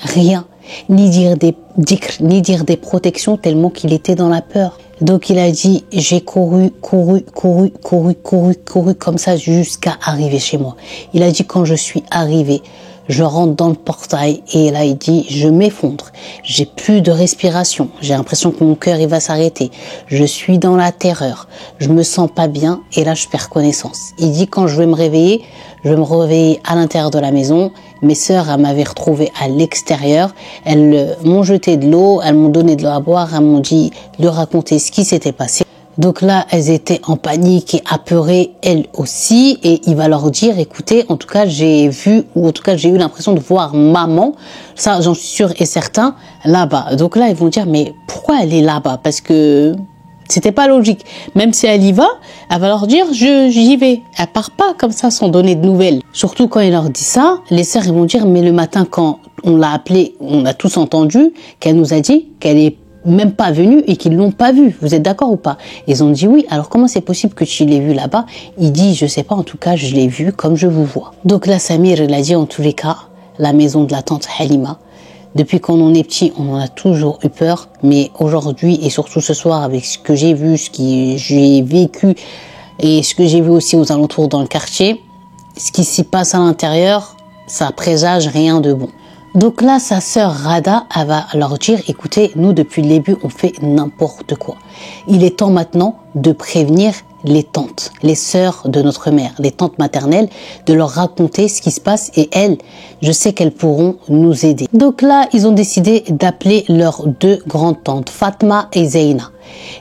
Rien. Ni dire des dhikr, ni dire des protections tellement qu'il était dans la peur. Donc il a dit, j'ai couru comme ça jusqu'à arriver chez moi. Il a dit, quand je suis arrivé, je rentre dans le portail et là il dit, je m'effondre, j'ai plus de respiration, j'ai l'impression que mon cœur il va s'arrêter, je suis dans la terreur, je me sens pas bien et là je perds connaissance. Il dit, quand je vais me réveiller à l'intérieur de la maison. Mes sœurs, elles m'avaient retrouvé à l'extérieur, elles m'ont jeté de l'eau, elles m'ont donné de l'eau à boire, elles m'ont dit de raconter ce qui s'était passé. Donc là, elles étaient en panique et apeurées, elles aussi. Et il va leur dire, écoutez, en tout cas, j'ai vu, ou en tout cas, j'ai eu l'impression de voir maman. Ça, j'en suis sûre et certain, là-bas. Donc là, ils vont dire, mais pourquoi elle est là-bas? Parce que c'était pas logique. Même si elle y va, elle va leur dire, j'y vais. Elle part pas comme ça sans donner de nouvelles. Surtout quand il leur dit ça, les sœurs, ils vont dire, mais le matin, quand on l'a appelée, on a tous entendu qu'elle nous a dit qu'elle est même pas venue et qu'ils l'ont pas vue. Vous êtes d'accord ou pas? Ils ont dit oui. Alors comment c'est possible que tu l'aies vue là-bas? Il dit, je sais pas, en tout cas, je l'ai vue comme je vous vois. Donc là, Samir, il a dit en tous les cas, la maison de la tante Halima. Depuis qu'on en est petit, on en a toujours eu peur. Mais aujourd'hui et surtout ce soir, avec ce que j'ai vu, ce que j'ai vécu et ce que j'ai vu aussi aux alentours dans le quartier, ce qui s'y passe à l'intérieur, ça présage rien de bon. Donc là, sa sœur Rada, elle va leur dire, écoutez, nous, depuis le début, on fait n'importe quoi. Il est temps maintenant de prévenir les tantes, les sœurs de notre mère, les tantes maternelles, de leur raconter ce qui se passe et elles, je sais qu'elles pourront nous aider. Donc là, ils ont décidé d'appeler leurs deux grandes tantes, Fatma et Zeyna.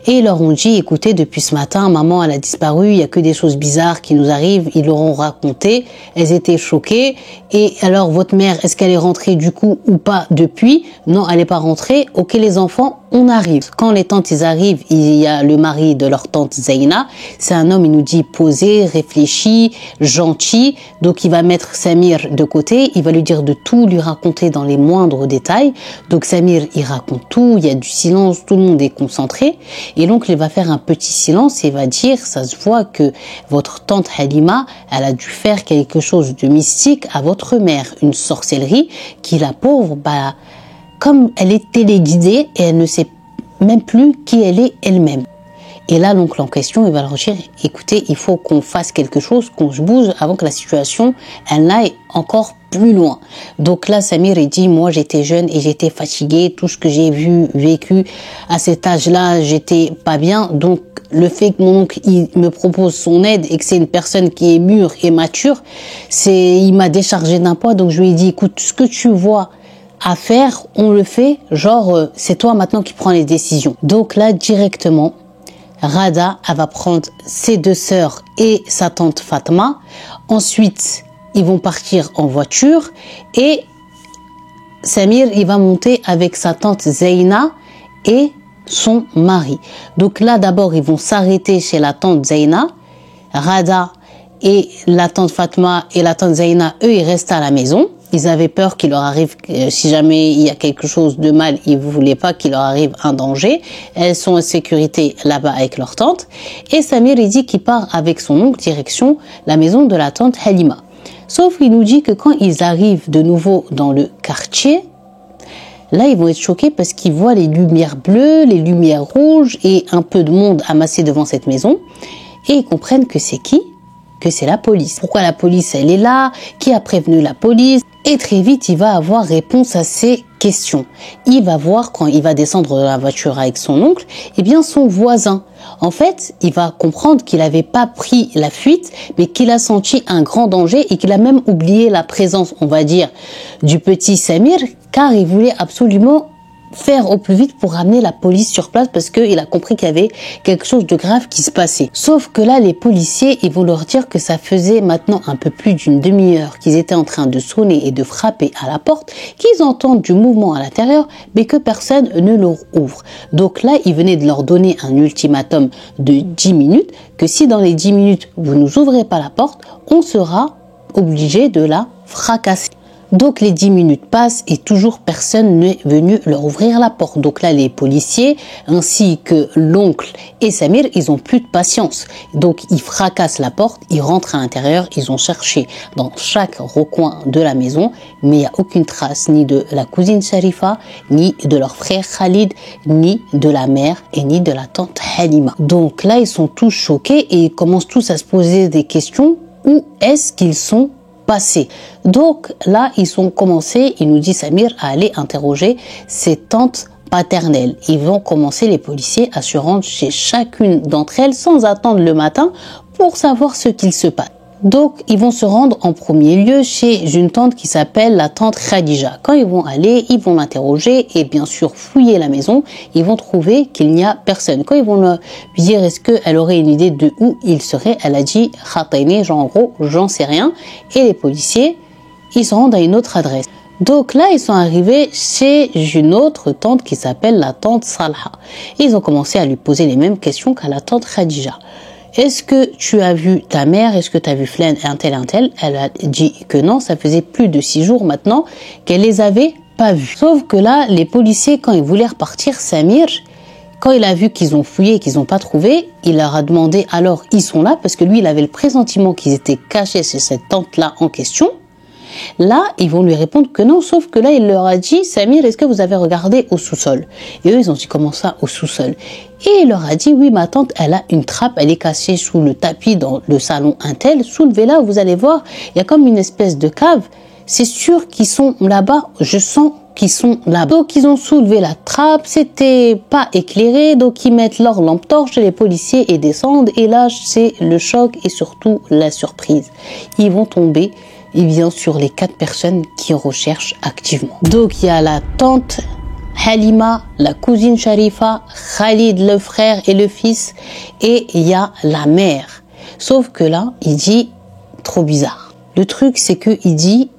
Et ils leur ont dit, écoutez, depuis ce matin, maman, elle a disparu, il y a que des choses bizarres qui nous arrivent. Ils leur ont raconté, elles étaient choquées. Et alors, votre mère, est-ce qu'elle est rentrée du coup ou pas depuis? Non, elle n'est pas rentrée. Ok, les enfants, on arrive. Quand les tantes, ils arrivent, il y a le mari de leur tante Zeyna. C'est un homme, il nous dit posé, réfléchi, gentil. Donc, il va mettre Samir de côté. Il va lui dire de tout lui raconter dans les moindres détails. Donc, Samir, il raconte tout. Il y a du silence, tout le monde est concentré. Et l'oncle va faire un petit silence et va dire, ça se voit que votre tante Halima, elle a dû faire quelque chose de mystique à votre mère, une sorcellerie qui, la pauvre, comme elle est téléguidée et elle ne sait même plus qui elle est elle-même. Et là, l'oncle en question, il va leur dire, écoutez, il faut qu'on fasse quelque chose, qu'on se bouge avant que la situation, elle aille encore plus loin. Donc là, Samir, il dit, moi, j'étais jeune et j'étais fatiguée. Tout ce que j'ai vécu à cet âge-là, j'étais pas bien. Donc, le fait que mon oncle, il me propose son aide et que c'est une personne qui est mûre et mature, il m'a déchargé d'un poids. Donc, je lui ai dit, écoute, ce que tu vois à faire, on le fait. Genre, c'est toi maintenant qui prends les décisions. Donc là, directement, Rada, elle va prendre ses deux sœurs et sa tante Fatma. Ensuite, ils vont partir en voiture et Samir, il va monter avec sa tante Zeyna et son mari. Donc là, d'abord, ils vont s'arrêter chez la tante Zeyna. Rada et la tante Fatma et la tante Zeyna, eux, ils restent à la maison. Ils avaient peur qu'il leur arrive, si jamais il y a quelque chose de mal, ils ne voulaient pas qu'il leur arrive un danger. Elles sont en sécurité là-bas avec leur tante. Et Samir, il dit qu'il part avec son oncle direction la maison de la tante Halima. Sauf qu'il nous dit que quand ils arrivent de nouveau dans le quartier, là, ils vont être choqués parce qu'ils voient les lumières bleues, les lumières rouges et un peu de monde amassé devant cette maison. Et ils comprennent que c'est qui? Que c'est la police. Pourquoi la police, elle est là? Qui a prévenu la police? Et très vite, il va avoir réponse à ces questions. Il va voir, quand il va descendre de la voiture avec son oncle, eh bien son voisin. En fait, il va comprendre qu'il n'avait pas pris la fuite, mais qu'il a senti un grand danger et qu'il a même oublié la présence, on va dire, du petit Samir, car il voulait absolument faire au plus vite pour ramener la police sur place parce qu'il a compris qu'il y avait quelque chose de grave qui se passait. Sauf que là, les policiers, ils vont leur dire que ça faisait maintenant un peu plus d'une demi-heure qu'ils étaient en train de sonner et de frapper à la porte, qu'ils entendent du mouvement à l'intérieur, mais que personne ne leur ouvre. Donc là, ils venaient de leur donner un ultimatum de 10 minutes, que si dans les 10 minutes, vous ne nous ouvrez pas la porte, on sera obligé de la fracasser. Donc les 10 minutes passent et toujours personne n'est venu leur ouvrir la porte. Donc là, les policiers ainsi que l'oncle et Samir, ils ont plus de patience. Donc ils fracassent la porte, ils rentrent à l'intérieur, ils ont cherché dans chaque recoin de la maison, mais il n'y a aucune trace ni de la cousine Sharifa, ni de leur frère Khalid, ni de la mère et ni de la tante Halima. Donc là, ils sont tous choqués et ils commencent tous à se poser des questions. Où est-ce qu'ils sont passé. Donc là, ils ont commencé, il nous dit Samir, à aller interroger ses tantes paternelles. Ils vont commencer, les policiers, à se rendre chez chacune d'entre elles sans attendre le matin pour savoir ce qu'il se passe. Donc, ils vont se rendre en premier lieu chez une tante qui s'appelle la tante Khadija. Quand ils vont aller, ils vont l'interroger et bien sûr fouiller la maison. Ils vont trouver qu'il n'y a personne. Quand ils vont lui dire est-ce qu'elle aurait une idée de où il serait, elle a dit Khatayni, genre en gros, j'en sais rien. Et les policiers, ils se rendent à une autre adresse. Donc là, ils sont arrivés chez une autre tante qui s'appelle la tante Salha. Et ils ont commencé à lui poser les mêmes questions qu'à la tante Khadija. Est-ce que tu as vu ta mère? Est-ce que tu as vu Flen, un tel? Elle a dit que non, ça faisait plus de 6 jours maintenant qu'elle les avait pas vus. Sauf que là, les policiers, quand ils voulaient repartir, Samir, quand il a vu qu'ils ont fouillé et qu'ils n'ont pas trouvé, il leur a demandé alors ils sont là parce que lui, il avait le pressentiment qu'ils étaient cachés chez cette tante-là en question. Là, ils vont lui répondre que non, sauf que là, il leur a dit, Samir, est-ce que vous avez regardé au sous-sol? Et eux, ils ont dit, comment ça, au sous-sol? Et il leur a dit, oui, ma tante, elle a une trappe, elle est cachée sous le tapis dans le salon Intel. Soulevez-la, vous allez voir, il y a comme une espèce de cave. C'est sûr qu'ils sont là-bas, je sens qu'ils sont là-bas. Donc, ils ont soulevé la trappe, c'était pas éclairé, donc ils mettent leur lampe torche, les policiers et descendent. Et là, c'est le choc et surtout la surprise. Ils vont tomber bien sur les 4 personnes qui recherchent activement. Donc, il y a la tante Halima, la cousine Sharifa, Khalid, le frère et le fils, et il y a la mère. Sauf que là, il dit, trop bizarre. Le truc, c'est que il dit,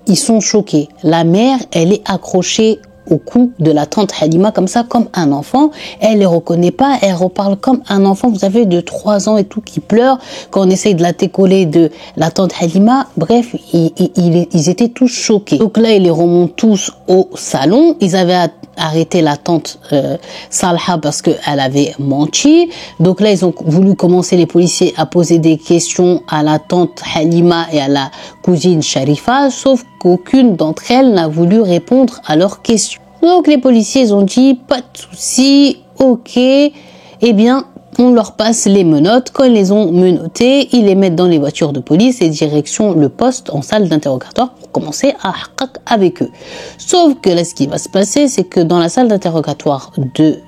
ils sont choqués. La mère, elle est accrochée au cou de la tante Halima comme ça, comme un enfant. Elle les reconnaît pas, elle reparle comme un enfant, vous savez, de 3 ans et tout, qui pleure quand on essaye de la décoller de la tante Halima. Bref, ils étaient tous choqués. Donc là, ils les remontent tous au salon. Ils avaient arrêté la tante Salha parce qu'elle avait menti. Donc là, ils ont voulu commencer, les policiers, à poser des questions à la tante Halima et à la cousine Sharifa, sauf qu'aucune d'entre elles n'a voulu répondre à leurs questions. Donc les policiers, ils ont dit, pas de souci, ok, eh bien, on leur passe les menottes. Quand ils les ont menottés, ils les mettent dans les voitures de police et direction le poste en salle d'interrogatoire pour commencer à haqqaq avec eux. Sauf que là, ce qui va se passer, c'est que dans la salle d'interrogatoire de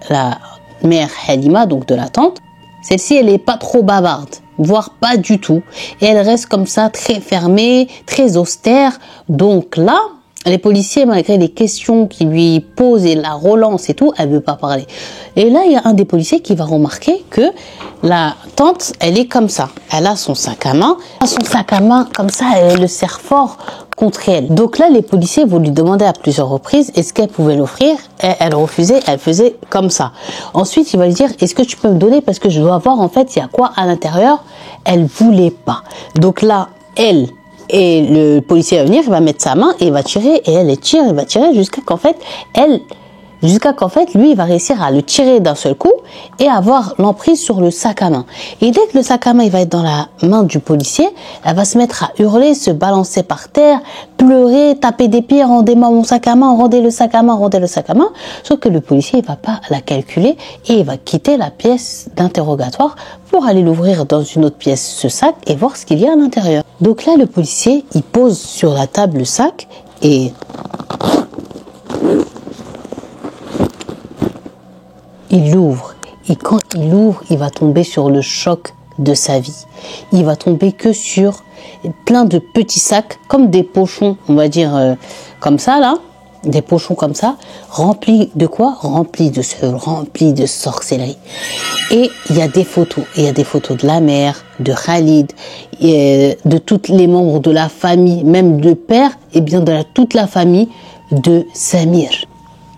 la mère Halima, donc de la tante, celle-ci, elle est pas trop bavarde, voire pas du tout. Et elle reste comme ça, très fermée, très austère. Donc là, les policiers, malgré les questions qu'ils lui posent et la relance et tout, elle veut pas parler. Et là, il y a un des policiers qui va remarquer que la tante, elle est comme ça. Elle a son sac à main. Son sac à main, comme ça, elle le serre fort contre elle. Donc là, les policiers vont lui demander à plusieurs reprises est-ce qu'elle pouvait l'offrir. Et elle refusait, elle faisait comme ça. Ensuite, il va lui dire est-ce que tu peux me donner parce que je dois voir en fait il y a quoi à l'intérieur. Elle voulait pas. Donc là, elle et le policier va venir, il va mettre sa main et il va tirer et elle tire, il va tirer jusqu'à qu'en fait elle jusqu'à qu'en fait, lui, il va réussir à le tirer d'un seul coup et avoir l'emprise sur le sac à main. Et dès que le sac à main, il va être dans la main du policier, elle va se mettre à hurler, se balancer par terre, pleurer, taper des pieds, rendez-moi mon sac à main, rendez le sac à main, rendez le sac à main. Sauf que le policier, il va pas la calculer et il va quitter la pièce d'interrogatoire pour aller l'ouvrir dans une autre pièce, ce sac, et voir ce qu'il y a à l'intérieur. Donc là, le policier, il pose sur la table le sac et il l'ouvre. Et quand il l'ouvre, il va tomber sur le choc de sa vie. Il va tomber que sur plein de petits sacs, comme des pochons, on va dire comme ça là, des pochons comme ça, remplis de quoi? Remplis de suhur, remplis de sorcellerie. Et il y a des photos. Il y a des photos de la mère, de Khalid, et de tous les membres de la famille, même de père, et bien de toute la famille de Samir.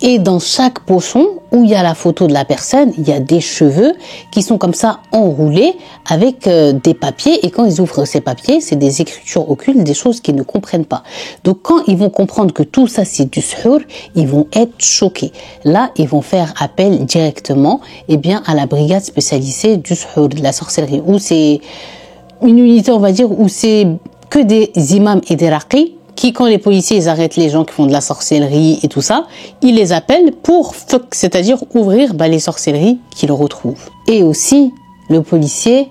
Et dans chaque pochon où il y a la photo de la personne, il y a des cheveux qui sont comme ça enroulés avec des papiers. Et quand ils ouvrent ces papiers, c'est des écritures occultes, des choses qu'ils ne comprennent pas. Donc quand ils vont comprendre que tout ça c'est du suhur, ils vont être choqués. Là, ils vont faire appel directement à la brigade spécialisée du suhur, de la sorcellerie, où c'est une unité, on va dire, où c'est que des imams et des raqis, qui, quand les policiers ils arrêtent les gens qui font de la sorcellerie et tout ça, ils les appellent pour c'est-à-dire ouvrir les sorcelleries qu'ils retrouvent. Et aussi, le policier,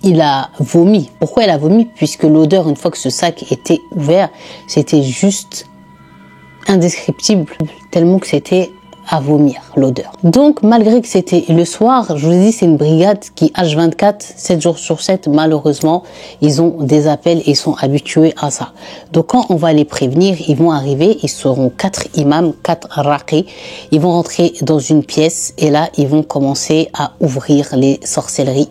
il a vomi. Pourquoi il a vomi? Puisque l'odeur, une fois que ce sac était ouvert, c'était juste indescriptible, tellement que c'était à vomir, l'odeur. Donc, malgré que c'était le soir, je vous dis, c'est une brigade qui, H24, 7 jours sur 7, malheureusement, ils ont des appels et ils sont habitués à ça. Donc, quand on va les prévenir, ils vont arriver, ils seront 4 imams, 4 raqis, ils vont rentrer dans une pièce et là, ils vont commencer à ouvrir les sorcelleries.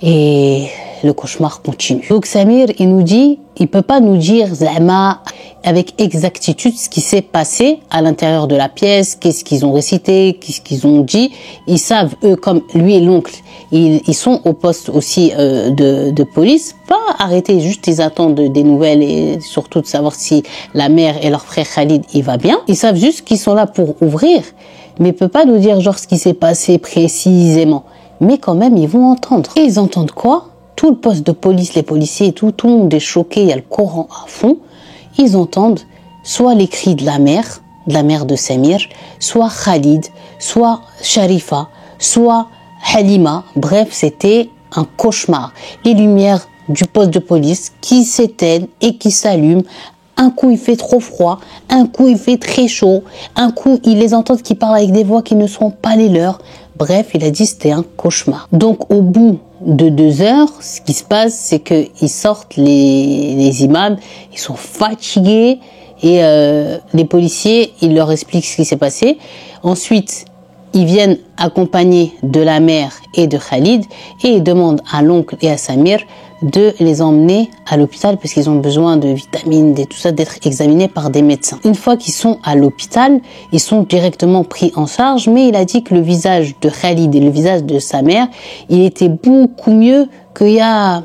Et le cauchemar continue. Donc Samir, il nous dit, il peut pas nous dire zama avec exactitude ce qui s'est passé à l'intérieur de la pièce, qu'est-ce qu'ils ont récité, qu'est-ce qu'ils ont dit. Ils savent, eux, comme lui et l'oncle, ils sont au poste aussi de police, pas arrêtés, juste ils attendent des nouvelles et surtout de savoir si la mère et leur frère Khalid, il va bien. Ils savent juste qu'ils sont là pour ouvrir, mais il peut pas nous dire genre ce qui s'est passé précisément. Mais quand même, ils vont entendre. Et ils entendent quoi? Tout le poste de police, les policiers et tout le monde est choqué, il y a le Coran à fond. Ils entendent soit les cris de la mère de Samir, soit Khalid, soit Sharifa, soit Halima. Bref, c'était un cauchemar. Les lumières du poste de police qui s'éteignent et qui s'allument. Un coup, il fait trop froid. Un coup, il fait très chaud. Un coup, ils les entendent qui parlent avec des voix qui ne sont pas les leurs. Bref, il a dit c'était un cauchemar. Donc, au bout de 2 heures, ce qui se passe, c'est que ils sortent les imams, ils sont fatigués et les policiers, ils leur expliquent ce qui s'est passé. Ensuite, ils viennent accompagnés de la mère et de Khalid et ils demandent à l'oncle et à Samir de les emmener à l'hôpital parce qu'ils ont besoin de vitamines, de tout ça, d'être examinés par des médecins. Une fois qu'ils sont à l'hôpital, ils sont directement pris en charge, mais il a dit que le visage de Khalid et le visage de sa mère, il était beaucoup mieux qu'il y a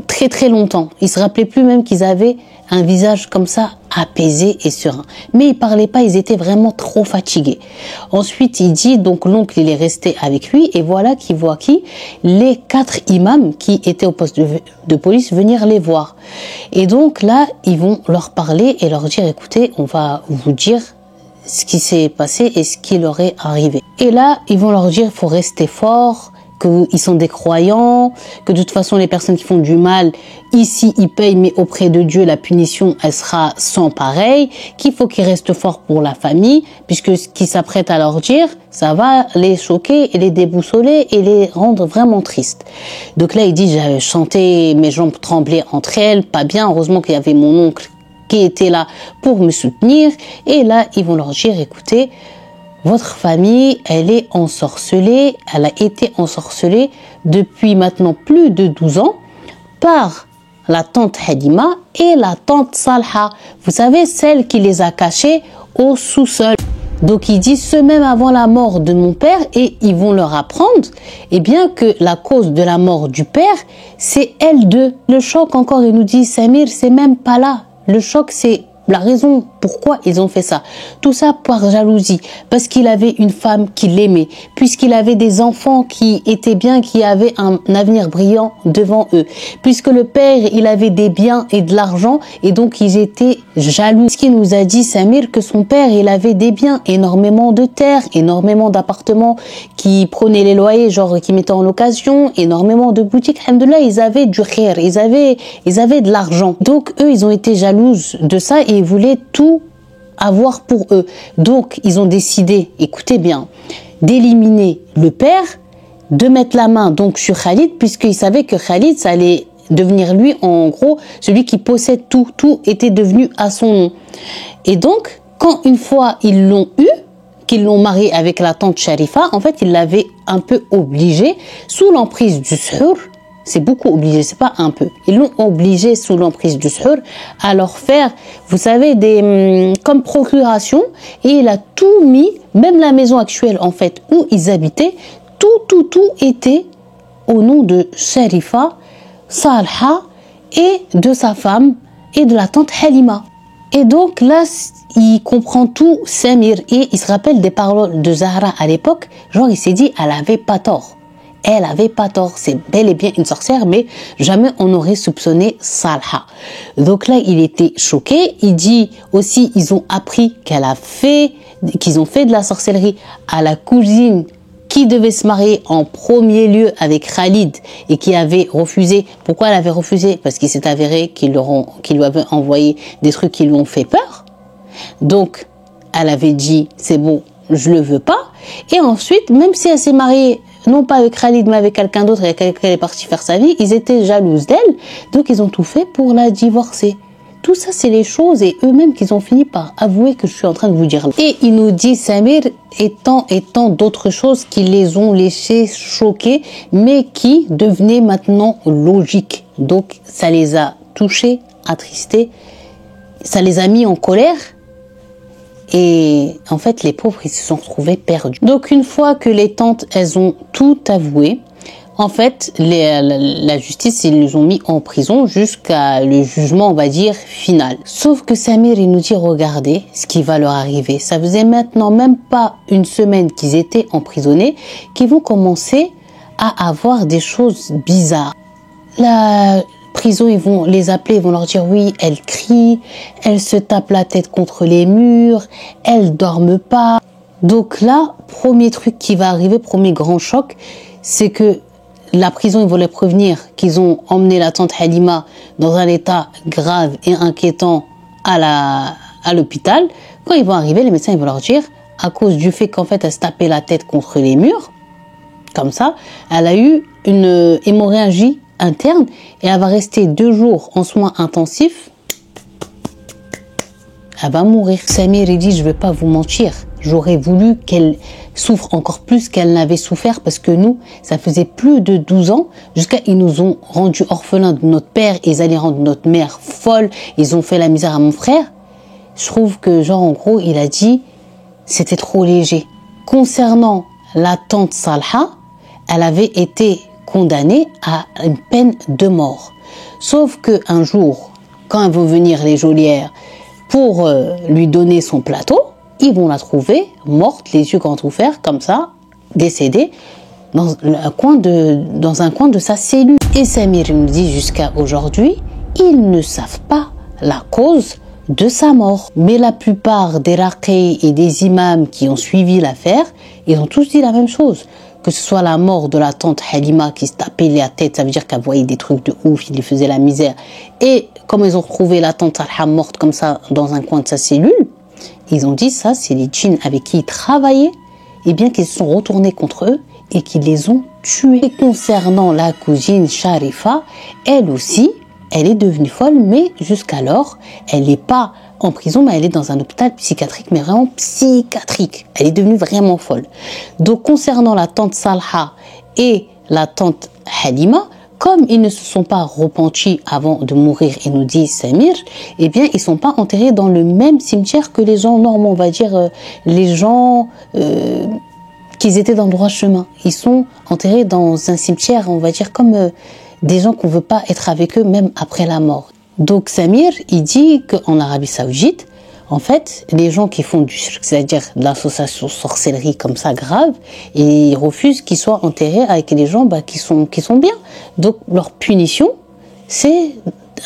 très très longtemps. Ils se rappelaient plus même qu'ils avaient un visage comme ça apaisé et serein. Mais ils parlaient pas, ils étaient vraiment trop fatigués. Ensuite, il dit, donc l'oncle, il est resté avec lui et voilà qu'il voit les 4 imams qui étaient au poste de police venir les voir. Et donc là, ils vont leur parler et leur dire, écoutez, on va vous dire ce qui s'est passé et ce qui leur est arrivé. Et là, ils vont leur dire, faut rester fort, qu'ils sont des croyants, que de toute façon les personnes qui font du mal, ici ils payent, mais auprès de Dieu la punition elle sera sans pareil, qu'il faut qu'ils restent forts pour la famille, puisque ce qu'ils s'apprêtent à leur dire, ça va les choquer et les déboussoler et les rendre vraiment tristes. Donc là il dit, j'avais chanté, mes jambes tremblaient entre elles, pas bien, heureusement qu'il y avait mon oncle qui était là pour me soutenir, et là ils vont leur dire, écoutez, votre famille, elle est ensorcelée, elle a été ensorcelée depuis maintenant plus de 12 ans par la tante Halima et la tante Salha. Vous savez, celle qui les a cachés au sous-sol. Donc ils disent ce même avant la mort de mon père et ils vont leur apprendre que la cause de la mort du père, c'est elle deux. Le choc encore, il nous dit Samir, c'est même pas là. Le choc, c'est la raison Pourquoi ils ont fait ça? Tout ça par jalousie, parce qu'il avait une femme qui l'aimait, puisqu'il avait des enfants qui étaient bien, qui avaient un avenir brillant devant eux, puisque le père, il avait des biens et de l'argent, et donc ils étaient jaloux. Ce qui nous a dit Samir que son père, il avait des biens, énormément de terres, énormément d'appartements qui prenaient les loyers, genre qui mettaient en location, énormément de boutiques. Alhamdoulilah, ils avaient du khair, ils avaient de l'argent. Donc eux, ils ont été jalouses de ça et ils voulaient tout avoir pour eux. Donc ils ont décidé, écoutez bien, d'éliminer le père, de mettre la main donc sur Khalid, puisqu'ils savaient que Khalid, ça allait devenir lui, en gros, celui qui possède tout. Tout était devenu à son nom. Et donc, quand une fois ils l'ont eu, qu'ils l'ont marié avec la tante Sharifa, en fait, ils l'avaient un peu obligé, sous l'emprise du suhur. C'est beaucoup obligé, c'est pas un peu. Ils l'ont obligé sous l'emprise du suhur à leur faire, vous savez, comme procuration, et il a tout mis, même la maison actuelle en fait où ils habitaient, tout était au nom de Sharifa, Salha et de sa femme et de la tante Halima. Et donc là, il comprend tout, Samir, et il se rappelle des paroles de Zahra à l'époque. Genre, il s'est dit, elle avait pas tort. Elle avait pas tort. C'est bel et bien une sorcière, mais jamais on n'aurait soupçonné Salha. Donc là, il était choqué. Il dit aussi, ils ont appris qu'ils ont fait de la sorcellerie à la cousine qui devait se marier en premier lieu avec Khalid et qui avait refusé. Pourquoi elle avait refusé? Parce qu'il s'est avéré qu'ils lui avaient envoyé des trucs qui lui ont fait peur. Donc, elle avait dit, c'est bon, je le veux pas. Et ensuite, même si elle s'est mariée, non pas avec Khalid, mais avec quelqu'un d'autre et qu'elle est partie faire sa vie, ils étaient jalouses d'elle. Donc, ils ont tout fait pour la divorcer. Tout ça, c'est les choses et eux-mêmes qu'ils ont fini par avouer que je suis en train de vous dire là. Et il nous dit, Samir, et tant d'autres choses qui les ont laissés choqués, mais qui devenaient maintenant logiques. Donc, ça les a touchés, attristés, ça les a mis en colère. Et en fait, les pauvres, ils se sont retrouvés perdus. Donc, une fois que les tantes, elles ont tout avoué, en fait, la justice, ils les ont mis en prison jusqu'à le jugement, on va dire, final. Sauf que Samir, il nous dit, regardez ce qui va leur arriver. Ça faisait maintenant même pas une semaine qu'ils étaient emprisonnés, qu'ils vont commencer à avoir des choses bizarres. La prison, ils vont les appeler, ils vont leur dire, oui, elle crie, elle se tape la tête contre les murs, elle dorment pas. Donc là, premier truc qui va arriver, premier grand choc, c'est que la prison, ils vont les prévenir qu'ils ont emmené la tante Halima dans un état grave et inquiétant à l'hôpital. Quand ils vont arriver, les médecins, ils vont leur dire, à cause du fait qu'en fait, elle se tapait la tête contre les murs, comme ça, elle a eu une hémorragie interne et elle va rester 2 jours en soins intensifs. Elle va mourir. Samir, il dit, je vais pas vous mentir. J'aurais voulu qu'elle souffre encore plus qu'elle n'avait souffert parce que nous, ça faisait plus de 12 ans jusqu'à ils nous ont rendu orphelins de notre père et ils allaient rendre notre mère folle. Ils ont fait la misère à mon frère. Je trouve que, genre, en gros, il a dit, c'était trop léger. Concernant la tante Salha, elle avait été condamnée à une peine de mort. Sauf que un jour, quand elles vont venir les geôlières pour lui donner son plateau, ils vont la trouver morte, les yeux grands ouverts, comme ça, décédée, dans un coin de sa cellule. Et Samir nous dit jusqu'à aujourd'hui, ils ne savent pas la cause de sa mort. Mais la plupart des raqis et des imams qui ont suivi l'affaire, ils ont tous dit la même chose. Que ce soit la mort de la tante Halima qui se tapait la tête, ça veut dire qu'elle voyait des trucs de ouf, il lui faisait la misère. Et comme ils ont retrouvé la tante Salha morte comme ça dans un coin de sa cellule, ils ont dit ça, c'est les djinns avec qui ils travaillaient, et bien qu'ils se sont retournés contre eux et qu'ils les ont tués. Et concernant la cousine Sharifa, elle aussi, elle est devenue folle, mais jusqu'alors, elle n'est pas en prison, mais elle est dans un hôpital psychiatrique, mais vraiment psychiatrique. Elle est devenue vraiment folle. Donc, concernant la tante Salha et la tante Halima, comme ils ne se sont pas repentis avant de mourir, et nous dit Samir, eh bien, ils sont pas enterrés dans le même cimetière que les gens normaux, on va dire, les gens qui étaient dans le droit chemin. Ils sont enterrés dans un cimetière, on va dire, comme des gens qu'on veut pas être avec eux, même après la mort. Donc Samir, il dit qu'en Arabie Saoudite, En fait, les gens qui font du shirk, c'est-à-dire de l'association sorcellerie comme ça grave, ils refusent qu'ils soient enterrés avec les gens qui sont bien. Donc leur punition, c'est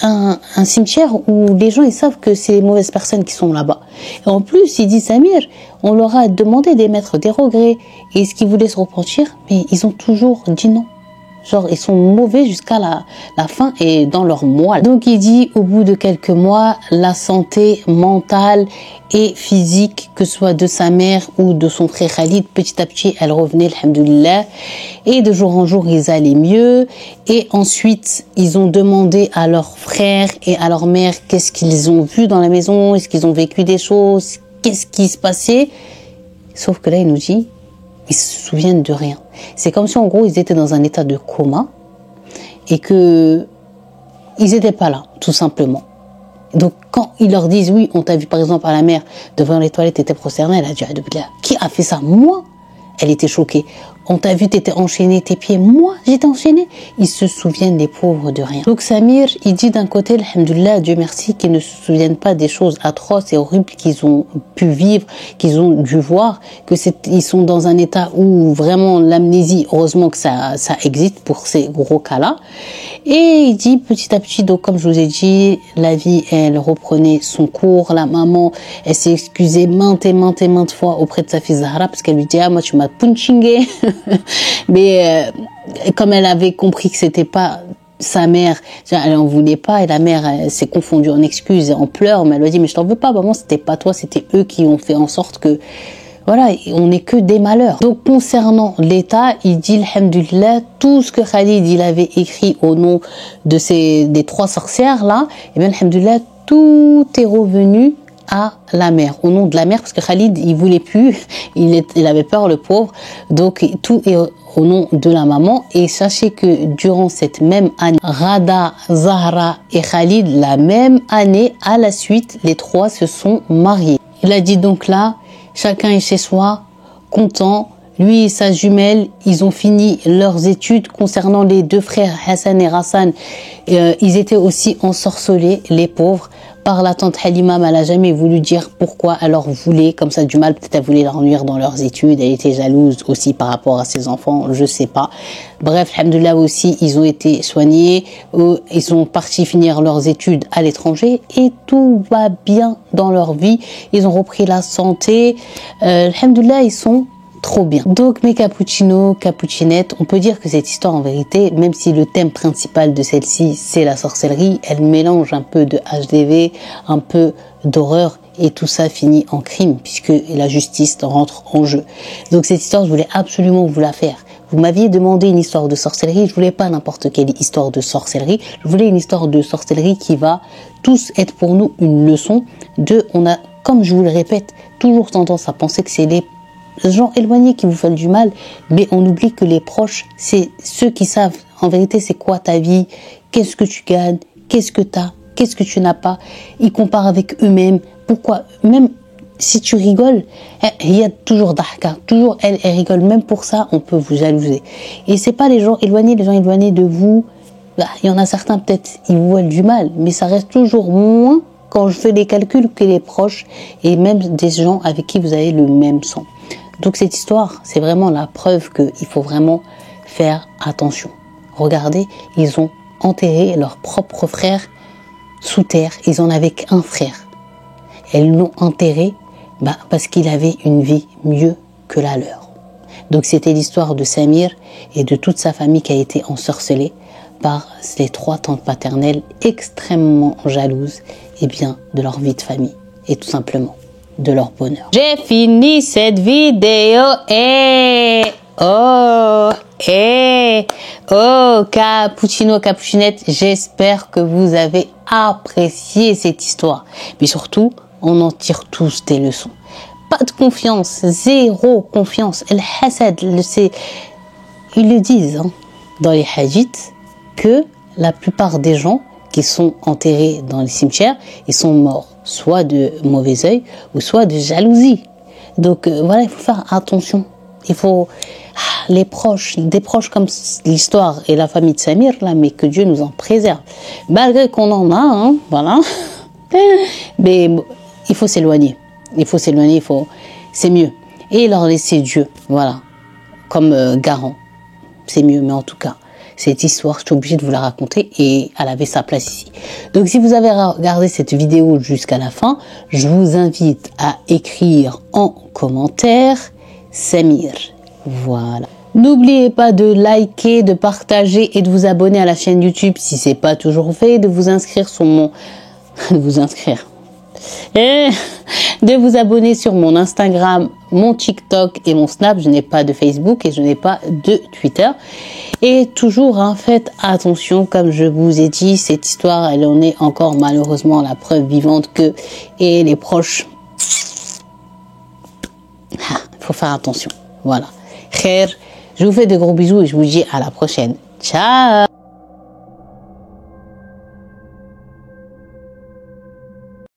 un cimetière où les gens ils savent que c'est les mauvaises personnes qui sont là-bas. Et en plus, il dit Samir, on leur a demandé d'émettre des regrets. Et est-ce qu'ils voulaient se repentir? Mais ils ont toujours dit non. Genre, ils sont mauvais jusqu'à la fin et dans leur moelle. Donc, il dit, au bout de quelques mois, la santé mentale et physique, que ce soit de sa mère ou de son frère Khalid, petit à petit, elle revenait, alhamdoulilah. Et de jour en jour, ils allaient mieux. Et ensuite, ils ont demandé à leurs frères et à leur mère qu'est-ce qu'ils ont vu dans la maison, est-ce qu'ils ont vécu des choses, qu'est-ce qui se passait. Sauf que là, il nous dit, ils se souviennent de rien. C'est comme si en gros ils étaient dans un état de coma et que ils n'étaient pas là, tout simplement. Donc quand ils leur disent oui, on t'a vu par exemple à la mère devant les toilettes, t'étais prosternée, elle a dit qui a fait ça? Moi? Elle était choquée. On t'a vu, t'étais enchaîné, tes pieds. Moi, j'étais enchaîné. Ils se souviennent, les pauvres, de rien. Donc Samir, il dit d'un côté, alhamdoulilah, Dieu merci, qu'ils ne se souviennent pas des choses atroces et horribles qu'ils ont pu vivre, qu'ils ont dû voir, ils sont dans un état où vraiment l'amnésie, heureusement que ça existe pour ces gros cas-là. Et il dit petit à petit, donc comme je vous ai dit, la vie, elle reprenait son cours. La maman, elle s'est excusée maintes fois auprès de sa fille Zahra parce qu'elle lui dit, ah, moi, tu m'as punchingé. Mais comme elle avait compris que c'était pas sa mère, elle en voulait pas et la mère s'est confondue en excuses et en pleurs, mais elle lui a dit mais je t'en veux pas maman, c'était pas toi, c'était eux qui ont fait en sorte que voilà, on n'est que des malheurs. Donc concernant l'État, il dit alhamdoulilah, tout ce que Khalid il avait écrit au nom de des 3 sorcières là, et bien alhamdoulilah, tout est revenu à la mère, au nom de la mère, parce que Khalid il voulait plus, il avait peur le pauvre, donc tout est au nom de la maman. Et sachez que durant cette même année, Rada, Zahra et Khalid, la même année à la suite, les 3 se sont mariés. Il a dit donc là, chacun est chez soi, content. Lui et sa jumelle, ils ont fini leurs études. Concernant les 2 frères Hassan et Rassan, ils étaient aussi ensorcelés, les pauvres, par la tante Halima. Elle n'a jamais voulu dire pourquoi elle leur voulait comme ça du mal. Peut-être elle voulait leur nuire dans leurs études. Elle était jalouse aussi par rapport à ses enfants, je sais pas. Bref, alhamdoulilah aussi, ils ont été soignés. Ils sont partis finir leurs études à l'étranger et tout va bien dans leur vie. Ils ont repris la santé. Alhamdoulilah, ils sont trop bien. Donc mes cappuccinos, cappuccinettes, on peut dire que cette histoire en vérité, même si le thème principal de celle-ci c'est la sorcellerie, elle mélange un peu de HDV, un peu d'horreur et tout ça finit en crime puisque la justice rentre en jeu. Donc cette histoire, je voulais absolument vous la faire. Vous m'aviez demandé une histoire de sorcellerie, je voulais pas n'importe quelle histoire de sorcellerie, je voulais une histoire de sorcellerie qui va tous être pour nous une leçon on a, comme je vous le répète, toujours tendance à penser que c'est les gens éloignés qui vous font du mal, mais on oublie que les proches, c'est ceux qui savent en vérité c'est quoi ta vie, qu'est-ce que tu gagnes, qu'est-ce que tu as, qu'est-ce que tu n'as pas. Ils comparent avec eux-mêmes. Pourquoi? Même si tu rigoles, il y a toujours d'ahka, toujours elle rigole. Même pour ça, on peut vous jalouser. Et c'est pas les gens éloignés de vous. Il y en a certains peut-être, ils vous veulent du mal, mais ça reste toujours moins quand je fais des calculs que les proches et même des gens avec qui vous avez le même sang. Donc cette histoire, c'est vraiment la preuve qu'il faut vraiment faire attention. Regardez, ils ont enterré leur propre frère sous terre. Ils en avaient qu'un frère. Elles l'ont enterré parce qu'il avait une vie mieux que la leur. Donc c'était l'histoire de Samir et de toute sa famille qui a été ensorcelée par les 3 tantes paternelles extrêmement jalouses de leur vie de famille et tout simplement de leur bonheur. J'ai fini cette vidéo cappuccino, cappuccinette, j'espère que vous avez apprécié cette histoire. Mais surtout, on en tire tous des leçons. Pas de confiance, zéro confiance. El hasad, ils le disent dans les hadiths que la plupart des gens qui sont enterrés dans les cimetières, ils sont morts soit de mauvais œil ou soit de jalousie. Donc voilà, il faut faire attention. Il faut des proches comme l'histoire et la famille de Samir là, mais que Dieu nous en préserve. Malgré qu'on en a, voilà. Mais il faut s'éloigner. Il faut s'éloigner, c'est mieux. Et leur laisser Dieu, voilà, comme garant. C'est mieux, mais en tout cas, cette histoire, je suis obligée de vous la raconter et elle avait sa place ici. Donc, si vous avez regardé cette vidéo jusqu'à la fin, je vous invite à écrire en commentaire Samir. Voilà. N'oubliez pas de liker, de partager et de vous abonner à la chaîne YouTube si c'est pas toujours fait, de vous inscrire sur mon... de vous inscrire. Et de vous abonner sur mon Instagram, mon TikTok et mon Snap. Je n'ai pas de Facebook et je n'ai pas de Twitter. Et toujours, hein, faites attention, comme je vous ai dit, cette histoire, elle en est encore malheureusement la preuve vivante que et les proches, il faut faire attention. Voilà. Khair, je vous fais de gros bisous et je vous dis à la prochaine. Ciao!